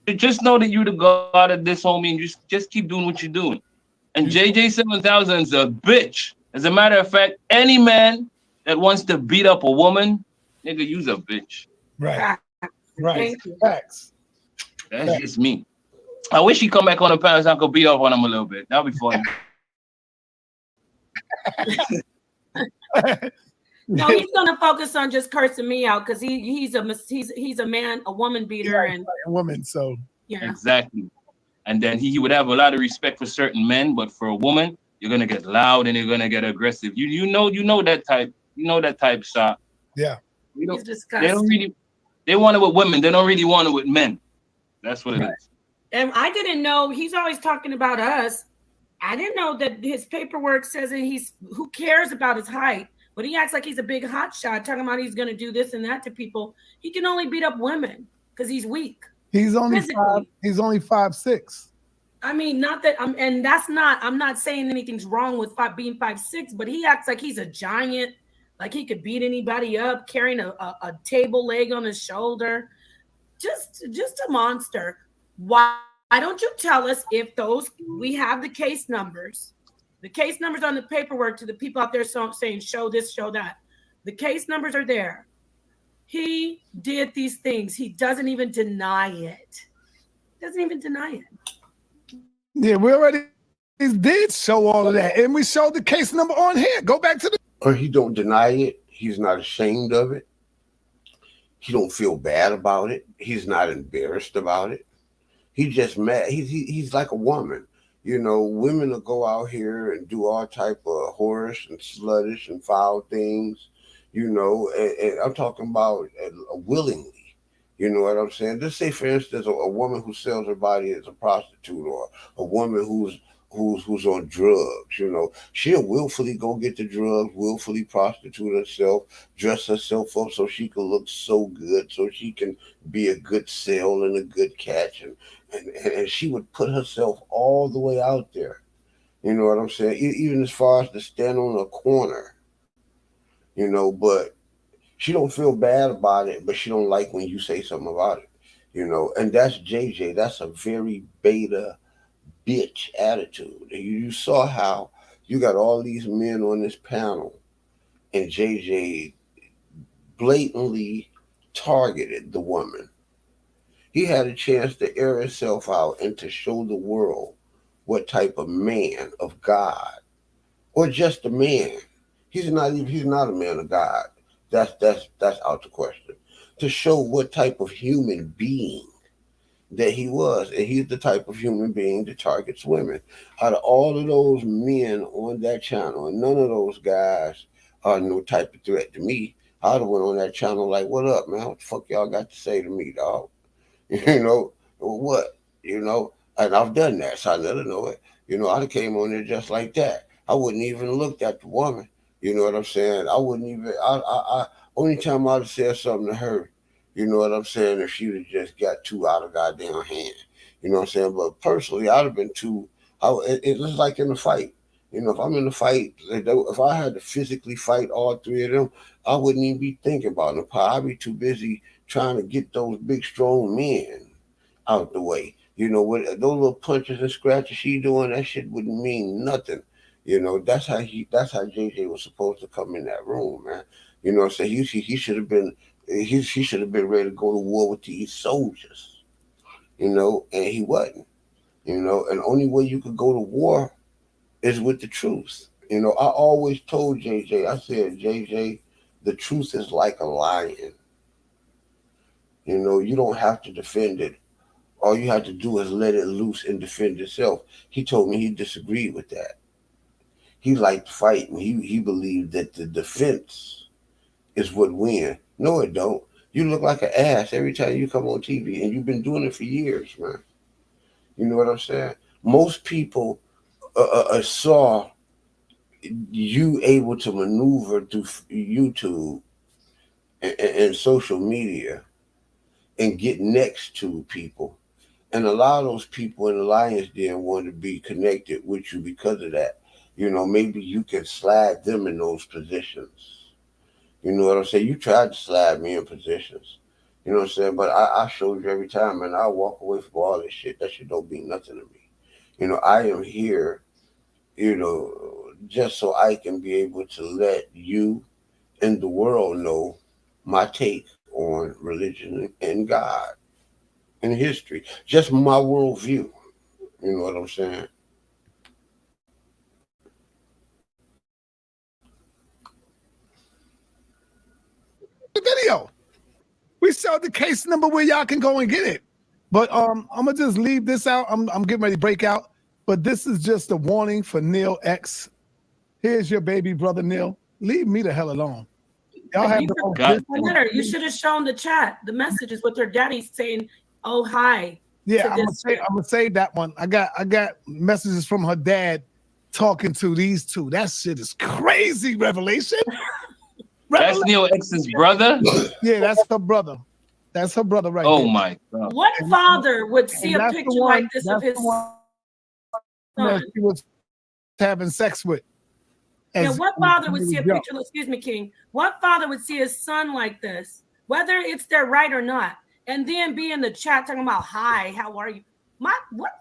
Just know that you're the God of this, homie, and just keep doing what you're doing. And JJ7000 is a bitch. As a matter of fact, any man that wants to beat up a woman, nigga, you's a bitch. Right. Right. Thank you. Facts. That's just me. I wish he'd come back on the panel so I could beat up on him a little bit. That'd be fun. No, he's gonna focus on just cursing me out because he's a man, a woman beater, and a woman. So yeah, exactly. And then he would have a lot of respect for certain men, but for a woman, you're gonna get loud and you're gonna get aggressive. You know that type. You know that type shot. Yeah. He's disgusting. They don't really. They want it with women. They don't really want it with men. That's what it is. And I didn't know he's always talking about us. I didn't know that his paperwork says that who cares about his height, but he acts like he's a big hot shot, talking about he's going to do this and that to people. He can only beat up women because he's weak. He's only 5'6". I mean, not that I'm not saying anything's wrong with being 5'6", but he acts like he's a giant Like he could beat anybody up, carrying a table leg on his shoulder. Just a monster. Why don't you tell us if those we have the case numbers on the paperwork to the people out there saying show this, show that. The case numbers are there. He did these things. He doesn't even deny it. Yeah, we already did show all of that, and we showed the case number on here. Go back to the. Or he don't deny it. He's not ashamed of it. He don't feel bad about it. He's not embarrassed about it. He's just mad. He's like a woman. Women will go out here and do all type of whorish and sluttish and foul things. And I'm talking about willingly. You know what I'm saying? Just say, for instance, a woman who sells her body as a prostitute, or a woman who's on drugs. She'll willfully go get the drugs, willfully prostitute herself, dress herself up so she can look so good, so she can be a good sale and a good catch, and she would put herself all the way out there. You know what I'm saying? Even as far as to stand on a corner. But she don't feel bad about it, but she don't like when you say something about it. And that's JJ. That's a very beta bitch attitude. You saw how you got all these men on this panel, and JJ blatantly targeted the woman. He had a chance to air himself out and to show the world what type of man of God, or just a man. He's not a man of God. That's out the question. To show what type of human being that he was, and he's the type of human being that targets women. Out of all of those men on that channel, and none of those guys are no type of threat to me, I'd have went on that channel like, "What up, man? What the fuck y'all got to say to me, dog?" What? And I've done that, so I let her know it. I'd have came on there just like that. I wouldn't even looked at the woman. You know what I'm saying? I wouldn't even. Only time I'd have said something to her, you know what I'm saying, if she would just got too out of goddamn hand. You know what I'm saying? But personally, I'd have been too. It's like in a fight. If I'm in a fight, if I had to physically fight all three of them, I wouldn't even be thinking about them. I'd be too busy trying to get those big, strong men out the way. With those little punches and scratches she doing, that shit wouldn't mean nothing. That's how JJ was supposed to come in that room, man. What I'm saying? He should have been ready to go to war with these soldiers. And he wasn't. And the only way you could go to war is with the truth. I always told JJ, I said, JJ, the truth is like a lion. You don't have to defend it. All you have to do is let it loose and defend itself. He told me he disagreed with that. He liked fighting. He believed that the defense is what wins. No, it don't. You look like an ass every time you come on TV, and you've been doing it for years, man. You know what I'm saying? Most people saw you able to maneuver through YouTube and social media and get next to people. And a lot of those people in the Lions Den want to be connected with you because of that. Maybe you can slide them in those positions. You know what I'm saying? You tried to slide me in positions. You know what I'm saying? But I showed you every time, and I walk away from all this shit. That shit don't mean nothing to me. I am here, just so I can be able to let you and the world know my take on religion and God and history. Just my worldview. You know what I'm saying? The video. We showed the case number where y'all can go and get it. But I'm gonna just leave this out. I'm getting ready to break out. But this is just a warning for Neil X. Here's your baby brother Neil. Leave me the hell alone. Y'all have you should have shown the chat, the messages with their daddy saying, "Oh hi." Yeah, I'm gonna save that one. I got messages from her dad talking to these two. That shit is crazy. Revelation. That's Neil X's brother? Yeah, that's her brother. That's her brother right there. Oh my God. What father would see a picture like this of his son? She was having sex with. Now, as what father would he see a was young. picture? Excuse me, King. What father would see his son like this, whether it's their right or not, and then be in the chat talking about, "Hi, how are you?" What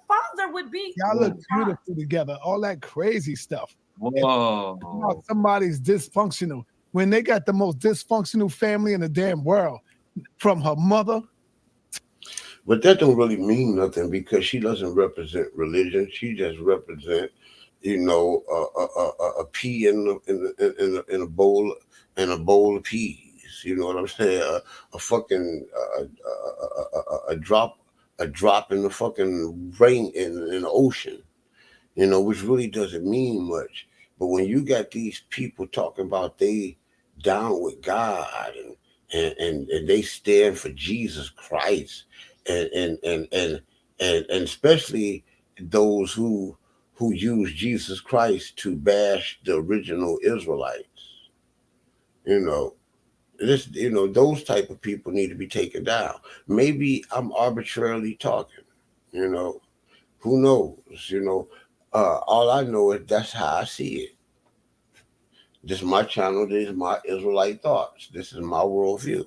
father would be? Y'all look beautiful together. All that crazy stuff. Whoa. Somebody's dysfunctional when they got the most dysfunctional family in the damn world, from her mother. But that don't really mean nothing because she doesn't represent religion. She just represent, a pea in a bowl of peas. You know what I'm saying? A fucking a drop in the fucking rain in the ocean. Which really doesn't mean much. But when you got these people talking about they down with God and they stand for Jesus Christ and especially those who use Jesus Christ to bash the original Israelites, you know, those type of people need to be taken down. Maybe I'm arbitrarily talking, you know, who knows, all I know is that's how I see it. This is my channel. This is my Israelite thoughts. This is my worldview.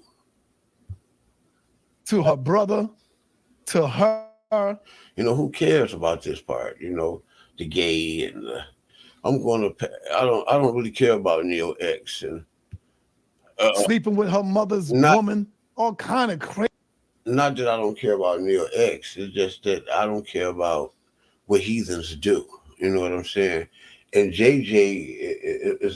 To her brother, to her. Who cares about this part? The gay and I'm going to. I don't really care about Neo X and sleeping with her mother's woman. All kind of crazy. Not that I don't care about Neo X. It's just that I don't care about what heathens do. You know what I'm saying? And JJ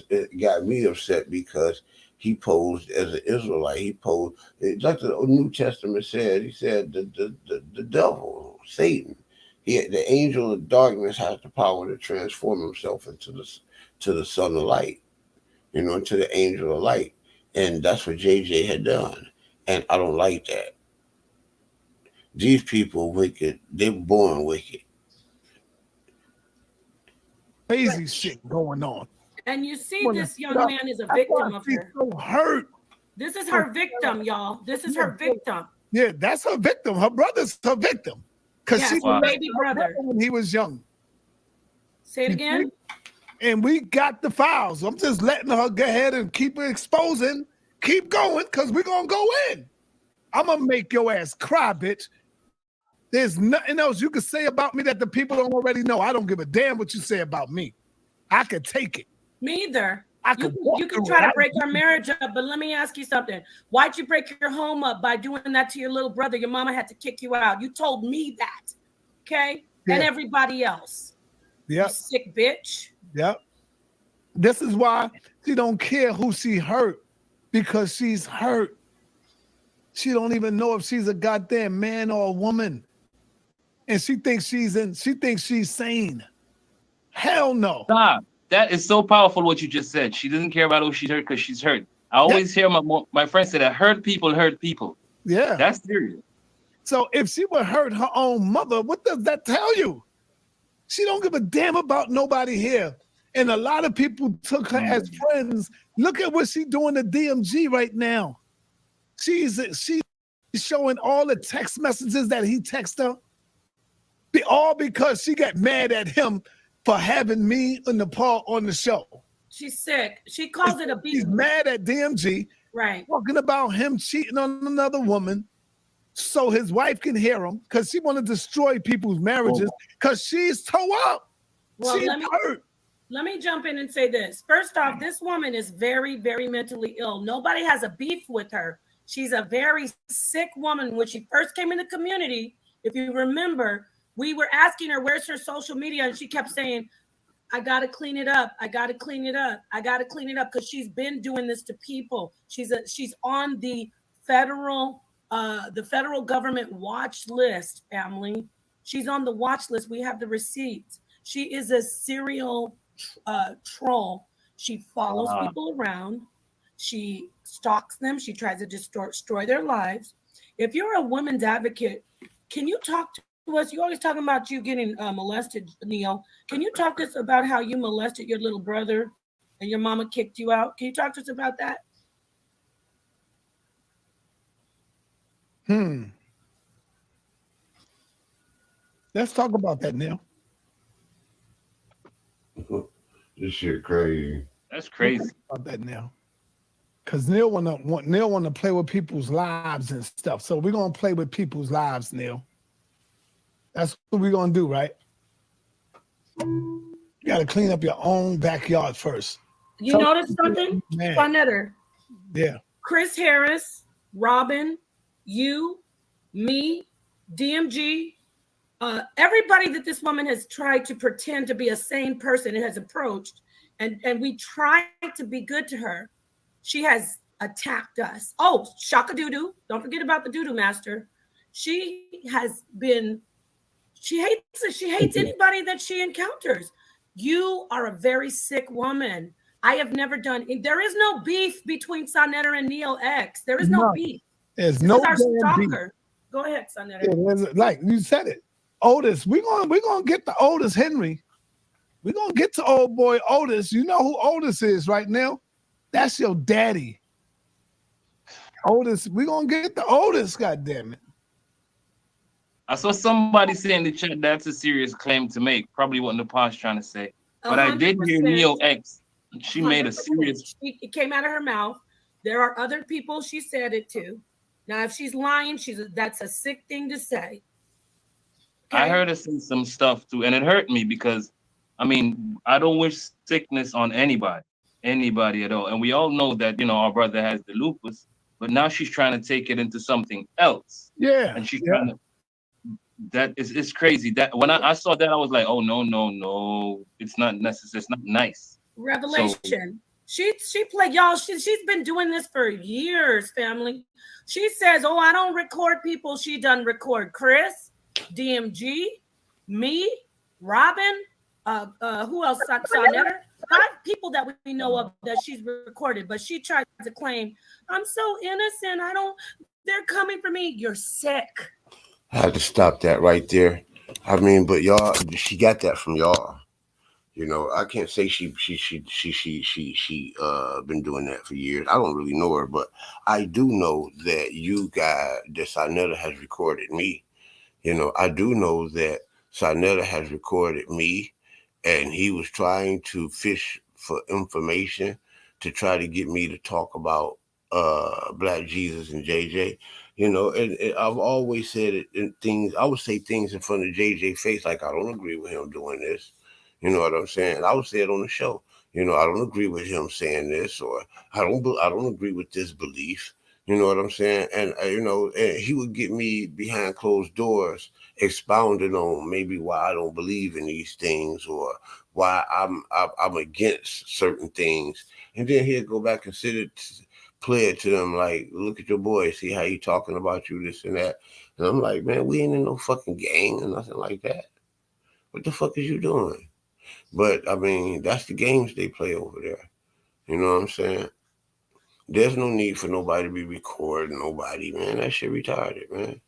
it got me upset because he posed as an Israelite. He posed like the New Testament said. He said the devil, Satan, the angel of darkness has the power to transform himself into the son of light. Into the angel of light, and that's what JJ had done. And I don't like that. These people wicked. They're born wicked. Crazy shit going on. And you see, this young man is a victim of her. So hurt. This is her victim, y'all. This is her victim. Yeah, that's her victim. Her brother's her victim. Because yes, she was baby brother when he was young. Say it again. And we got the files. I'm just letting her go ahead and keep exposing, keep going, because we're gonna go in. I'm gonna make your ass cry, bitch. There's nothing else you can say about me that the people don't already know. I don't give a damn what you say about me. I could take it. Me either. You can try to break our marriage up, but let me ask you something. Why'd you break your home up by doing that to your little brother? Your mama had to kick you out. You told me that, okay? Yeah. And everybody else. Yep. You sick bitch. Yep. This is why she don't care who she hurt, because she's hurt. She don't even know if she's a goddamn man or a woman. And she thinks she's sane. Hell no. Stop. That is so powerful what you just said. She doesn't care about who she's hurt because she's hurt. I always hear my friends say that hurt people. Yeah. That's serious. So if she would hurt her own mother, what does that tell you? She don't give a damn about nobody here. And a lot of people took her as friends. Look at what she's doing to DMG right now. She's showing all the text messages that he texted her. All because she got mad at him for having me and Nepal on the show. She's sick. She calls it a beat. She's mad at DMG. Right. Talking about him cheating on another woman so his wife can hear him, because she want to destroy people's marriages because she's toe up. Well, she's hurt. Let me jump in and say this. First off, this woman is very, very mentally ill. Nobody has a beef with her. She's a very sick woman. When she first came in the community, if you remember, we were asking her, where's her social media? And she kept saying, I got to clean it up. I got to clean it up. I got to clean it up, because she's been doing this to people. She's on the federal government watch list, family. She's on the watch list. We have the receipts. She is a serial troll. She follows people around. She stalks them. She tries to destroy their lives. If you're a women's advocate, can you talk to us? You always talking about you getting molested, Neil. Can you talk to us about how you molested your little brother and your mama kicked you out? Can you talk to us about that? Let's talk about that, Neil. This shit crazy. That's crazy. About that now. Because Neil wanna play with people's lives and stuff. So we're gonna play with people's lives, Neil. That's what we're gonna do, right? You gotta clean up your own backyard first. You notice something? Man. Sonetter. Yeah. Chris Harris, Robin, you, me, DMG, everybody that this woman has tried to pretend to be a sane person and has approached, and we tried to be good to her. She has attacked us. Oh, Shaka Doodoo. Don't forget about the Doodoo Master. She hates anybody that she encounters. You are a very sick woman. I have never done. There is no beef between Sonetter and Neo X. There is no beef. There's This no is our damn beef. stalker. Go ahead, Sonetter. Yeah, like you said it. Otis, we're gonna get the Otis Henry. We're gonna get to old boy Otis. You know who Otis is right now? That's your daddy. Otis, we're gonna get the Otis, goddammit. I saw somebody say in the chat that's a serious claim to make. Probably what Napol's trying to say. But I did hear 100%. Neo X. She made a serious. It came out of her mouth. There are other people she said it to. Now, if she's lying, that's a sick thing to say. Okay? I heard her say some stuff too, and it hurt me because, I mean, I don't wish sickness on anybody at all. And we all know that, you know, our brother has the lupus, but now she's trying to take it into something else. Yeah. And she's trying to. It's crazy. That when I saw that, I was like, oh no, it's not necessary. It's not nice. Revelation. She played, y'all. She's been doing this for years, family. She says, "Oh, I don't record people." She done record Chris, DMG, me, Robin. Who else? Sonetter. 5 people that we know of that she's recorded, but she tried to claim, "I'm so innocent. They're coming for me." You're sick. I had to stop that right there. I mean, but y'all, she got that from y'all. You know, I can't say she been doing that for years. I don't really know her, but I do know that Sonetta has recorded me. You know, I do know that Sonetta has recorded me, and he was trying to fish for information to try to get me to talk about Black Jesus and JJ. You know, and I've always said it in things. I would say things in front of JJ face like I don't agree with him doing this. You know what I'm saying? I would say it on the show. You know, I don't agree with him saying this, or I don't agree with this belief. You know what I'm saying? And you know, and he would get me behind closed doors, expounding on maybe why I don't believe in these things, or why I'm against certain things, and then he'd go back and play it to them like, look at your boy, see how he talking about you, this and that. And I'm like, man, we ain't in no fucking gang or nothing like that. What the fuck is you doing? But I mean, that's the games they play over there. You know what I'm saying? There's no need for nobody to be recording nobody, man. That shit retarded, man.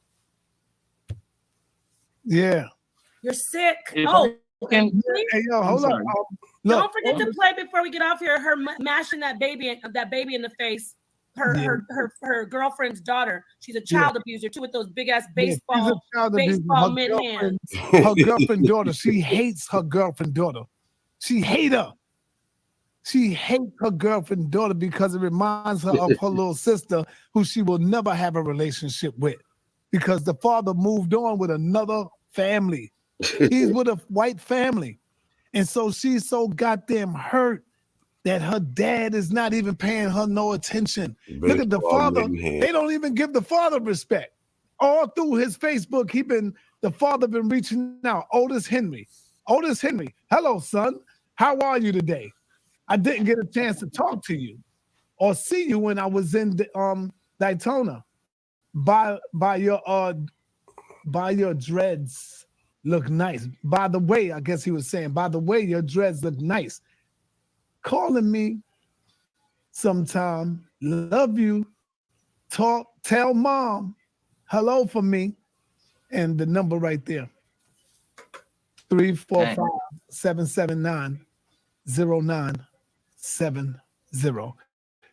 Yeah. You're sick. Hey, yo, hold on. Don't forget to play before we get off here. Her mashing that baby in the face. Her girlfriend's daughter. She's a child abuser too, with those big ass baseball mid hands. Her girlfriend daughter. She hates her girlfriend daughter. She hates her. She hates her girlfriend daughter because it reminds her of her little sister, who she will never have a relationship with, because the father moved on with another family. He's with a white family, and so she's so goddamn hurt that her dad is not even paying her no attention. Look at the father. They don't even give the father respect. All through his Facebook, the father been reaching out. Otis Henry. Hello, son. How are you today? I didn't get a chance to talk to you or see you when I was in Daytona. By your dreads look nice. By the way, I guess he was saying, by the way, your dreads look nice. Calling me sometime. Love you. Talk. Tell mom hello for me. And the number right there. 345-779-0970.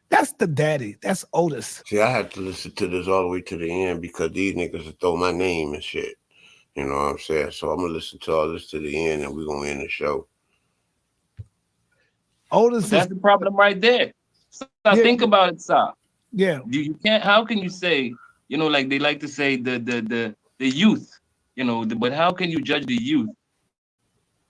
That's the daddy. That's Otis. See, I had to listen to this all the way to the end because these niggas will throw my name and shit. You know what I'm saying? So I'm going to listen to all this to the end, and we're going to end the show. Oldest That's the problem right there. So think about it, sir. Yeah. You can't. How can you say? Like they like to say the youth. But how can you judge the youth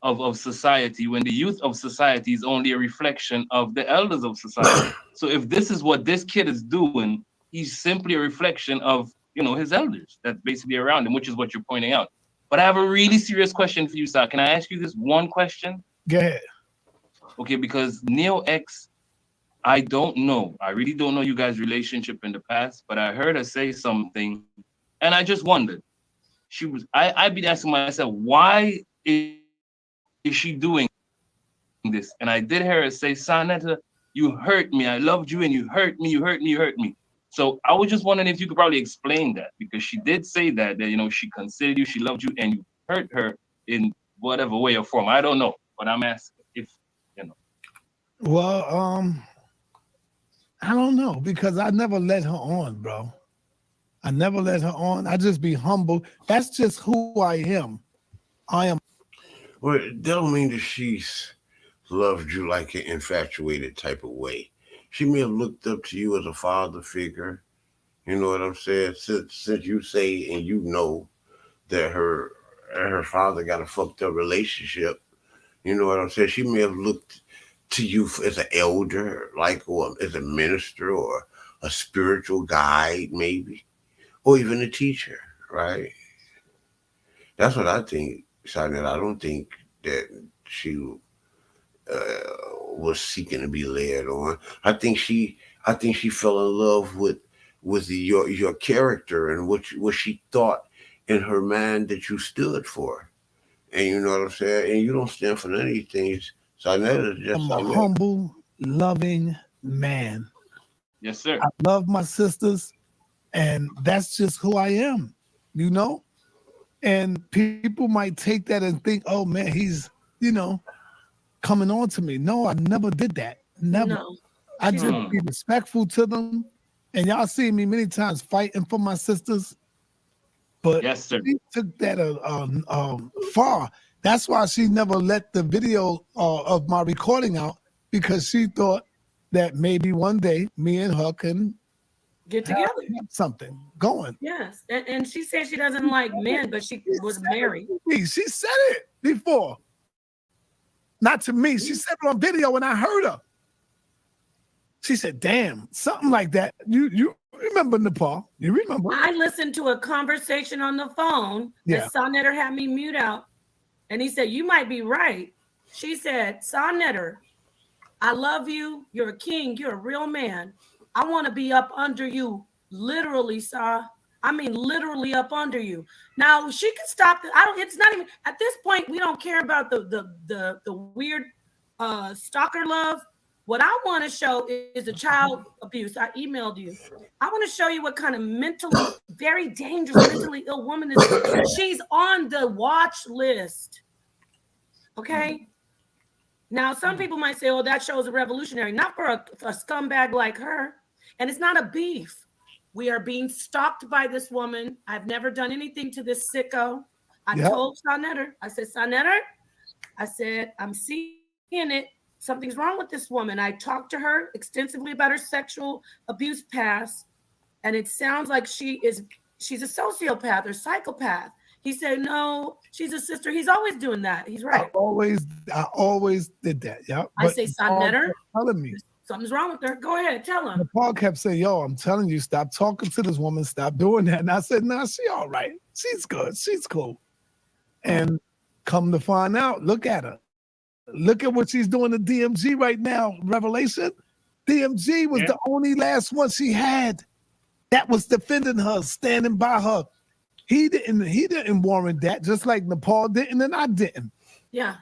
of society when the youth of society is only a reflection of the elders of society? So if this is what this kid is doing, he's simply a reflection of his elders that's basically around him, which is what you're pointing out. But I have a really serious question for you, sir. Can I ask you this one question? Go ahead. Okay, because Neo X, I don't know. I really don't know you guys' relationship in the past, but I heard her say something, and I just wondered. I'd be asking myself, why is she doing this? And I did hear her say, Sanetta, you hurt me. I loved you, and you hurt me. You hurt me. You hurt me. So I was just wondering if you could probably explain that, because she did say that she considered you, she loved you, and you hurt her in whatever way or form. I don't know, but I'm asking if Well, I don't know, because I never let her on, bro. I never let her on. I just be humble. That's just who I am. I am. Well, that don't mean that she's loved you like an infatuated type of way. She may have looked up to you as a father figure. You know what I'm saying? Since you say and that her father got a fucked up relationship, you know what I'm saying? She may have looked to you as an elder, or as a minister, or a spiritual guide, maybe, or even a teacher, right? That's what I think, Sonnet. I don't think that she was seeking to be led on. I think she fell in love with your character and what she thought in her mind that you stood for. And you know what I'm saying? And you don't stand for none of these things. Sonnet is just I'm a humble, loving man. Yes, sir. I love my sisters, and that's just who I am, And people might take that and think, oh man, he's, coming on to me. No, I never did that. Never. No. I just be respectful to them. And y'all see me many times fighting for my sisters. But yes, sir. She took that far. That's why she never let the video of my recording out, because she thought that maybe one day me and her can get together, have something going. Yes, and she said she doesn't like men, but she was married. She said it before. Not to me. She said it on video, and I heard her. She said, "Damn, something like that." You remember, Nepal? You remember? I listened to a conversation on the phone that Sonnetter had me mute out, and he said, "You might be right." She said, "Sonnetter, I love you. You're a king. You're a real man. I want to be up under you, literally, Saw. I mean, literally up under you." Now she could stop. It's not even at this point. We don't care about the weird stalker love. What I want to show is the child abuse. I emailed you. I want to show you what kind of very dangerous, mentally ill woman this is. She's on the watch list. Okay. Now, some people might say, "Oh, that shows a revolutionary." Not for a scumbag like her. And it's not a beef. We are being stalked by this woman. I've never done anything to this sicko. I told Sonnetter, I said, Sonnetter, I said, I'm seeing it. Something's wrong with this woman. I talked to her extensively about her sexual abuse past, and it sounds like she's a sociopath or psychopath. He said, no, she's a sister. He's always doing that. He's right. I always did that. Yeah. I say, Sonnetter, telling me something's wrong with her. Go ahead, tell him. Paul kept saying, "Yo, I'm telling you, stop talking to this woman. Stop doing that." And I said, "Nah, she all right. She's good. She's cool." And come to find out, look at her. Look at what she's doing to DMG right now. Revelation. DMG was the only last one she had that was defending her, standing by her. He didn't warrant that, just like Nepal didn't, and I didn't. Yeah.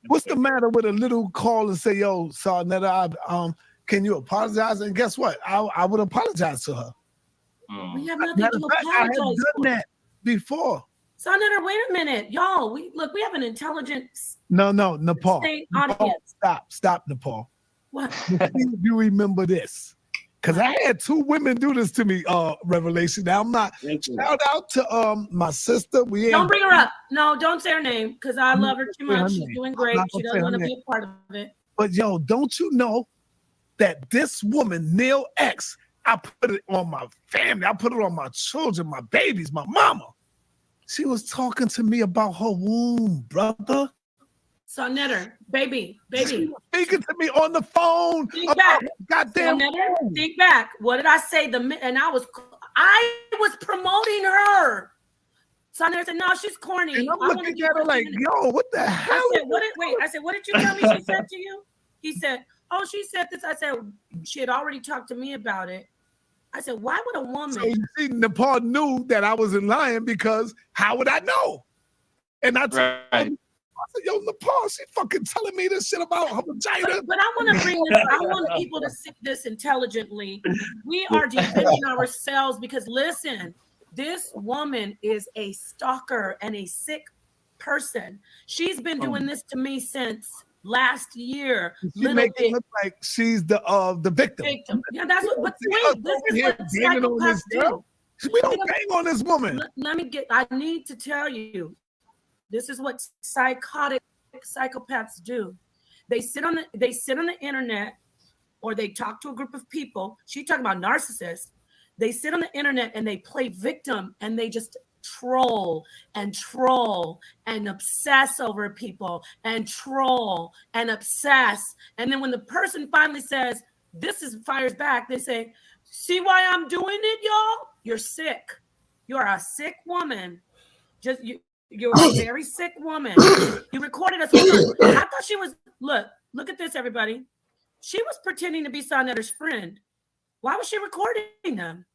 What's the matter with a little call and say, "Yo, Sonetta, can you apologize?" And guess what? I would apologize to her. We have nothing to apologize I had done that before. Sonnetter, wait a minute, y'all. We have an intelligent. No, Nepal. Audience. Stop, Nepal. What? You remember this? Because I had two women do this to me, Revelation. Now I'm not. Shout out to my sister. Don't bring her up. No, don't say her name, because I love her too much. She's doing great. She doesn't want to be a part of it. But yo, don't you know that this woman, Neil X, I put it on my family, I put it on my children, my babies, my mama. She was talking to me about her womb, brother. Sonetter, baby. She was speaking to me on the phone. Think back. Goddamn. Think back. What did I say? And I was promoting her. Sonetter said, "No, she's corny." And I'm looking at her like, "Yo, what the hell?" I said, "What did you tell me she said to you?" He said, "Oh, she said this." I said, "She had already talked to me about it." I said, "Why would a woman?" So you see, Nepal knew that I wasn't lying because how would I know? And I told him, I said, "Yo, Nepal, she fucking telling me this shit about her vagina." But I want to bring this. I want people to see this intelligently. We are defending ourselves because listen, this woman is a stalker and a sick person. She's been doing this to me since last year. She makes it look like she's the victim. Yeah, that's what. But wait, this is what psychopaths do. We don't bang on this woman. I need to tell you, this is what psychotic psychopaths do. They sit on the internet, or they talk to a group of people. She's talking about narcissists. They sit on the internet and they play victim and they just troll and obsess over people and troll and obsess. And then when the person finally says, fires back, they say, "See why I'm doing it, y'all? You're sick. You're a sick woman. You're a very sick woman." You recorded us. I thought she was, look at this, everybody. She was pretending to be Sonetter's friend. Why was she recording them?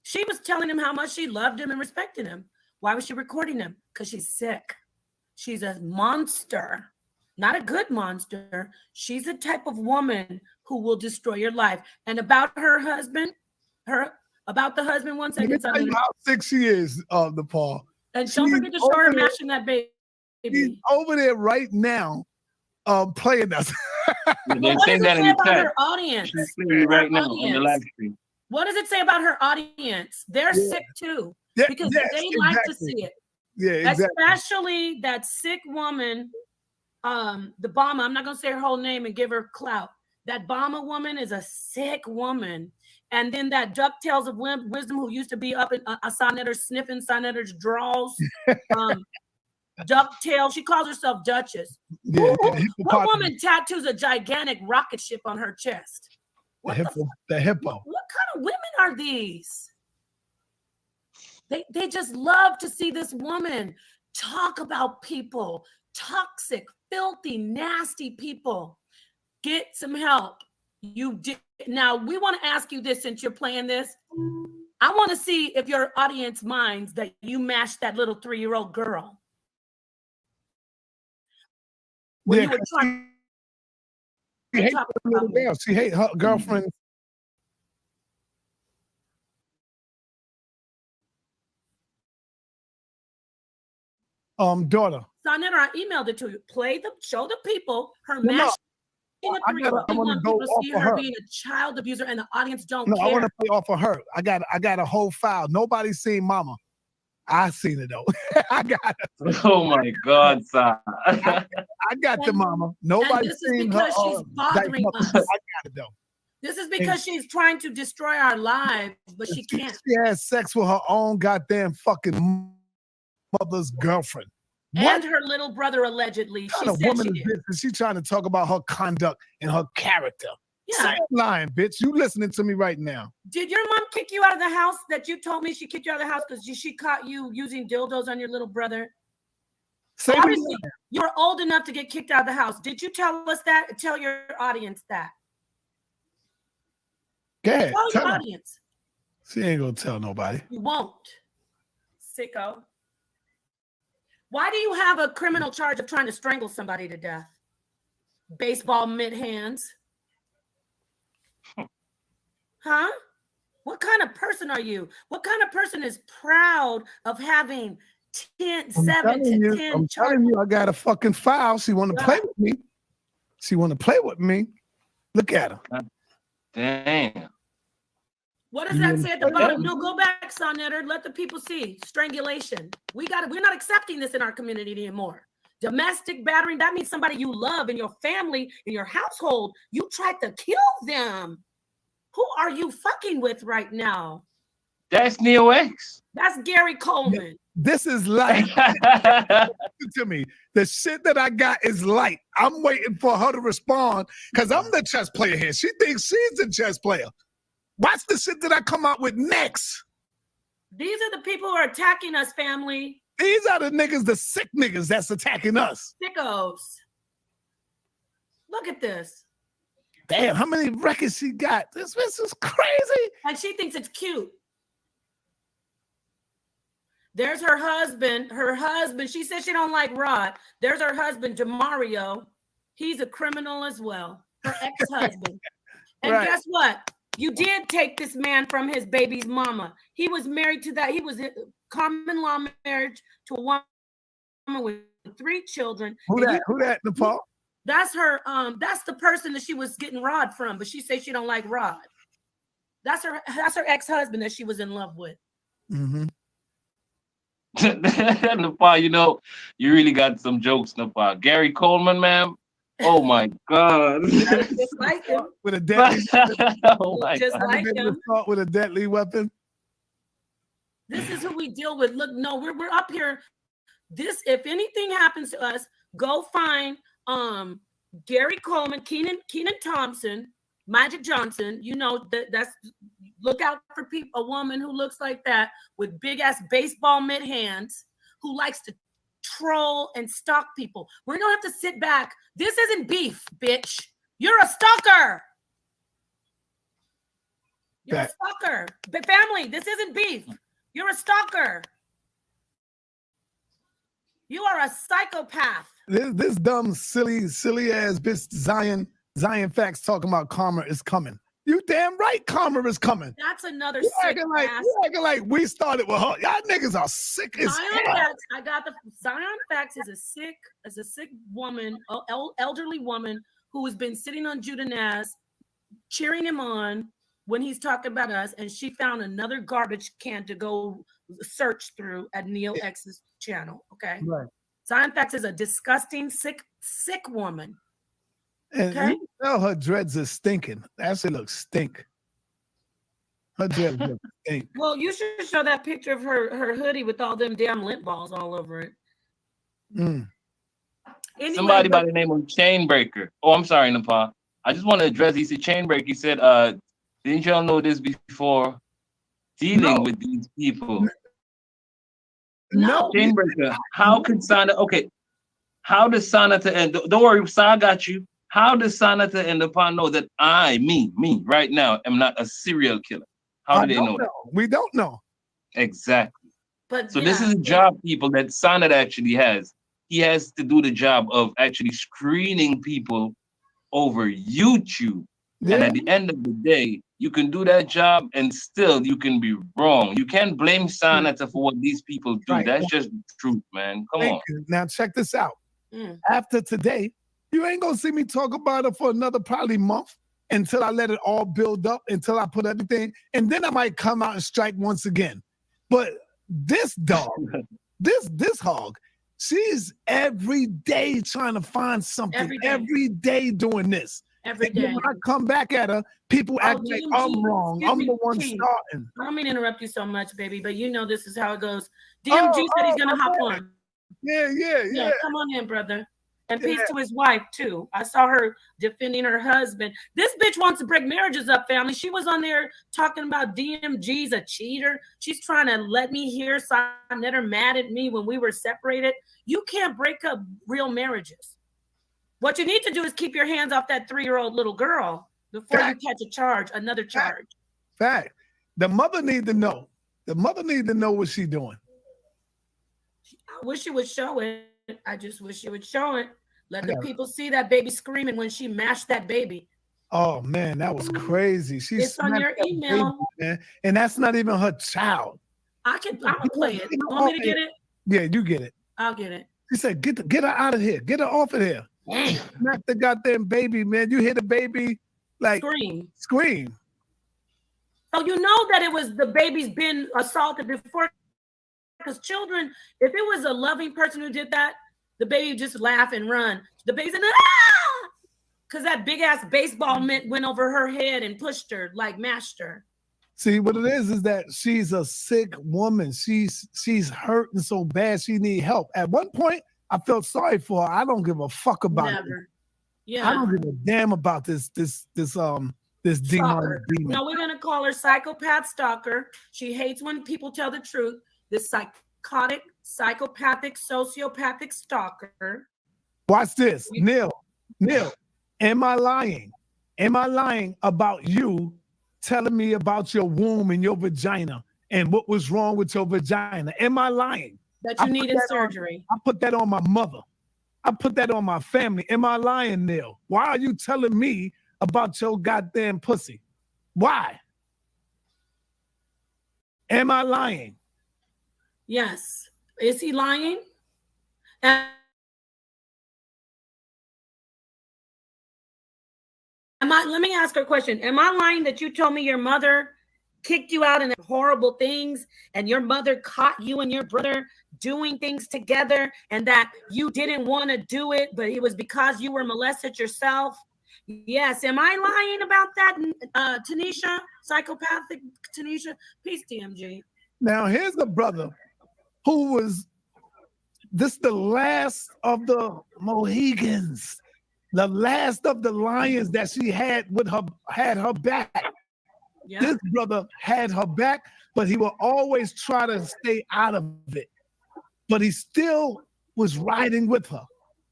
She was telling him how much she loved him and respected him. Why was she recording them? Because she's sick. She's a monster, not a good monster. She's the type of woman who will destroy your life. And about her husband, about the husband, 1 second. Let me tell you how sick she is, Nepal. And don't forget to show her mashing that baby. He's over there right now, playing us. What does it say about her audience? Right now on the live stream. What does it say about her audience? They're sick too, because they like to see it. Yeah, exactly. Especially that sick woman, the Bama. I'm not gonna say her whole name and give her clout. That Bama woman is a sick woman. And then that DuckTales of Wisdom, who used to be up in Sonetter sniffing Sonetter's drawers. DuckTales, she calls herself Duchess. Yeah, what woman tattoos a gigantic rocket ship on her chest? The hippo. What kind of women are these? They just love to see this woman talk about people, toxic, filthy, nasty people. Get some help. Now, we want to ask you this since you're playing this. I want to see if your audience minds that you mashed that little 3-year-old girl. When you were trying she hates her little girl. She hates her girlfriend. Daughter. Sonetter, I emailed it to you. Show the people her No, I want people to see her being a child abuser, and the audience don't care. I want to play off of her. I got a whole file. Nobody's seen Mama. I seen it though. I got it. Oh my God, son. I got the Mama. Nobody's seen her. This is because she's bothering us. I got it though. This is because she's trying to destroy our lives, but she can't. She has sex with her own goddamn fucking mother's girlfriend. And her little brother, allegedly. What kind of woman is this? Is she trying to talk about her conduct and her character? Yeah. Lying, bitch. You listening to me right now. Did your mom kick you out of the house that you told me she kicked you out of the house because she caught you using dildos on your little brother? Obviously, you're old enough to get kicked out of the house. Did you tell us that? Tell your audience that. Go ahead. Tell your audience. She ain't gonna tell nobody. You won't. Sicko. Why do you have a criminal charge of trying to strangle somebody to death? Baseball mitt hands. Huh? What kind of person are you? What kind of person is proud of having 7 to 10 I'm telling you, I got a fucking file. She want to play with me. She want to play with me. Look at her. Damn. What does that say at the bottom? No, go back, Sonetter. Let the people see. Strangulation. We're not accepting this in our community anymore. Domestic battery, that means somebody you love in your family, in your household. You tried to kill them. Who are you fucking with right now? That's Neo X. That's Gary Coleman. This is light. To me, the shit that I got is light. I'm waiting for her to respond because I'm the chess player here. She thinks she's the chess player. Watch the shit that I come out with next. These are the people who are attacking us, family. These are the niggas, the sick niggas that's attacking us. Sickos. Look at this. Damn, how many records she got? This is crazy. And she thinks it's cute. There's her husband. Her husband, she says she don't like Rod. There's her husband, Jamario. He's a criminal as well. Her ex-husband. And Right. guess what? You did take this man from his baby's mama. He was married to that. He was a common law marriage to a woman with 3 children. Who that, Nepal? That's her. That's the person that she was getting Rod from, but she says she don't like Rod. That's her ex-husband that she was in love with. Mm-hmm. Nepal, you know, you really got some jokes, Nepal. Gary Coleman, man. Oh my God. Just like him. With a deadly Oh my Just God. like him. with a deadly weapon. This is who we deal with. Look, no, we're up here. This, if anything happens to us, go find Gary Coleman, Keenan Thompson, Magic Johnson. You know that's look out for people. A woman who looks like that with big ass baseball mitt hands, who likes to troll and stalk people. We're gonna have to sit back. This isn't beef, bitch. You're a stalker. You're a stalker. But family, this isn't beef. You're a stalker. You are a psychopath. This dumb, silly ass bitch Zion Facts talking about karma is coming. You damn right karma is coming. That's another You sick ass. acting like we started with her. Y'all niggas are sick as Zion hell. Facts, I got the Zion Facts is a sick woman, elderly woman who has been sitting on Judah Naz, cheering him on when he's talking about us, and she found another garbage can to go search through at Neil X's channel. Okay. Right. Zion Facts is a disgusting, sick woman. And Okay. you know her dreads are stinking. That shit looks stink. Her dreads look stink. Well, you should show that picture of her hoodie with all them damn lint balls all over it. Mm. Anyway, Somebody by the name of Chainbreaker. Oh, I'm sorry, Nepal. I just want to address. He said Chainbreaker. He said, didn't y'all know this before dealing with these people? No. Chainbreaker. How can Sana? Okay. How does Sanata and don't worry, Sa got you. How does Sanata and Nepal know that me right now am not a serial killer? How do they know that? We don't know. Exactly. But So this is a job, people, that Sanat actually has. He has to do the job of actually screening people over YouTube. Yeah. And at the end of the day, you can do that job and still you can be wrong. You can't blame Sanata for what these people do. Right. That's just the truth, man. Come Thank on. you. Now check this out. Mm. After today, you ain't gonna see me talk about it for another probably month until I let it all build up, until I put everything, and then I might come out and strike once again. But this dog, this hog, she's every day trying to find something, every day doing this. Every And then day. when I come back at her, people act like DMG, I'm wrong. excuse I'm me, the one King. starting. I don't mean to interrupt you so much, baby, but you know this is how it goes. DMG said he's gonna hop on. Yeah. Come on in, brother. And peace to his wife too. I saw her defending her husband. This bitch wants to break marriages up, family. She was on there talking about DMG's a cheater. She's trying to let me hear that are mad at me when we were separated. You can't break up real marriages. What you need to do is keep your hands off that 3-year-old little girl before you catch a charge, another charge. Fact. The mother need to know. The mother need to know what she's doing. I wish you would show it. I just wish you would show it. Let the people see that baby screaming when she mashed that baby. Oh man, that was crazy. She It's on your smacked that email. baby, man. And that's not even her child. I'm gonna play it. You want me to get it? Yeah, you get it. I'll get it. She said, get her out of here. Get her off of here. Smack the goddamn baby, man. You hear the baby like scream. So you know that it was the baby's been assaulted before, because children, if it was a loving person who did that, the baby just laugh and run. The baby's in ah! Because that big ass baseball mitt went over her head and pushed her, like mashed her. See, what it is that she's a sick woman. She's hurting so bad she need help. At one point, I felt sorry for her. I don't give a fuck about it. Yeah. I don't give a damn about this demon. No, we're gonna call her psychopath stalker. She hates when people tell the truth. This psychotic, psychopathic, sociopathic stalker. Watch this, Neil. Am I lying? Am I lying about you telling me about your womb and your vagina and what was wrong with your vagina? Am I lying? That you needed surgery. I put that on my mother. I put that on my family. Am I lying, Neil? Why are you telling me about your goddamn pussy? Why? Am I lying? Yes. Is he lying? Let me ask her a question. Am I lying that you told me your mother kicked you out in horrible things and your mother caught you and your brother doing things together and that you didn't want to do it, but it was because you were molested yourself? Yes. Am I lying about that, Tanisha? Psychopathic Tanisha? Peace, TMG. Now, here's a brother who was the last of the Mohegans. The last of the lions that she had her back. Yeah. This brother had her back, but he will always try to stay out of it. But he still was riding with her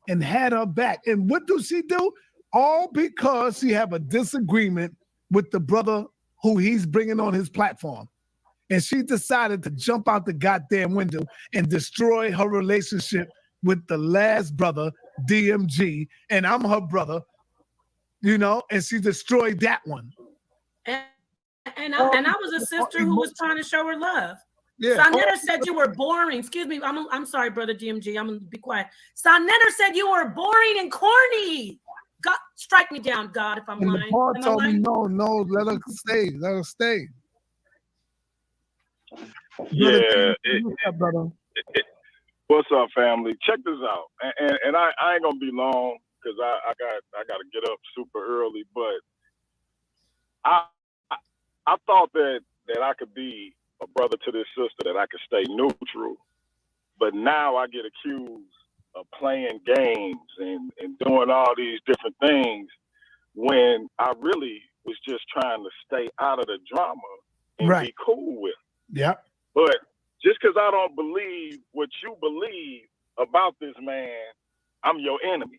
and had her back. And what do she do? All because she have a disagreement with the brother who he's bringing on his platform. And she decided to jump out the goddamn window and destroy her relationship with the last brother, DMG, and I'm her brother, and she destroyed that one. And I was a sister who was trying to show her love. Yeah. Sonetta said you were boring. Excuse me. I'm sorry, brother DMG. I'm gonna be quiet. Sonetta said you were boring and corny. God, strike me down, God, if I'm lying. Paul told me no, let her stay. Let her stay. Yeah. What's up, family? Check this out, and I ain't gonna be long because I got to get up super early. But I thought that I could be a brother to this sister, that I could stay neutral. But now I get accused of playing games and doing all these different things when I really was just trying to stay out of the drama and be cool with it. Yeah. But just because I don't believe what you believe about this man, I'm your enemy.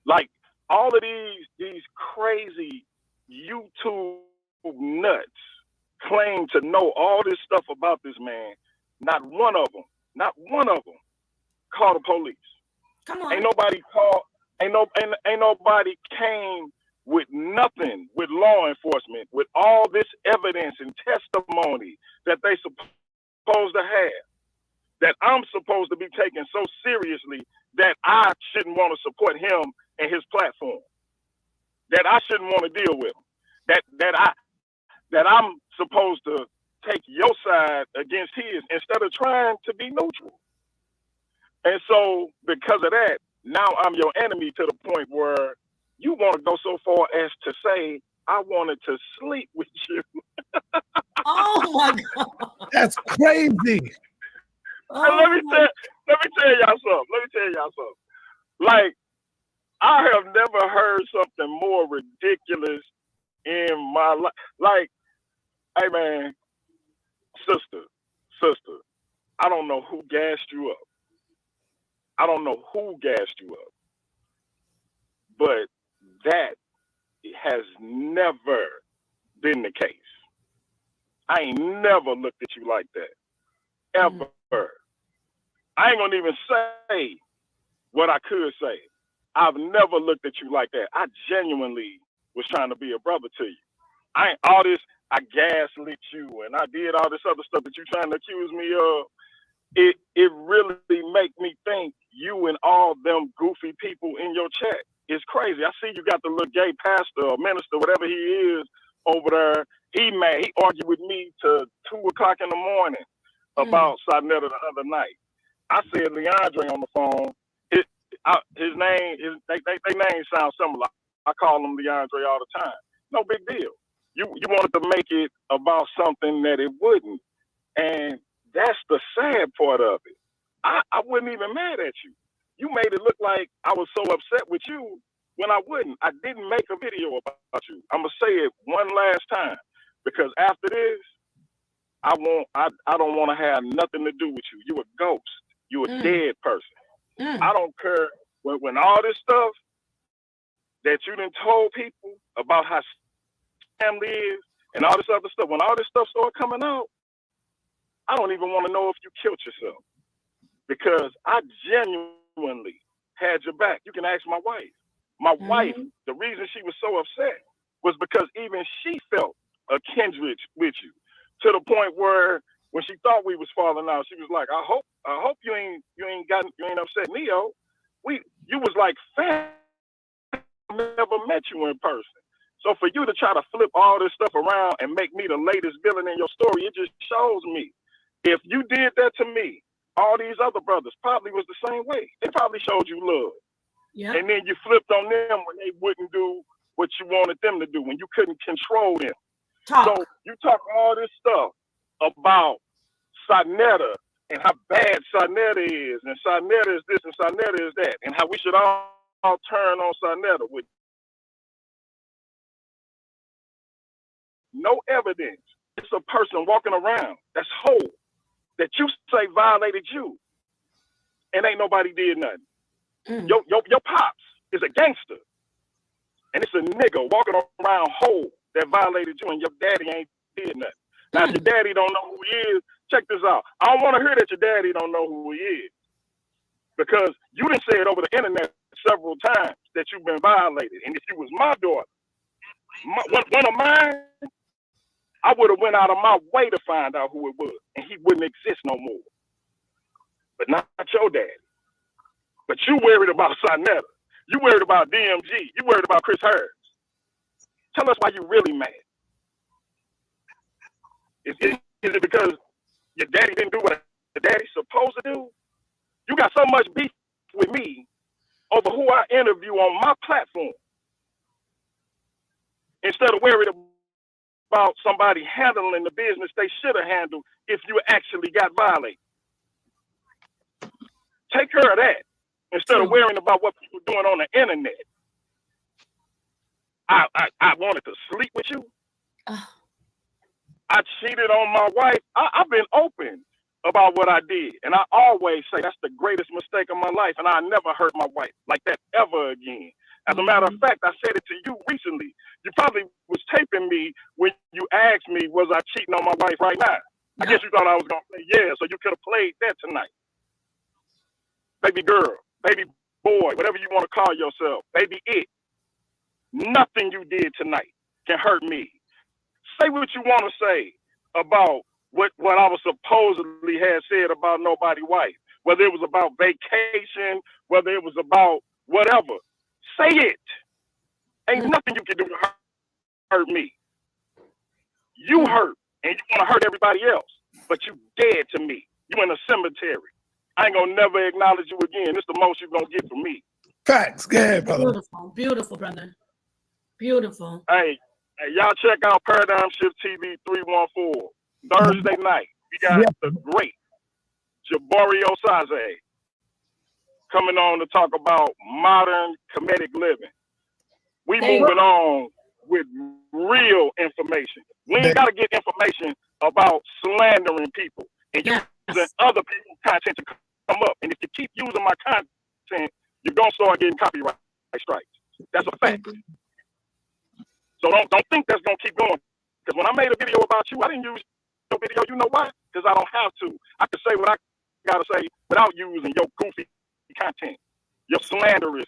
Like all of these crazy YouTube nuts claim to know all this stuff about this man. Not one of them called the police. Come on. Ain't nobody came with nothing with law enforcement, with all this evidence and testimony that they supposed to have, that I'm supposed to be taking so seriously that I shouldn't want to support him and his platform, that I shouldn't want to deal with him, that I'm supposed to take your side against his instead of trying to be neutral. And so because of that, now I'm your enemy to the point where you want to go so far as to say, I wanted to sleep with you. Oh my God. That's crazy. Let me tell y'all something. Like, I have never heard something more ridiculous in my life. Like, hey man, sister, I don't know who gassed you up. But that has never been the case. I ain't never looked at you like that. Ever. I ain't gonna even say what I could say. I've never looked at you like that. I genuinely was trying to be a brother to you. I gaslit you and I did all this other stuff that you trying to accuse me of. It really make me think you and all them goofy people in your chat is crazy. I see you got the little gay pastor or minister, whatever he is over there. He argued with me to 2:00 in the morning about Sonetta the other night. I said Leandre on the phone, his name is they names sound similar. I call him DeAndre all the time. No big deal. You wanted to make it about something that it wouldn't, and that's the sad part of it. I wasn't even mad at you. You made it look like I was so upset with you when I wouldn't. I didn't make a video about you. I'm gonna say it one last time because after this, I don't want to have nothing to do with you. You a ghost. You a dead person. I don't care when all this stuff that you done told people about how family is and all this other stuff. When all this stuff started coming out, I don't even want to know if you killed yourself because I genuinely had your back. You can ask my wife. My wife, the reason she was so upset was because even she felt a kindred with you to the point where when she thought we was falling out, she was like, I hope you ain't upset Neo. You was like family. Never met you in person. So for you to try to flip all this stuff around and make me the latest villain in your story, it just shows me if you did that to me, all these other brothers probably was the same way. They probably showed you love. Yeah. And then you flipped on them when they wouldn't do what you wanted them to do, when you couldn't control them. So you talk all this stuff about Sarnetta and how bad Sarnetta is, and Sarnetta is this and Sarnetta is that, and how we should all turn on Sarnetta with no evidence. It's a person walking around that's whole that you say violated you, and ain't nobody did nothing. Your pops is a gangster, and it's a nigga walking around whole that violated you, and your daddy ain't did nothing. Now, if your daddy don't know who he is, check this out. I don't want to hear that your daddy don't know who he is, because you done said over the internet several times that you've been violated, and if you was my daughter, one of mine, I would have went out of my way to find out who it was, and he wouldn't exist no more. But not your daddy. But you worried about Sarnetta. You worried about DMG. You worried about Chris Harris. Tell us why you really mad. Is it because your daddy didn't do what the daddy's supposed to do? You got so much beef with me over who I interview on my platform instead of worried about somebody handling the business they should have handled if you actually got violated. Take care of that instead of worrying about what people doing on the internet. I wanted to sleep with you. I cheated on my wife. I've been open about what I did, and I always say that's the greatest mistake of my life, and I never hurt my wife like that ever again. As a matter of fact, I said it to you recently. You probably was taping me when you asked me, was I cheating on my wife right now? I guess you thought I was going to say yeah, so you could have played that tonight. Baby girl, baby boy, whatever you want to call yourself, baby it. Nothing you did tonight can hurt me. Say what you want to say about what I was supposedly had said about nobody's wife, whether it was about vacation, whether it was about whatever. Say it. Ain't nothing you can do to hurt me. You hurt, and you want to hurt everybody else, but you dead to me. You in a cemetery. I ain't gonna never acknowledge you again. This the most you're gonna get from me. Facts. Go ahead, brother. Beautiful, beautiful, brother. Beautiful. Hey, y'all check out Paradigm Shift TV 314. Thursday night. We got the great Jabari Osaze coming on to talk about modern comedic living. We moving on with real information. We ain't got to get information about slandering people and using other people's content to come up. And if you keep using my content, you're going to start getting copyright strikes. That's a fact. So don't think that's going to keep going. Because when I made a video about you, I didn't use your video. You know why? Because I don't have to. I can say what I got to say without using your goofy content, your slanderous,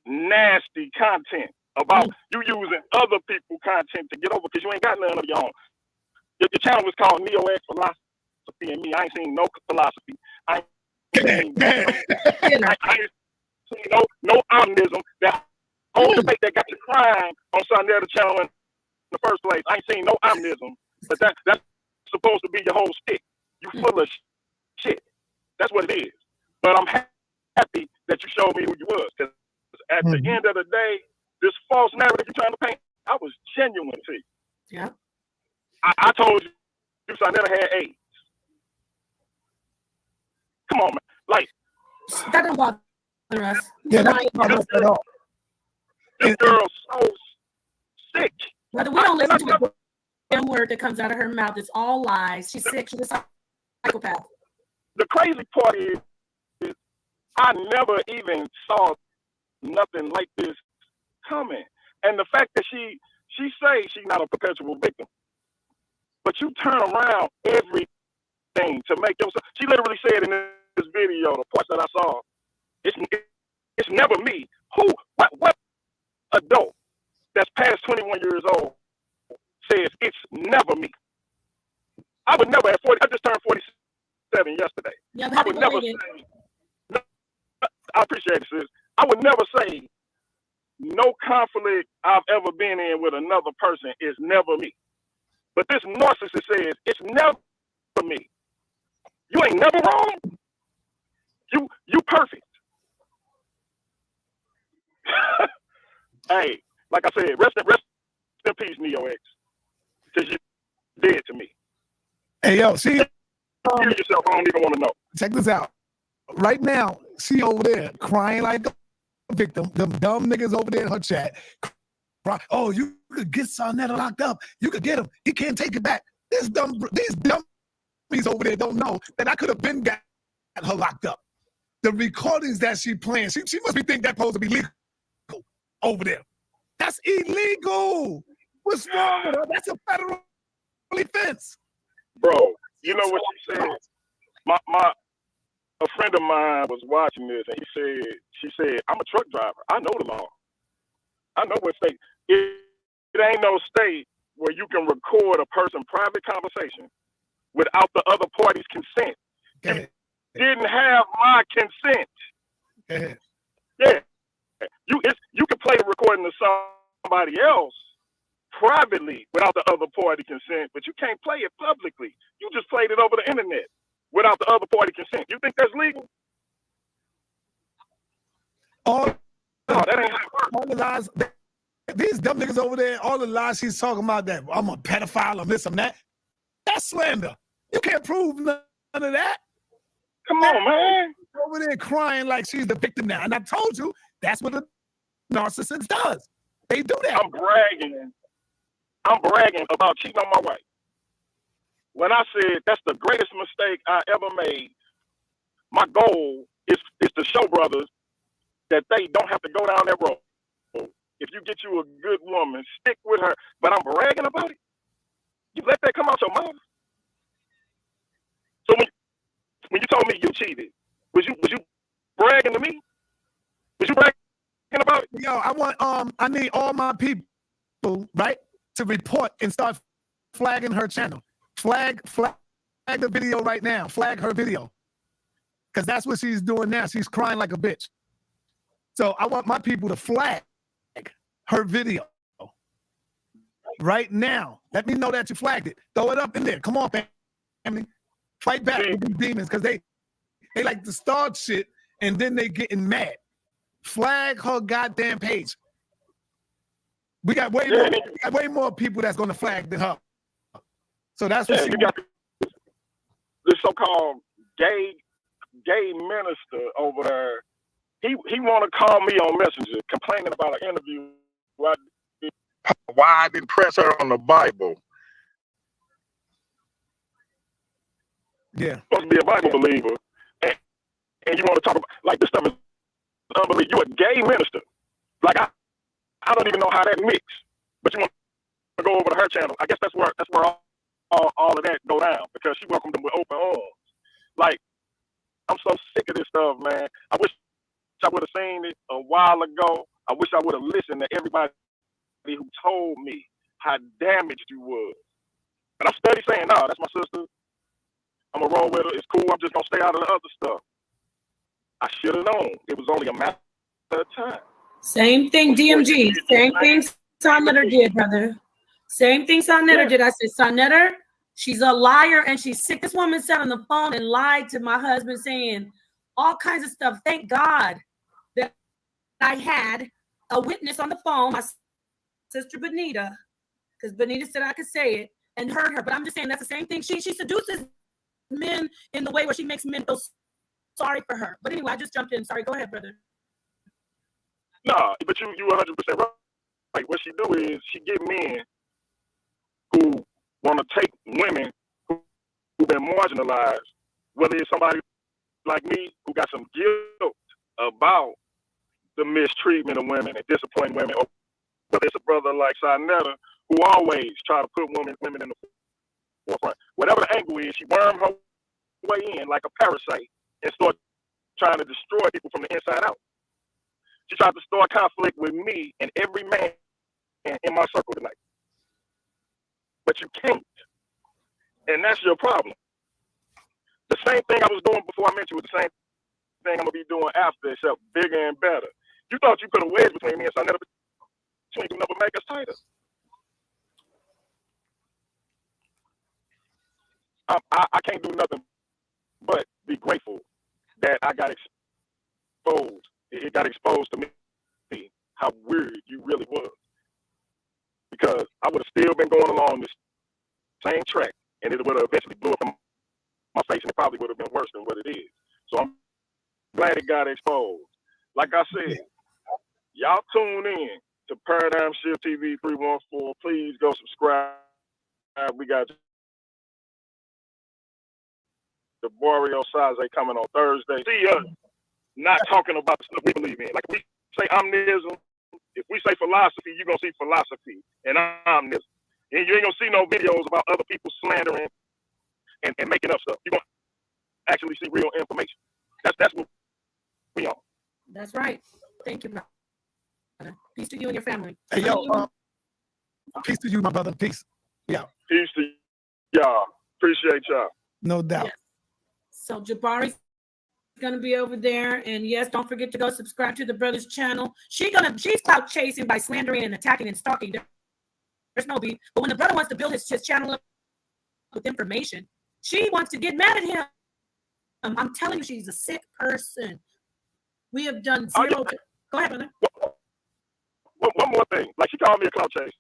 nasty content about you using other people's content to get over because you ain't got none of your own. Your channel was called Neo X Philosophy, and me, I ain't seen no philosophy. I ain't seen no omnism. That whole debate that got you crying on Sunday channel in the first place. I ain't seen no omnism, but that's supposed to be your whole stick. You full of shit. That's what it is. But I'm happy that you showed me who you was. Because at the end of the day, this false narrative you're trying to paint, I was genuine to you. Yeah. I told you I never had AIDS. Come on, man. Like, that don't bother us. Yeah, that don't bother us at all. This girl's so sick. Whether we don't listen to a damn word that comes out of her mouth, it's all lies. She's sick. She's a psychopath. The crazy part is I never even saw nothing like this coming. And the fact that she say she's not a perpetual victim, but you turn around everything to make yourself. She literally said in this video, the parts that I saw, it's never me. What adult that's past 21 years old says it's never me? I would never at 40. I just turned 47 yesterday. Yeah, I would never say. No, I appreciate it, sis. I would never say no conflict I've ever been in with another person is never me. But this narcissist says it's never me. You ain't never wrong. You perfect. Hey, like I said, rest in peace, Neo X. Because you dead to me. Hey, yo, see, kill yourself. I don't even want to know. Check this out. Right now, she over there crying like a victim. Them dumb niggas over there in her chat. Oh, you could get Sarnetta locked up. You could get him. He can't take it back. These dummies over there don't know that I could have been got her locked up. The recordings that she playing, she must be thinking that's supposed to be legal over there. That's illegal. What's wrong with her? That's a federal offense. Bro, you know what she said? A friend of mine was watching this, and she said, I'm a truck driver. I know the law. I know what state. It ain't no state where you can record a person's private conversation without the other party's consent. You didn't have my consent. Yeah. You can play the recording of somebody else privately without the other party consent, but you can't play it publicly. You just played it over the internet without the other party consent. You think that's legal? That ain't how it works. All the lies, these dumb niggas over there, all the lies she's talking about, that I'm a pedophile, I'm this, I'm that. That's slander. You can't prove none of that. Come on, man. Over there crying like she's the victim now. And I told you, that's what a narcissist does. They do that. I'm bragging about cheating on my wife. When I said that's the greatest mistake I ever made, my goal is to show brothers that they don't have to go down that road. If you get you a good woman, stick with her. But I'm bragging about it. You let that come out your mouth. So when you told me you cheated, was you bragging to me? Was you bragging about it? Yo, I need all my people, right, to report and start flagging her channel. Flag the video right now. Flag her video. Because that's what she's doing now. She's crying like a bitch. So I want my people to flag her video right now. Let me know that you flagged it. Throw it up in there. Come on, family. Fight back with these demons, because they like to start shit and then they getting mad. Flag her goddamn page. We got way more people that's going to flag than her. So that's what you got this so-called gay minister over there. He want to call me on Messenger complaining about an interview why I didn't press her on the Bible. Yeah. Supposed to be a Bible believer, and you want to talk about like this stuff is unbelievable. You're a gay minister. Like I don't even know how that mix, but you want to go over to her channel. I guess that's where all of that go down, because she welcomed them with open arms. Like, I'm so sick of this stuff, man. I wish I would have seen it a while ago. I wish I would have listened to everybody who told me how damaged you was. But I'm steady saying, no, that's my sister. I'm gonna roll with her. It's cool. I'm just gonna stay out of the other stuff. I should have known. It was only a matter of time. Same thing, DMG. Same thing Sarnetta did, brother. Same thing Sarnetta did. I said, Sarnetta, she's a liar and she's sick. This woman sat on the phone and lied to my husband saying, all kinds of stuff. Thank God that I had a witness on the phone, my sister Benita, because Benita said I could say it and heard her. But I'm just saying that's the same thing. She seduces men in the way where she makes men feel sorry for her. But anyway, I just jumped in. Sorry, go ahead, brother. Nah, but you 100% right. Like what she do is she get men who want to take women who've been marginalized, whether it's somebody like me who got some guilt about the mistreatment of women and disappointing women, or whether it's a brother like Sinetta who always try to put women in the forefront. Whatever the angle is, she worm her way in like a parasite and start trying to destroy people from the inside out. She tried to start conflict with me and every man in my circle tonight. But you can't. And that's your problem. The same thing I was doing before I met you was the same thing I'm going to be doing after, except bigger and better. You thought you put a wedge between me and Sinetta, but you ain't gonna never make us tighter. I can't do nothing but be grateful that I got exposed. It got exposed to me how weird you really was. Because I would have still been going along this same track, and it would have eventually blew up in my face, and it probably would have been worse than what it is. So I'm glad it got exposed. Like I said, y'all tune in to Paradigm Shift TV 314. Please go subscribe. We got the Boreal Saze coming on Thursday. See us not talking about the stuff we believe in. Like if we say omnism, if we say philosophy, you're going to see philosophy and omnism. And you ain't going to see no videos about other people slandering and making up stuff. You're going to actually see real information. That's what we on. That's right. Thank you, brother. Peace to you and your family. Hey, yo, peace to you, my brother. Peace. Yeah. Peace to y'all. Appreciate y'all. No doubt. Yes. So Jabari's gonna be over there, and yes, don't forget to go subscribe to the brother's channel. She's clout chasing by slandering and attacking and stalking. There's no beef. But when the brother wants to build his channel up with information, she wants to get mad at him. I'm telling you, she's a sick person. We have done zero. Go ahead, brother. One more thing. Like she called me a clout chaser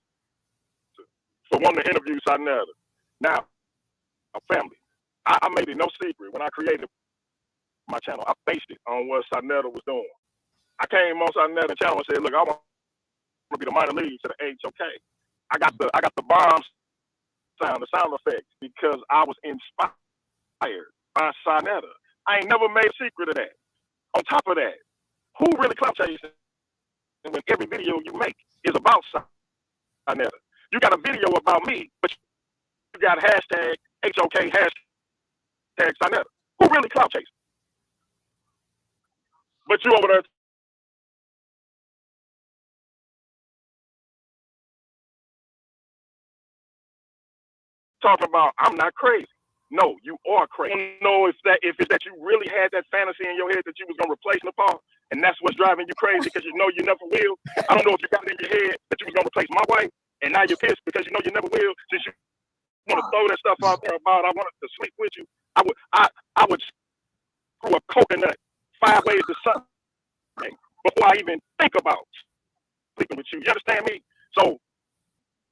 for wanting to interview Sinetta. Now, a family. I made it no secret when I created my channel. I based it on what Sinetta was doing. I came on Sinetta's channel and said, "Look, I want to be the minor league to the HOK." I got the bomb sound, the sound effects, because I was inspired by Sinetta. I ain't never made a secret of that. On top of that, who really clout chasing when every video you make is about Sinetta? You got a video about me, but you got hashtag HOK, hashtag Sinetta. Who really clout chasing? But you over there talking about I'm not crazy. No, you are crazy. I don't know if it's that you really had that fantasy in your head that you was gonna replace Nepal, and that's what's driving you crazy because you know you never will. I don't know if you got it in your head that you was gonna replace my wife, and now you're pissed because you know you never will. Since you want to throw that stuff out there about I wanted to sleep with you, I would screw a coconut 5 ways to Sunday before I even think about sleeping with you. You understand me? So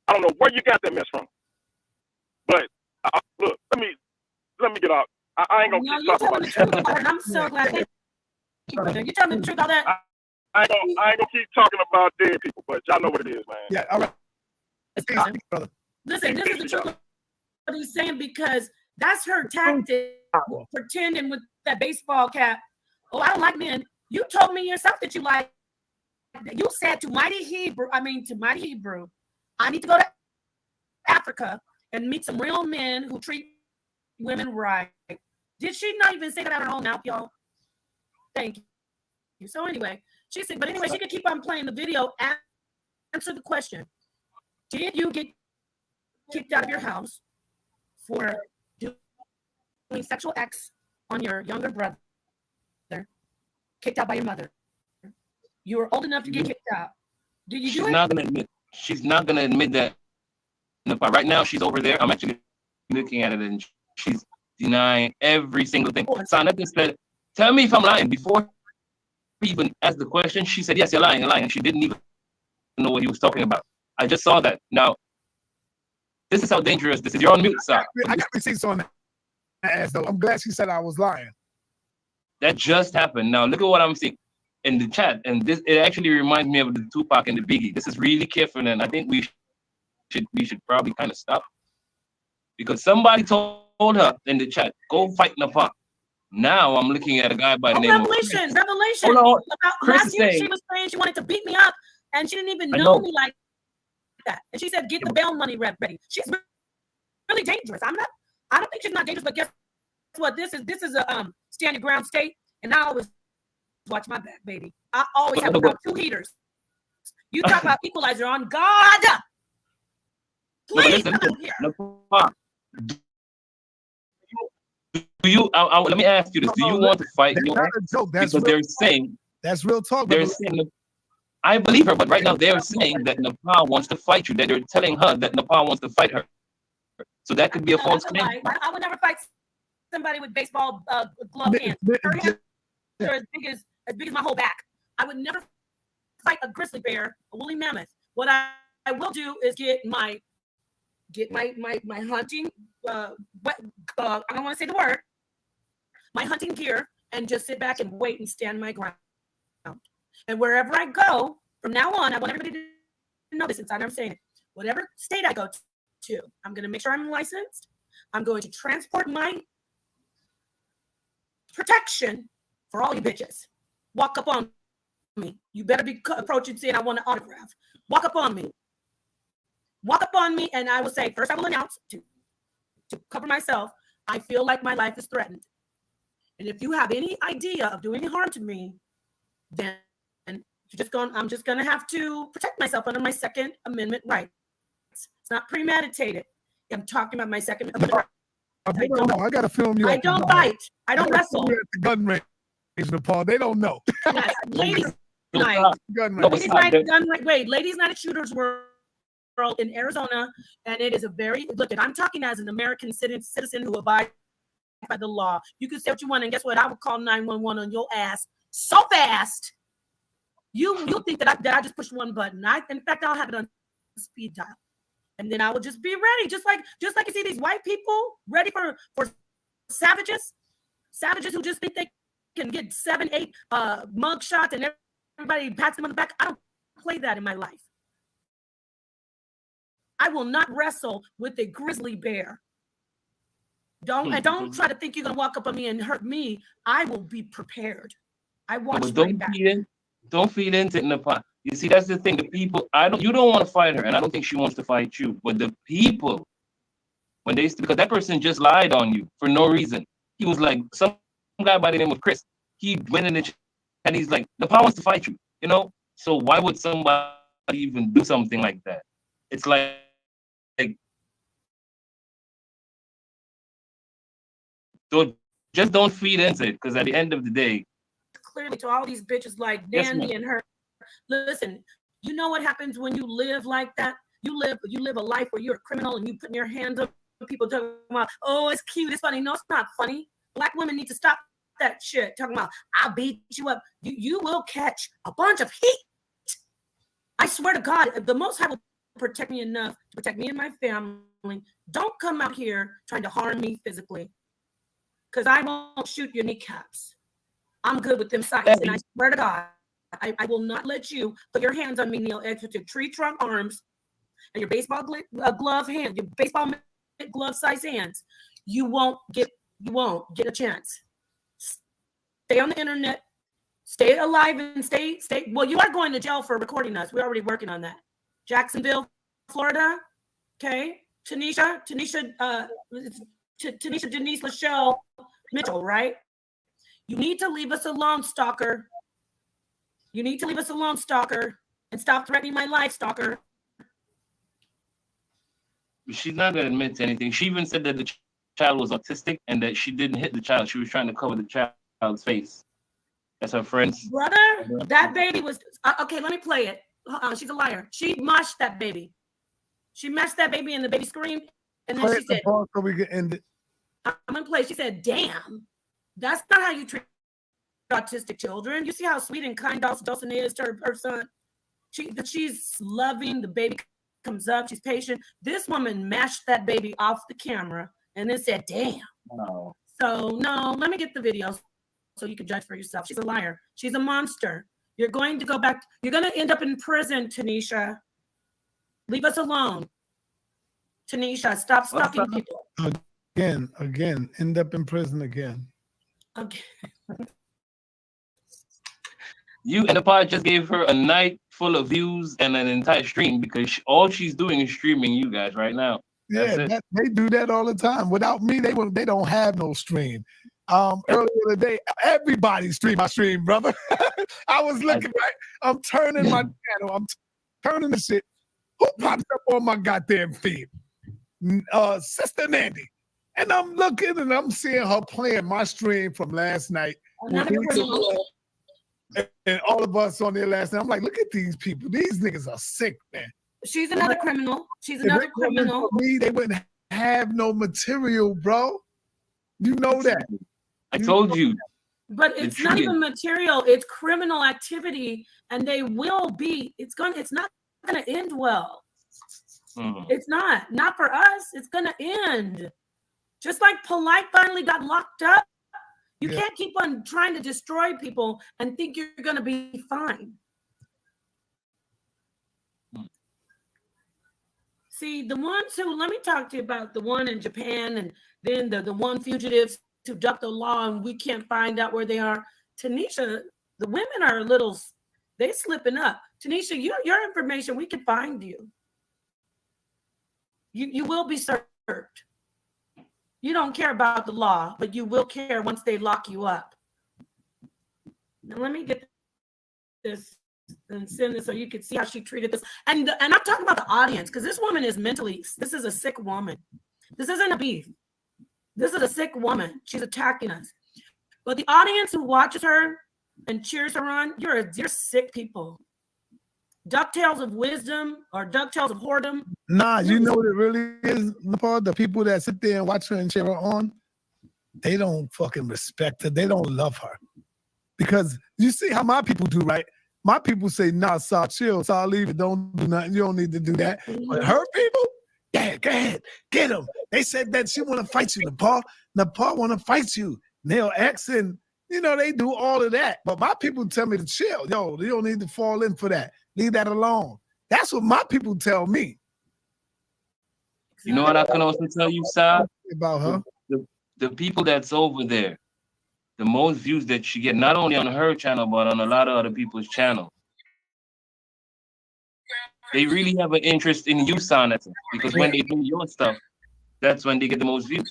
I don't know where you got that mess from, but look, let me get out. I ain't gonna keep talking about it. I'm so glad that you tell me the truth about that. I ain't gonna keep talking about dead people, but y'all know what it is, man. Yeah, all right. Listen, this is the truth what he's saying, because that's her tactic, pretending with that baseball cap. Oh, I don't like men. You told me yourself that you like. You said to Mighty Hebrew, I need to go to Africa and meet some real men who treat women right. Did she not even say that out of her own mouth, y'all? Thank you. So anyway, she said, but anyway, she could keep on playing the video. Answer the question. Did you get kicked out of your house for doing sexual acts on your younger brother? Kicked out by your mother. You were old enough to get kicked out. Did you do it? She's not gonna admit that. Right now, she's over there. I'm actually looking at it, and she's denying every single thing. Tell me if I'm lying. Before he even asked the question, she said, yes, you're lying, you're lying. And she didn't even know what he was talking about. I just saw that. Now, this is how dangerous this is. You're on mute, sir. I got receipts on that ass, though. I'm glad she said I was lying. That just happened. Now, look at what I'm seeing in the chat. And this, it actually reminds me of the Tupac and the Biggie. This is really careful, and I think we should probably kind of stop. Because somebody told her in the chat, go fight Napalm. Now I'm looking at a guy by the name Revelation. of Revelation. Hold on. About Chris last year, saying, she was saying she wanted to beat me up, and she didn't even I know know. me like that. And she said, "Get the bail money ready." She's really dangerous. I don't think she's not dangerous, but guess what? This is a stand your ground state, and I always watch my back, baby. I always have about 2 heaters. You talk about equalizer on God. Please come out here. Napalm, do you? Let me ask you this: do you want to fight? That's not a joke. That's because real, they're saying that's real talk. they're saying. I believe her, but right now they're saying that Nepal wants to fight you. That they're telling her that Nepal wants to fight her. So that could be a false claim. I would never fight somebody with baseball glove hands. Her hands are as big as my whole back. I would never fight a grizzly bear, a woolly mammoth. What I will do is get my hunting I don't want to say the word, my hunting gear, and just sit back and wait and stand my ground. And wherever I go from now on, I want everybody to know this inside. I'm saying it. Whatever state I go to, I'm going to make sure I'm licensed. I'm going to transport my protection for all you bitches. Walk up on me. You better be approaching saying I want an autograph. Walk up on me. Walk up on me, and I will say, first I will announce to cover myself, I feel like my life is threatened. And if you have any idea of doing any harm to me, then I'm just gonna have to protect myself under my Second Amendment rights. It's not premeditated. I'm talking about my Second Amendment rights. I gotta film you. I don't fight. I don't wrestle. At the gun range, Nepal. They don't know. Yes, ladies night. Ladies night. Wait, ladies night at Shooters World in Arizona, and it is a very look. I'm talking as an American citizen who abides by the law. You can say what you want, and guess what? I will call 911 on your ass so fast. You'll think that I just pushed one button. In fact, I'll have it on speed dial, and then I will just be ready, just like you see these white people ready for savages who just think they can get 7, 8 mug shots, and everybody pats them on the back. I don't play that in my life. I will not wrestle with a grizzly bear. Don't try to think you're gonna walk up on me and hurt me. I will be prepared. I watch my back. Don't feed into Nepal. You see, that's the thing. The people, you don't want to fight her, and I don't think she wants to fight you. But the people, because that person just lied on you for no reason. He was like some guy by the name of Chris. He went in the chat and he's like, Nepal wants to fight you. So why would somebody even do something like that? It's like don't feed into it, because at the end of the day, clearly to all these bitches like Dandy and her. Listen, you know what happens when you live like that? You live a life where you're a criminal and you putting your hands up. People talking about, oh, it's cute, it's funny. No, it's not funny. Black women need to stop that shit. Talking about, I'll beat you up. You will catch a bunch of heat. I swear to God, the Most High will protect me enough to protect me and my family. Don't come out here trying to harm me physically, because I won't shoot your kneecaps. I'm good with them sights, and I swear to God, I will not let you put your hands on me, Neil, with your tree trunk arms and your baseball glove hand, your baseball glove size hands. You won't get a chance. Stay on the internet, stay alive, and stay. Well, you are going to jail for recording us. We're already working on that. Jacksonville, Florida. Okay, Tanisha Denise Lachelle Mitchell, right? You need to leave us alone, stalker. You need to leave us alone, stalker, and stop threatening my life, stalker. She's not going to admit to anything. She even said that the child was autistic and that she didn't hit the child. She was trying to cover the child's face. That's her friend's brother. That baby was okay. Let me play it. She's a liar. She mushed that baby. She mashed that baby, and the baby screamed. And then she said, "So we can end it." I'm gonna play. She said, "Damn, that's not how you treat autistic children. You see how sweet and kind Dawson is to her son. She's loving. The baby comes up. She's patient. This woman mashed that baby off the camera and then said, "Damn." No. So no, let me get the video so you can judge for yourself. She's a liar. She's a monster. You're going to go back. You're going to end up in prison, Tanisha. Leave us alone. Tanisha, stop stalking people. Again, end up in prison again. Okay. You and the pod just gave her a night full of views and an entire stream because all she's doing is streaming you guys right now. Yeah, they do that all the time. Without me, they don't have no stream. Earlier today, everybody stream my stream, brother. I was looking right. I'm turning my channel. I'm turning the shit. Who pops up on my goddamn feed? Sister Nandy. And I'm looking and I'm seeing her playing my stream from last night. And all of us on there last night. I'm like, look at these people. These niggas are sick, man. She's another criminal. She's another criminal. For me, they wouldn't have no material, bro. You know that. I told you. But it's not even material. It's criminal activity, and they will be. It's not gonna end well. It's not for us. It's gonna end. Just like Polite finally got locked up. You can't keep on trying to destroy people and think you're gonna be fine. See, the ones who, let me talk to you about the one in Japan and then the one fugitives who ducked the law and we can't find out where they are. Tanisha, the women are they slipping up. Tanisha, your information, we can find you. You will be served. You don't care about the law, but you will care once they lock you up. Now let me get this and send this so you can see how she treated this. And I'm talking about the audience because this woman is this is a sick woman. This isn't a beef. This is a sick woman. She's attacking us. But the audience who watches her and cheers her on, you're sick people. DuckTales of wisdom or DuckTales of whoredom. Nah, you know what it really is, Nepal? The people that sit there and watch her and cheer her on, they don't fucking respect her. They don't love her. Because you see how my people do, right? My people say, nah, Saw, chill, Saw, leave it, don't do nothing. You don't need to do that. But her people, yeah, go ahead, get them. They said that she want to fight you, Nepal. Nepal want to fight you. Nail X and, they do all of that. But my people tell me to chill. Yo, you don't need to fall in for that. Leave that alone. That's what my people tell me. You know what I can also tell you, Sal? About her? The people that's over there, the most views that she get, not only on her channel, but on a lot of other people's channel. They really have an interest in you, Sonata, because when they do your stuff, that's when they get the most views.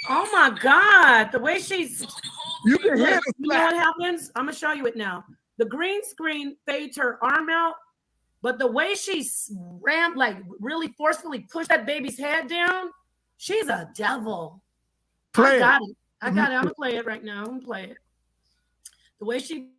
Oh my God, the way she's... You can hear it. You know what happens? I'm going to show you it now. The green screen fades her arm out, but the way she really forcefully pushed that baby's head down, she's a devil. I got it. I'm going to play it right now. I'm going to play it. The way she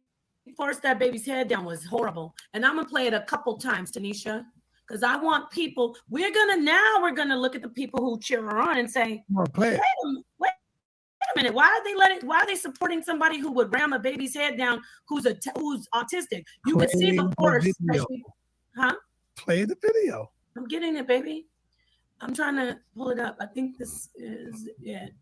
forced that baby's head down was horrible. And I'm going to play it a couple times, Tanisha, because I want people. We're going to look at the people who cheer her on and say, wait a minute. Why are they supporting somebody who would ram a baby's head down who's autistic? You can see the force. Play the video. I'm getting it, baby. I'm trying to pull it up. I think this is it.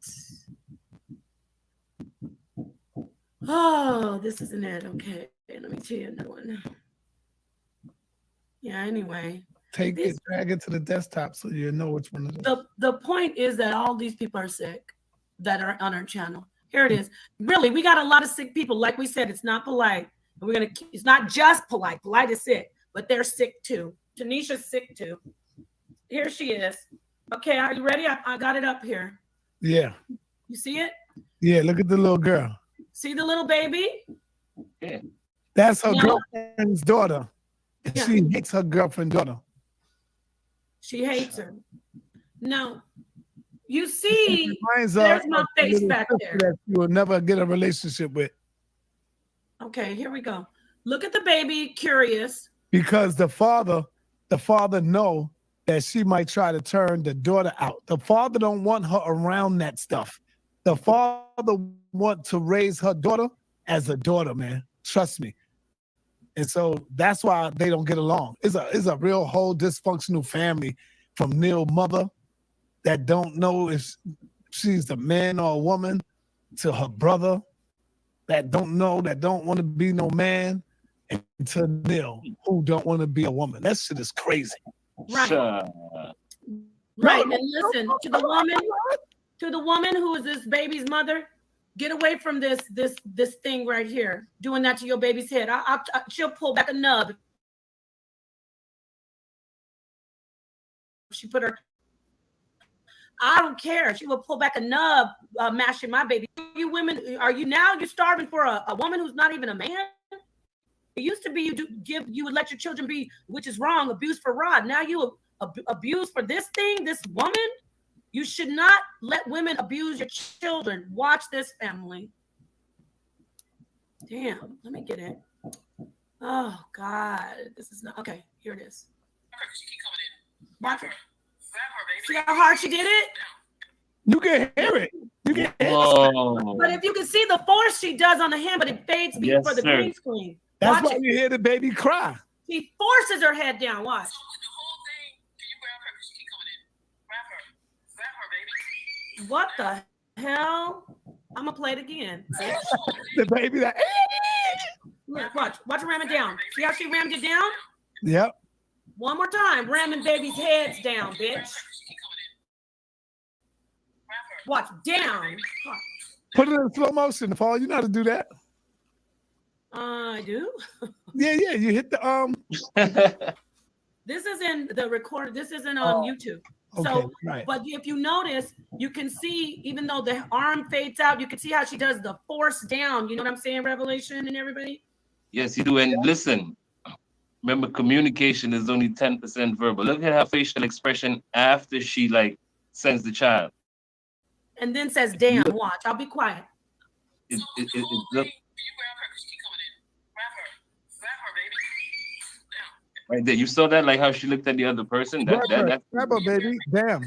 Oh, this isn't it. Okay, let me tell you another one. Yeah, anyway. Drag it to the desktop so you know which one it is. The point is that all these people are sick that are on our channel. Here it is. Really, we got a lot of sick people. Like we said, it's not Polite. And it's not just Polite. Polite is sick, but they're sick too. Tanisha's sick too. Here she is. Okay, are you ready? I got it up here. Yeah. You see it? Yeah, look at the little girl. See the little baby? Yeah. That's her girlfriend's daughter. Yeah. She hates her girlfriend's daughter. She hates her. No. You see, there's my face back there. That you will never get a relationship with. Okay, here we go. Look at the baby, curious. Because the father know that she might try to turn the daughter out. The father don't want her around that stuff. The father want to raise her daughter as a daughter, man. Trust me. And so that's why they don't get along. It's a real whole dysfunctional family from Neil's mother that don't know if she's a man or a woman, to her brother that don't know, that don't want to be no man, and to Neil who don't want to be a woman. That shit is crazy. Right. Right. And listen, to the woman who is this baby's mother, get away from this thing right here, doing that to your baby's head. She'll pull back a nub. She put her. I don't care. She will pull back a nub, mashing my baby. You women, are you now? You're starving for a woman who's not even a man. It used to be you would let your children be, which is wrong, abuse for rod. Now you abuse for this thing, this woman. You should not let women abuse your children. Watch this, family. Damn, let me get it. Oh God, this is not okay. Here it is. Watch her. See how hard she did it? You can hear it. You can hear it. But if you can see the force she does on the hand, but it fades before the green screen. That's why you hear the baby cry. She forces her head down. Watch. What the hell? I'm gonna play it again. The baby that. Look, watch her ram it down. See how she rammed it down? Yep. One more time, ramming baby's heads down, bitch. Watch down. Put it in slow motion, Paul. You know how to do that. I do. Yeah. You hit the This is in the record. This isn't on YouTube. Okay, So, right. but if you notice, you can see, even though the arm fades out, you can see how she does the force down. You know what I'm saying, Revelation and everybody? Yes, you do. And listen, remember, communication is only 10% verbal. Look at her facial expression after she sends the child. And then says, damn, watch. I'll be quiet. It look right there. You saw that, like how she looked at the other person. That Grab her, baby. Damn.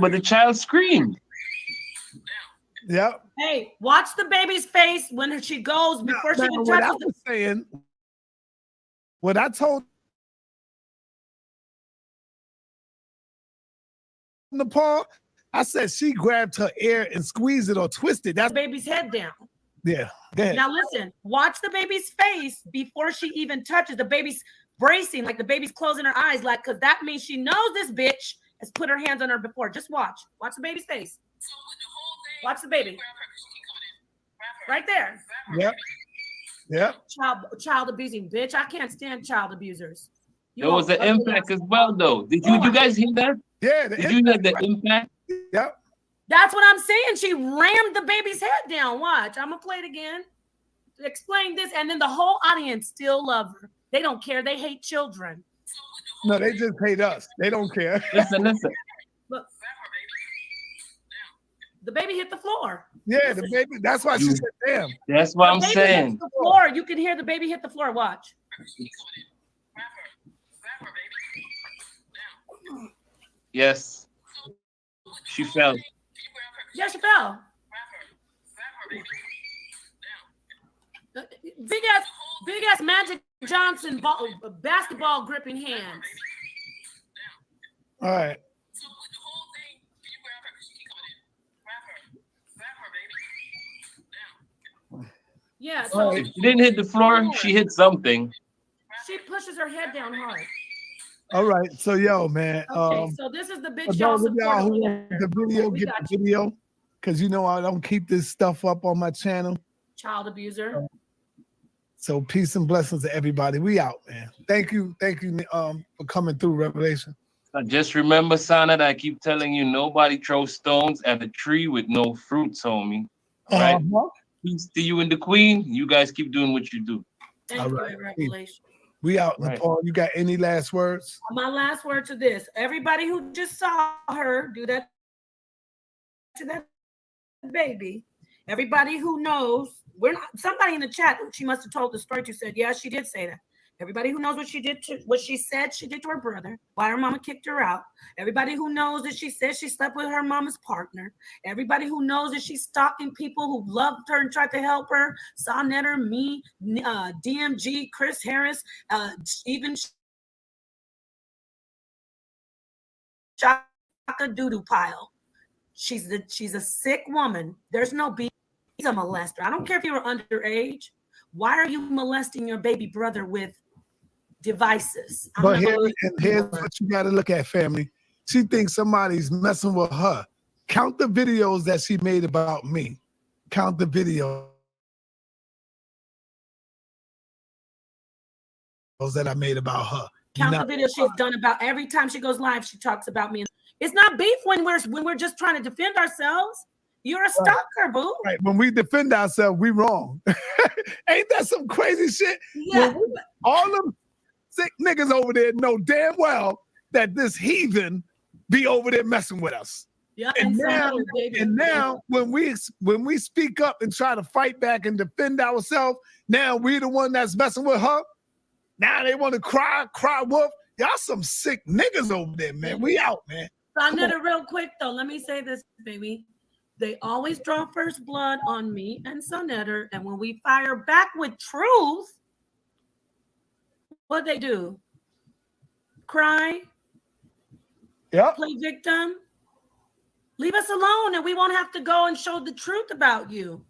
But the child screamed. Yep. Hey, watch the baby's face when she goes before she even What I touches was saying, what I told Nepal, I said she grabbed her ear and squeezed it or twisted. That's the baby's head down. Yeah. Go ahead. Now listen, watch the baby's face before she even touches. The baby's bracing, like the baby's closing her eyes, like, because that means she knows this bitch has put her hands on her before. Just watch. Watch the baby's face. Watch the baby. Right there. Yep. Child abusing bitch. I can't stand child abusers. There was an impact as well, though. Did you guys hear that? Yeah. Did you hear the impact? Yep. That's what I'm saying. She rammed the baby's head down. Watch. I'm gonna play it again. Explain this, and then the whole audience still love her. They don't care. They hate children. No, they just hate us. They don't care. Listen. Look. The baby hit the floor. Yeah, the baby. That's why she said, "Damn." That's what I'm saying. Hit the floor. You can hear the baby hit the floor. Watch. Yes. She fell. Yeah, she fell. Big ass Magic Johnson basketball gripping hands. All right. Yeah. So if she didn't hit the floor, she hit something. She pushes her head down hard. All right. So yo, man. Okay, so this is the big for show those of y'all who support. want the video, get the video. Because you know I don't keep this stuff up on my channel. Child abuser. So peace and blessings to everybody. We out, man. Thank you for coming through, Revelation. Just remember, Sana, that I keep telling you, nobody throws stones at a tree with no fruits, homie. Right? Peace to you and the queen. You guys keep doing what you do. Thank you, Revelation. We out. Right. Nepal, you got any last words? My last word to this. Everybody who just saw her do that to that baby, everybody who knows, somebody in the chat, she must have told the story to, said, yeah, she did say that. Everybody who knows what she said she did to her brother, why her mama kicked her out. Everybody who knows that she said she slept with her mama's partner. Everybody who knows that she's stalking people who loved her and tried to help her. Sonetter, me, DMG, Chris Harris, even Shaka Doodoo Pile. She's a sick woman. There's no beef. He's a molester. I don't care if you were underage. Why are you molesting your baby brother with devices? But here's what you got to look at, family. She thinks somebody's messing with her. Count the videos that she made about me. Count the videos that I made about her. Count the videos she's done about every time she goes live. She talks about me. It's not beef when we're just trying to defend ourselves. You're a stalker, boo. Right. When we defend ourselves, we wrong. Ain't that some crazy shit? Yeah. All them sick niggas over there know damn well that this heathen be over there messing with us. Yeah. And now when we speak up and try to fight back and defend ourselves, now we the one that's messing with her. Now they want to cry wolf. Y'all some sick niggas over there, man. We out, man. Sonetter, real quick though, let me say this, baby. They always draw first blood on me and Sonetter, and when we fire back with truth, what they do? Cry. Yep. Play victim. Leave us alone, and we won't have to go and show the truth about you.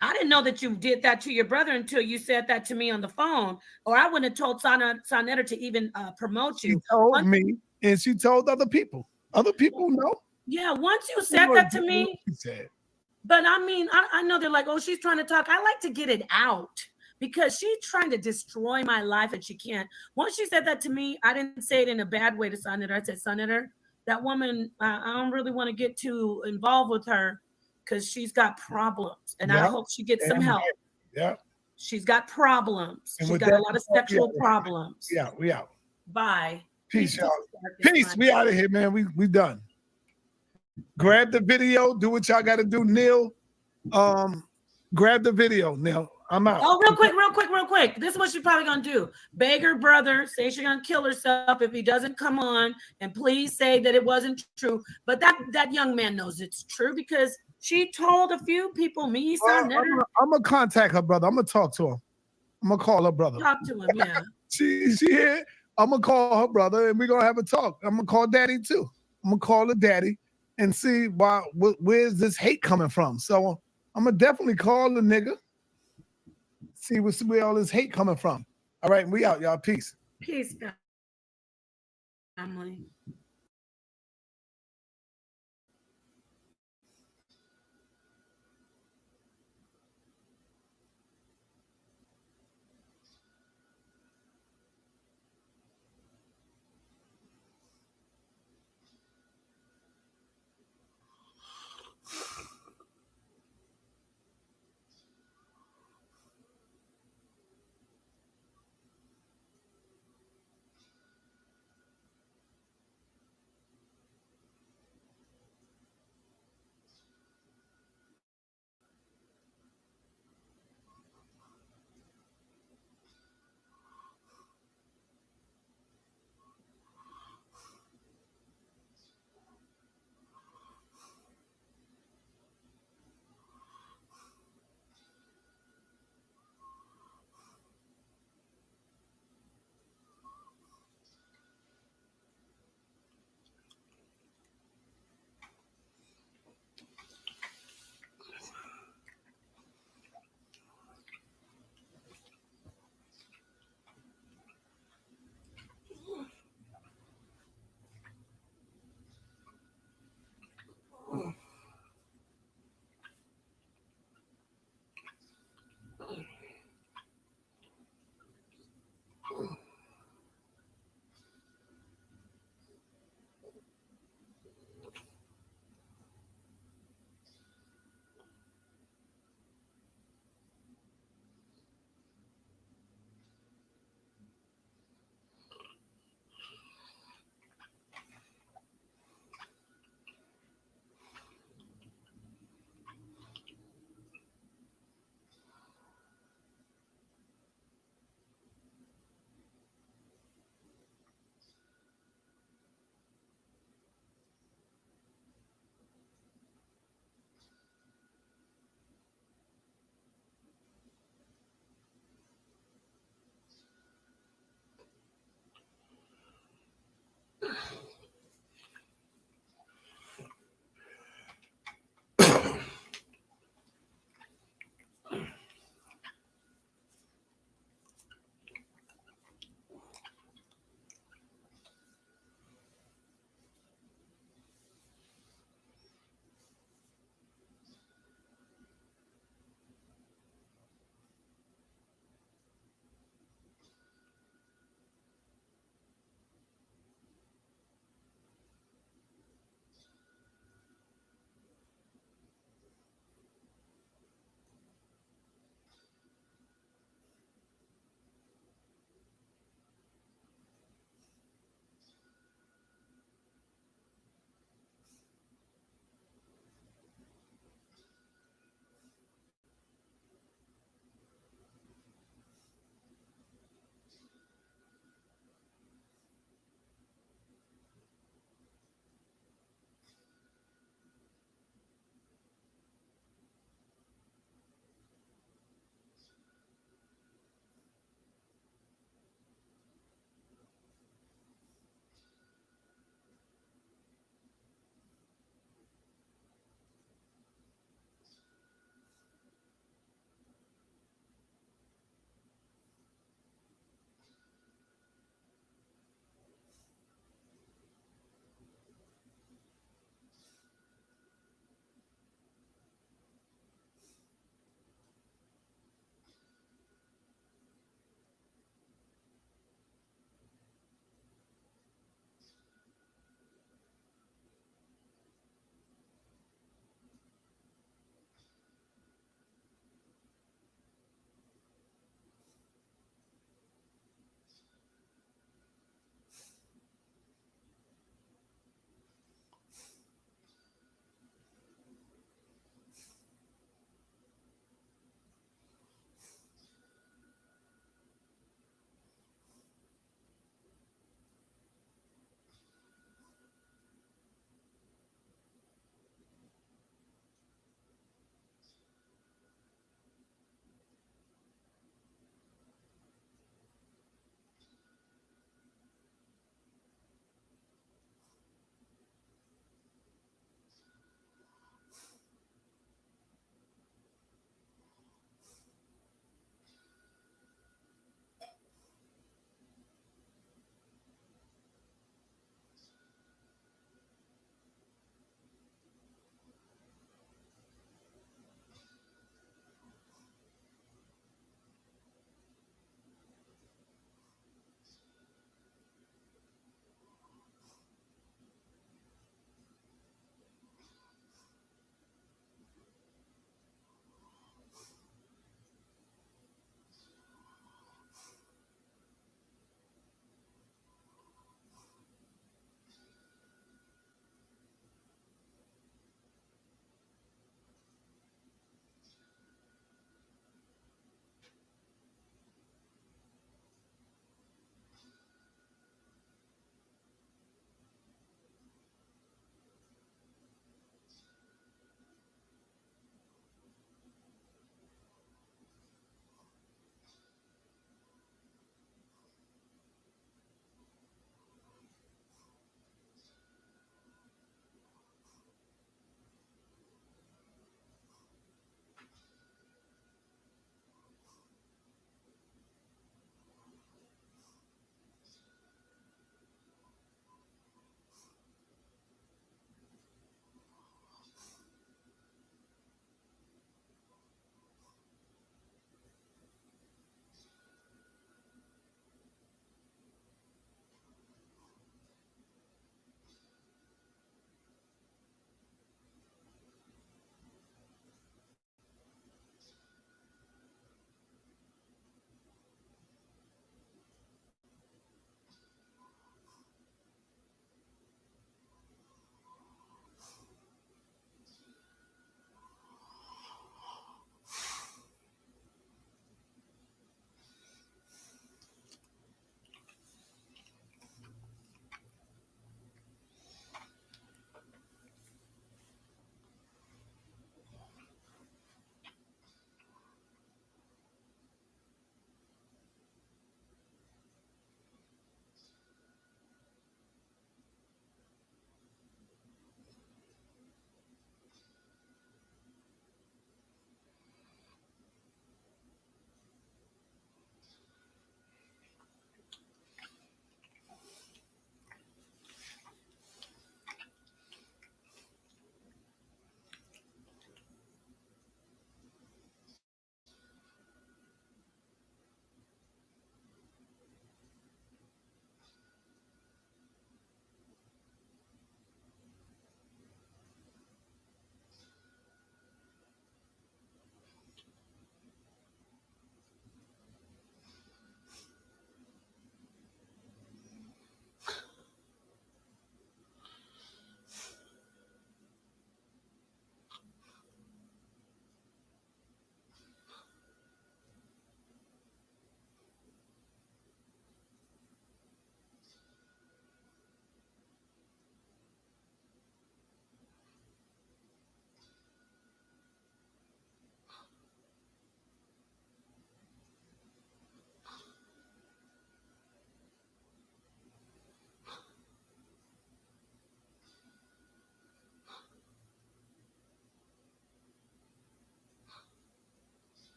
I didn't know that you did that to your brother until you said that to me on the phone, or I wouldn't have told Sonetter to even promote you. She told me, and she told other people. Other people know. Yeah, once you said that to me, but I mean, I know they're like, oh, she's trying to talk. I like to get it out because she's trying to destroy my life and she can't. Once she said that to me, I didn't say it in a bad way to Sonetter. I said, Sonetter, that woman, I don't really want to get too involved with her because she's got problems, and I hope she gets some help. Yeah, she's got problems. She's got a lot of sexual problems. Yeah, we out. Bye. Peace, y'all. Peace. We out of here, man. We done. Grab the video. Do what y'all got to do, Neil. Grab the video, Neil. I'm out. Oh, real quick. This is what she's probably gonna do. Beg her brother, say she's gonna kill herself if he doesn't come on, and please say that it wasn't true. But that young man knows it's true because she told a few people, me, son. I'm gonna contact her brother. I'm gonna talk to him. I'm gonna call her brother. Talk to him, yeah. she here. I'm gonna call her brother and we're gonna have a talk. I'm gonna call daddy too. I'm gonna call her daddy and see where's this hate coming from. So I'm gonna definitely call the nigga. See where all this hate coming from. All right, we out, y'all. Peace. Peace, family.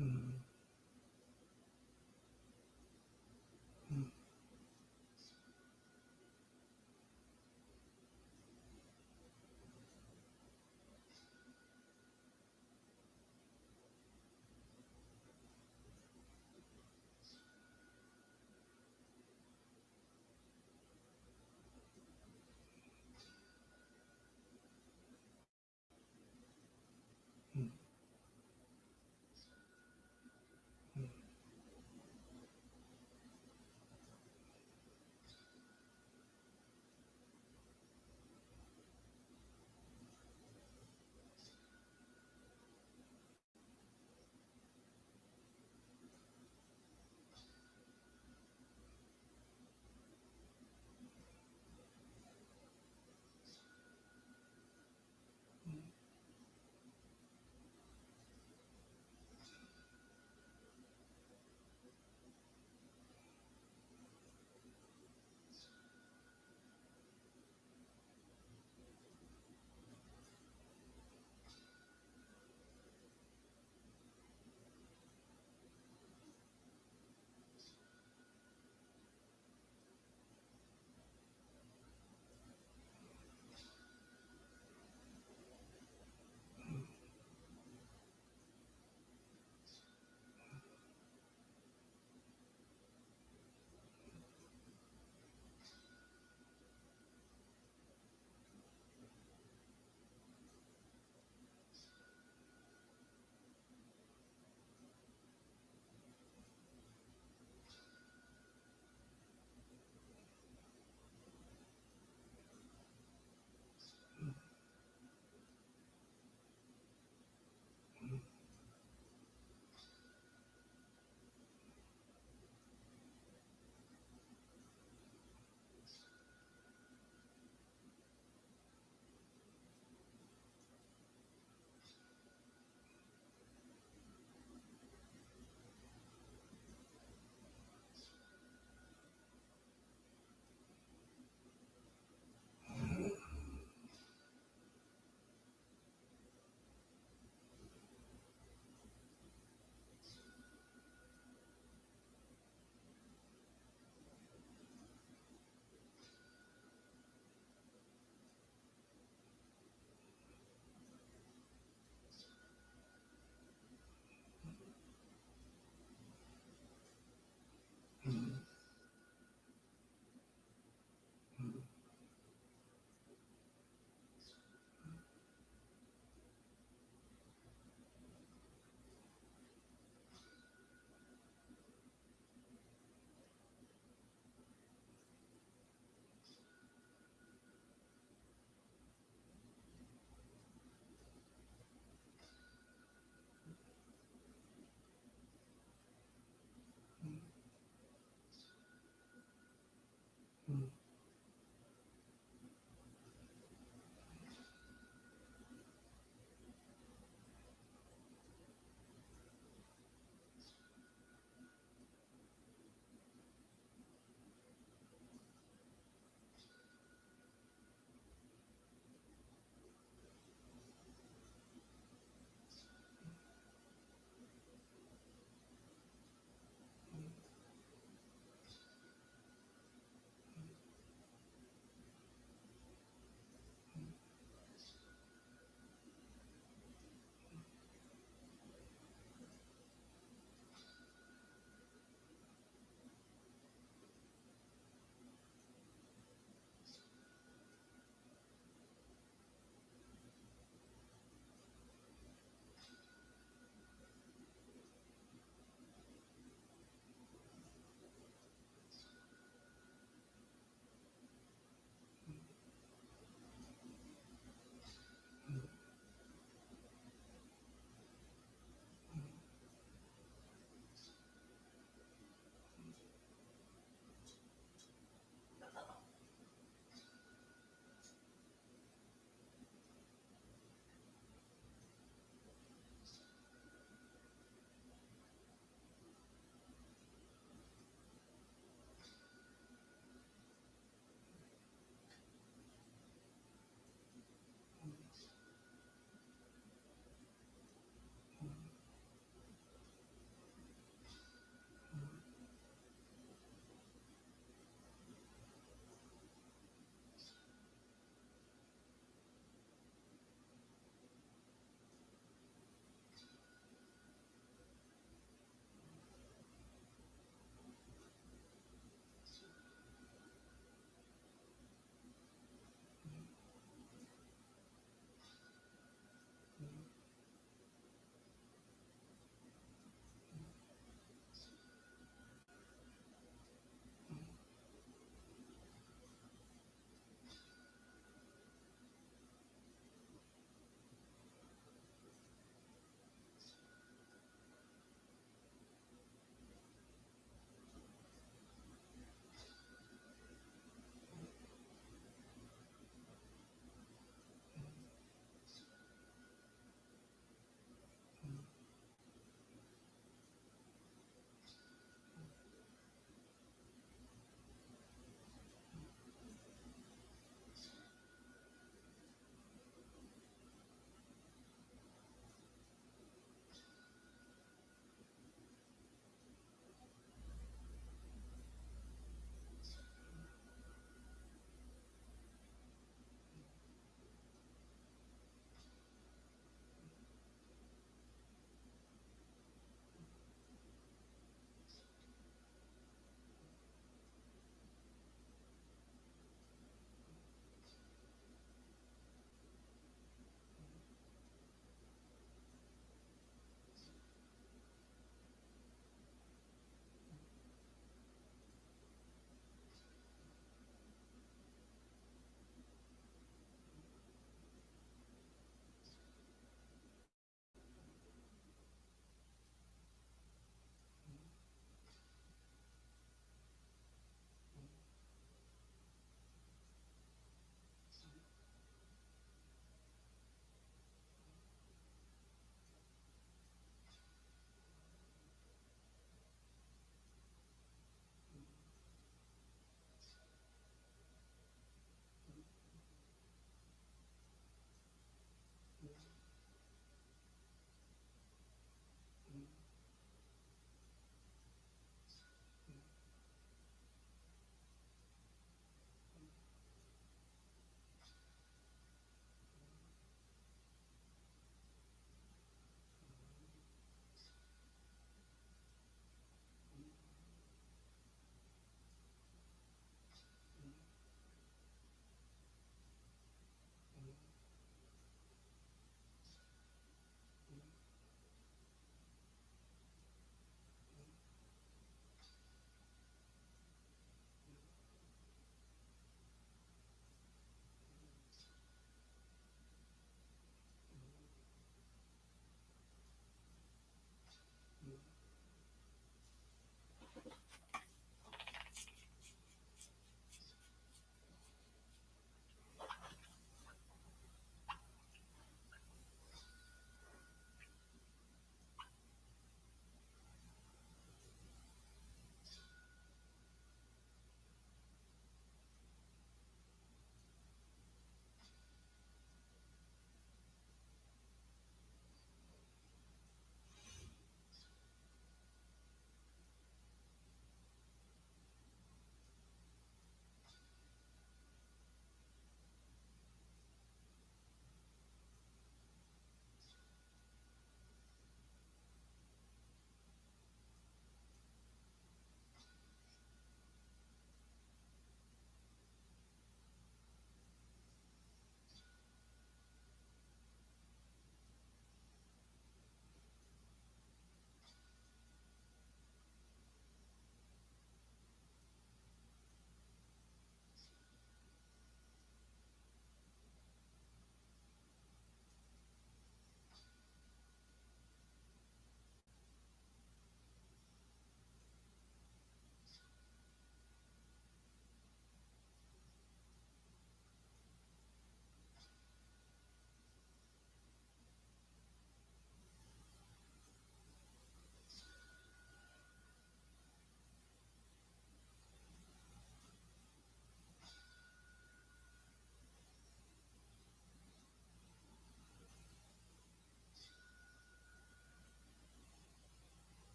Mm.